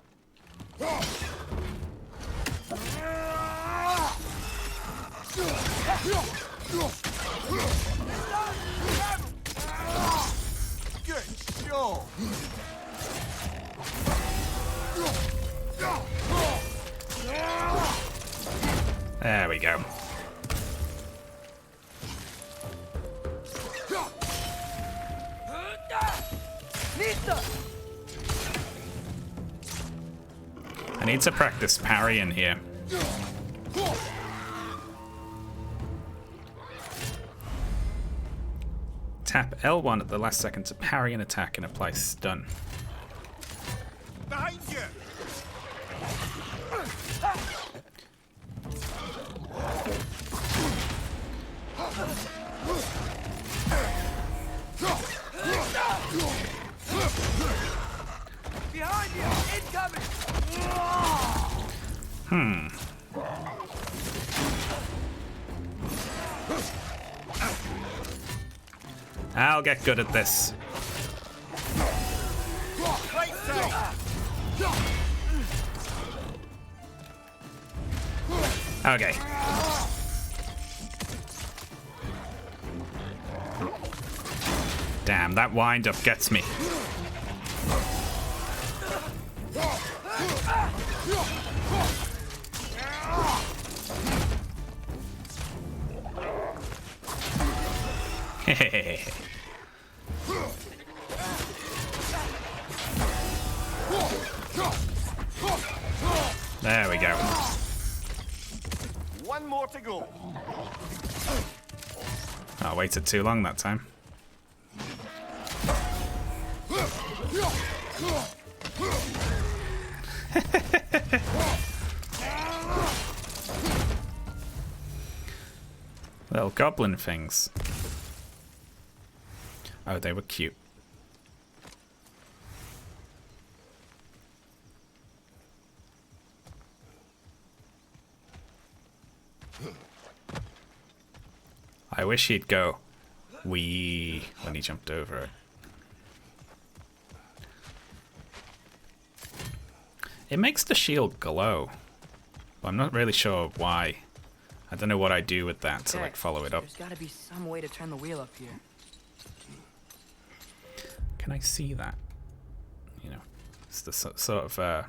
Good show! There we go. I need to practice parrying here. Tap L1 at the last second to parry an attack and apply stun. Behind you! Behind you! Incoming! I'll get good at this. Okay. Damn, that wind-up gets me. There we go. One more more to go. I waited too long that time. Little goblin things. Oh, they were cute. I wish he'd go wee when he jumped over it. It makes the shield glow, but I'm not really sure why. I don't know what I do with that to like follow it up. There's gotta be some way to turn the wheel up here. Can I see that? You know, it's the sort of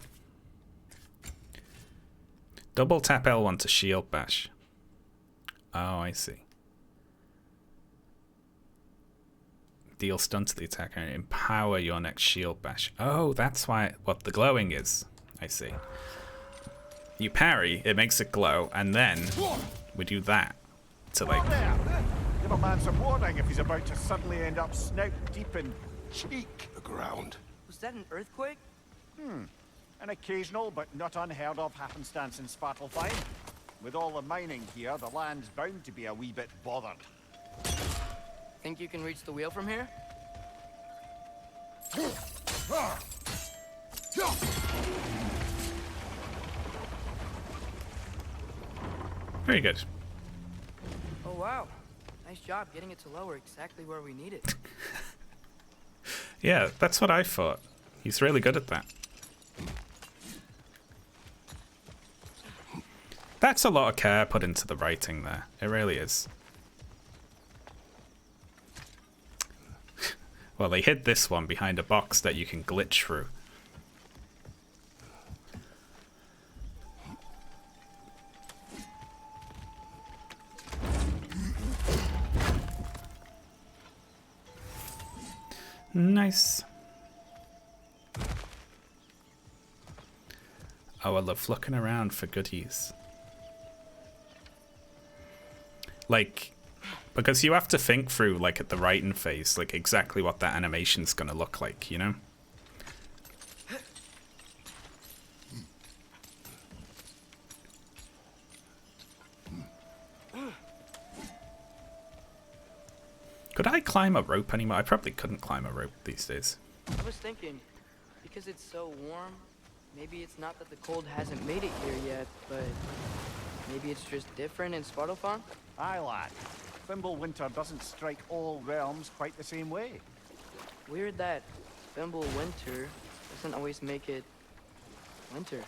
double tap L1 to shield bash. Oh, I see. Deal stun to the attacker and empower your next shield bash. Oh, that's why what the glowing is. I see. You parry, it makes it glow, and then we do that to like. Give a man some warning if he's about to suddenly end up snout deep in cheek. The ground. Was that an earthquake? An occasional but not unheard of happenstance in Svartalfheim. With all the mining here, the land's bound to be a wee bit bothered. Think you can reach the wheel from here? Very good. Oh wow. Nice job getting it to lower exactly where we need it. Yeah, that's what I thought. He's really good at that. That's a lot of care put into the writing there. It really is. Well, they hid this one behind a box that you can glitch through. Nice. Oh, I love looking around for goodies. Like, because you have to think through, like, at the writing phase, like, exactly what that animation's gonna look like, you know? Could I climb a rope anymore? I probably couldn't climb a rope these days. I was thinking, because it's so warm, maybe it's not that the cold hasn't made it here yet, but maybe it's just different in Svartalfheim? Aye, lad. Winter doesn't strike all realms quite the same way. Weird that Winter doesn't always make it winter.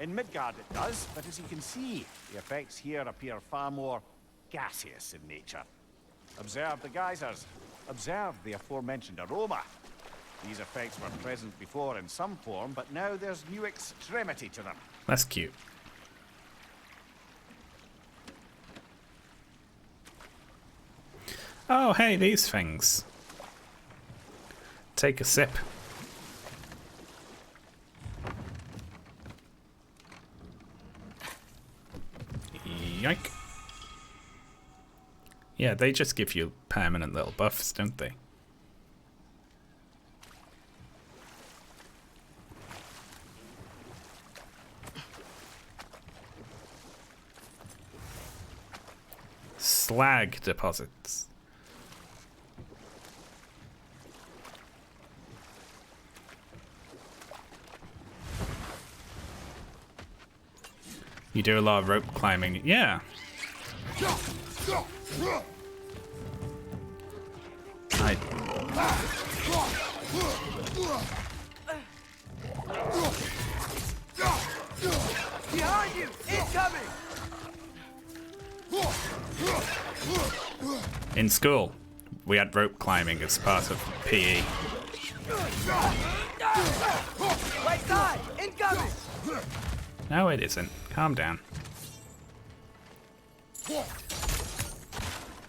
In Midgard it does, but as you can see, the effects here appear far more gaseous in nature. Observe the geysers. Observe the aforementioned aroma. These effects were present before in some form, but now there's new extremity to them. That's cute. Oh, hey, these things. Take a sip. Yoink. Yeah, they just give you permanent little buffs, don't they? Slag deposits. You do a lot of rope climbing. Yeah. Behind you! Incoming! In school, we had rope climbing as part of PE. Right side! Incoming! No, it isn't. Calm down.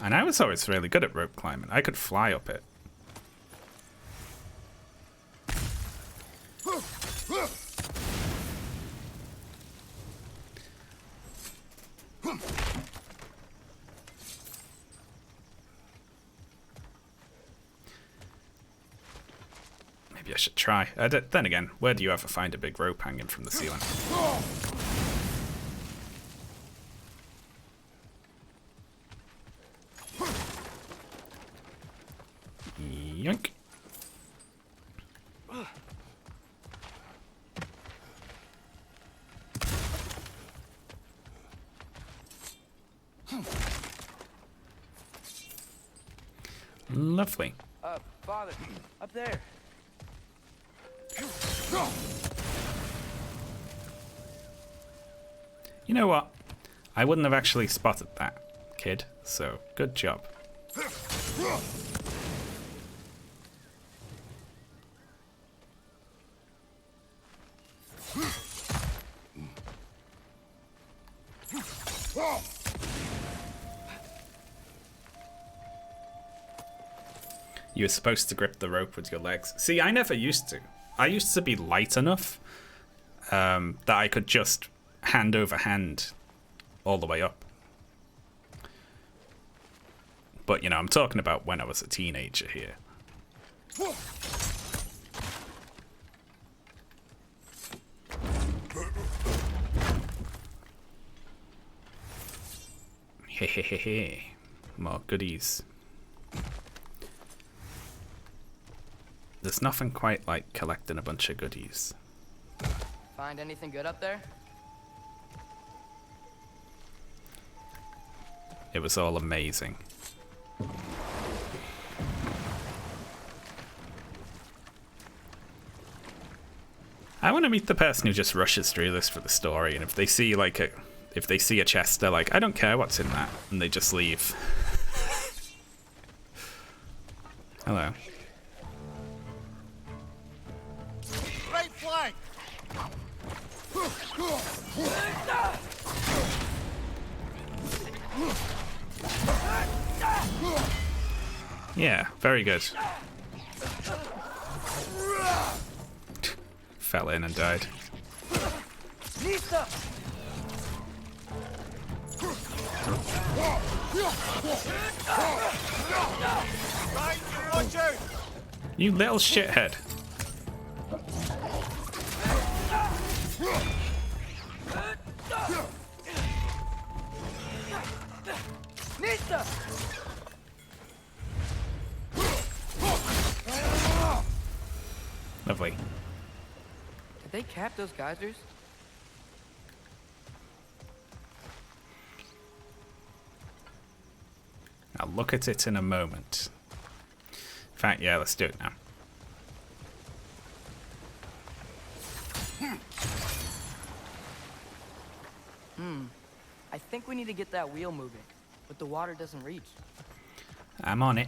And I was always really good at rope climbing. I could fly up it. Maybe I should try. Then again, where do you ever find a big rope hanging from the ceiling? Yoink. Lovely. Father, up there. You know what? I wouldn't have actually spotted that, kid, so good job. You were supposed to grip the rope with your legs. See, I never used to. I used to be light enough that I could just hand over hand all the way up. But, you know, I'm talking about when I was a teenager here. Hehehehe. More goodies. There's nothing quite like collecting a bunch of goodies. Find anything good up there? It was all amazing. I want to meet the person who just rushes through this for the story, and if they see a chest, they're like, I don't care what's in that, and they just leave. Hello. Right flank! Yeah, very good. Fell in and died. You little shithead. Lovely. Did they cap those geysers? I'll look at it in a moment. In fact, yeah, let's do it now. I think we need to get that wheel moving, but the water doesn't reach. I'm on it.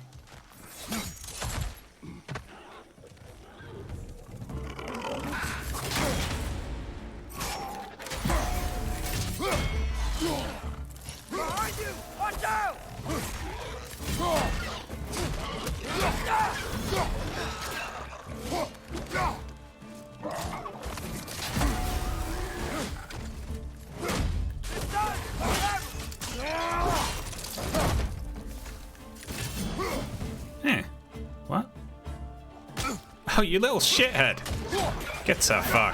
Behind you! Watch out! Eh. What? Oh, you little shithead. Get the fuck.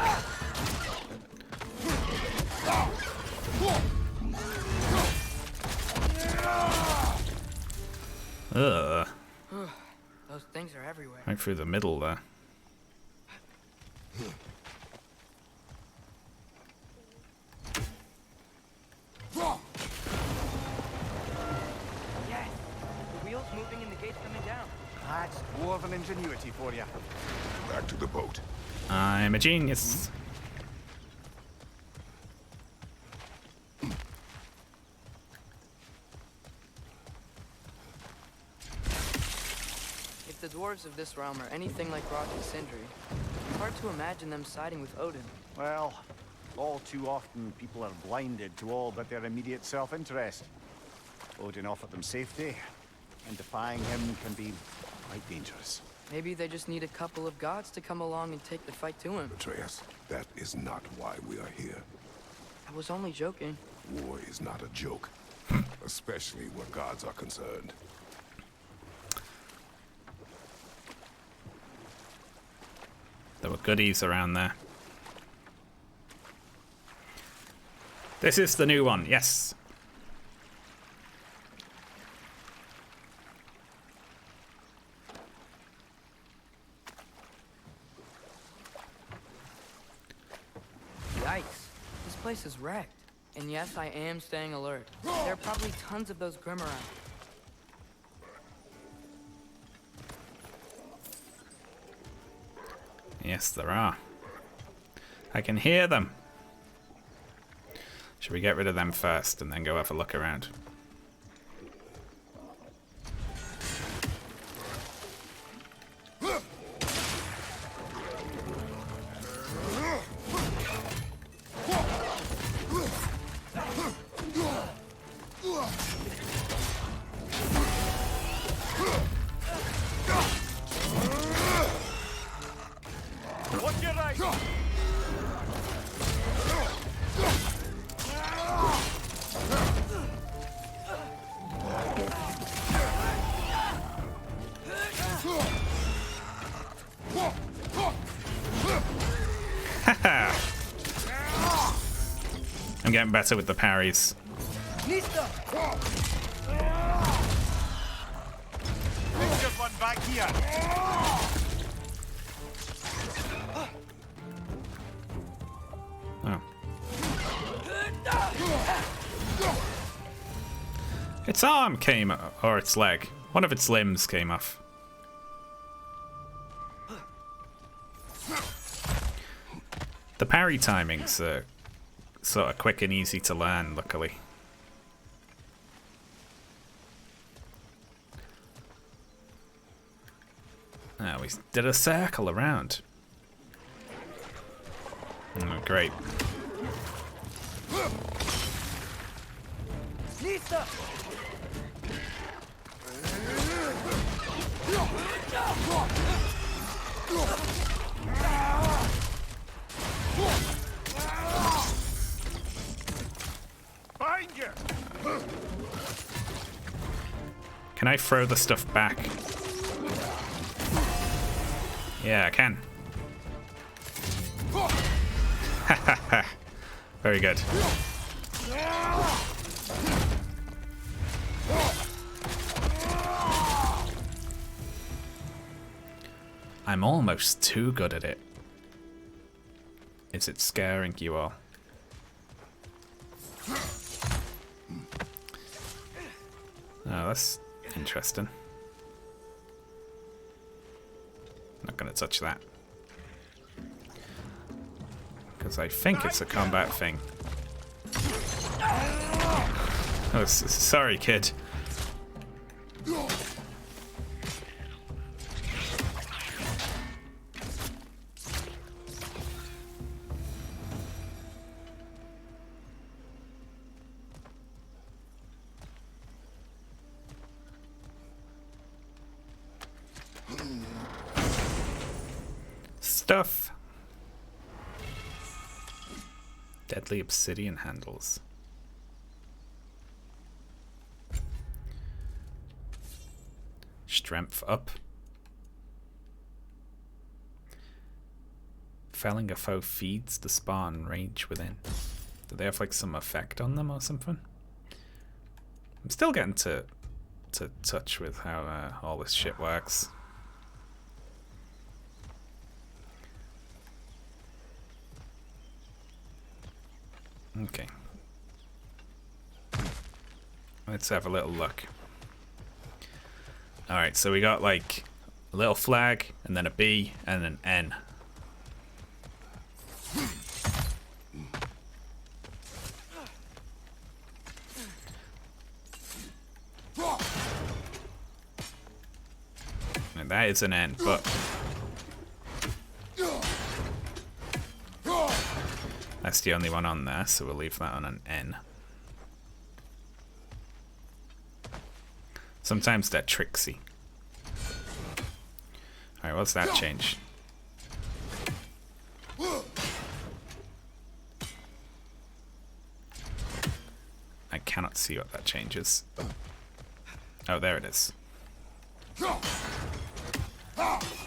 Ugh. Those things are everywhere. Right through the middle there. Yes! The wheel's moving and the gate's coming down. That's dwarven ingenuity for you. Back to the boat. I'm a genius. If the dwarves of this realm are anything like Rock and Sindri, it's hard to imagine them siding with Odin. Well, all too often people are blinded to all but their immediate self-interest. Odin offered them safety, and defying him can be quite dangerous. Maybe they just need a couple of gods to come along and take the fight to him. Atreus, that is not why we are here. I was only joking. War is not a joke, especially where gods are concerned. goodies around there. This is the new one, yes. Yikes. This place is wrecked. And yes, I am staying alert. There are probably tons of those Grim around. Yes, there are. I can hear them. Should we get rid of them first and then go have a look around? Watch your right. I'm getting better with the parries. There's just one back here. Oh. Its arm came, or its leg. One of its limbs came off. The parry timings are sort of quick and easy to learn, luckily. Oh, we did a circle around. Oh, great. Find you. Can I throw the stuff back? Yeah, I can. Very good. I'm almost too good at it. Is it scaring you all? Oh, that's interesting. Not gonna touch that. Because I think it's a combat thing. Oh, sorry, kid. Stuff. Deadly obsidian handles. Strength up. Felling a foe feeds the spawn range within. Do they have like some effect on them or something? I'm still getting to touch with how all this shit works. Okay. Let's have a little look. Alright, so we got like a little flag, and then a B, and an N. And that is an N, but that's the only one on there, so we'll leave that on an N. Sometimes they're tricksy. Alright, what's that change? I cannot see what that changes. Oh, there it is.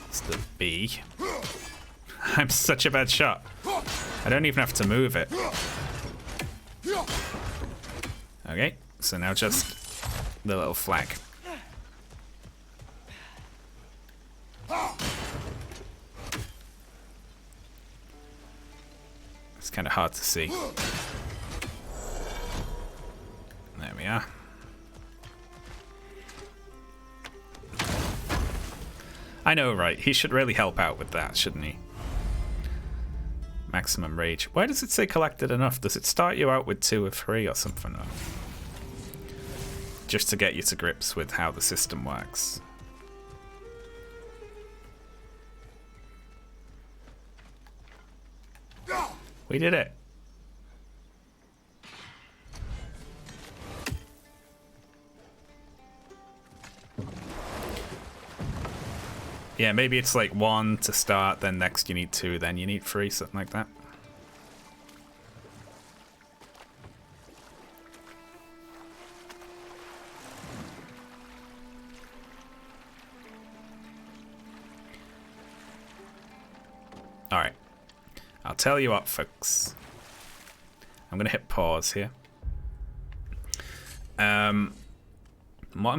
It's the B. I'm such a bad shot. I don't even have to move it. Okay, so now just the little flag. It's kind of hard to see. There we are. I know, right? He should really help out with that, shouldn't he? Maximum rage. Why does it say collected enough? Does it start you out with 2 or 3 or something? Or just to get you to grips with how the system works. We did it. Yeah, maybe it's like 1 to start, then next you need 2, then you need 3, something like that. Alright. I'll tell you what, folks. I'm going to hit pause here. What I'm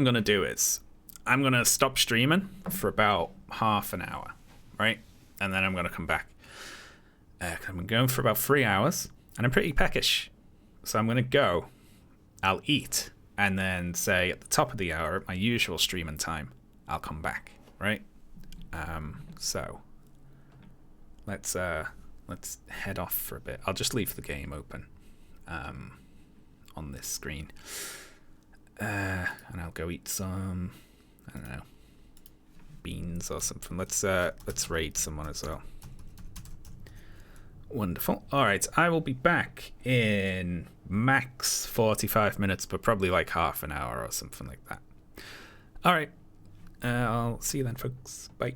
going to do is I'm going to stop streaming for about half an hour, right? And then I'm going to come back. I'm going for about 3 hours, and I'm pretty peckish. So I'm going to go, I'll eat, and then say at the top of the hour, at my usual streaming time, I'll come back, right? So let's head off for a bit. I'll just leave the game open on this screen. And I'll go eat some, I don't know, beans or something. Let's raid someone as well. Wonderful. Alright, I will be back in max 45 minutes, but probably like half an hour or something like that. Alright, I'll see you then, folks. Bye.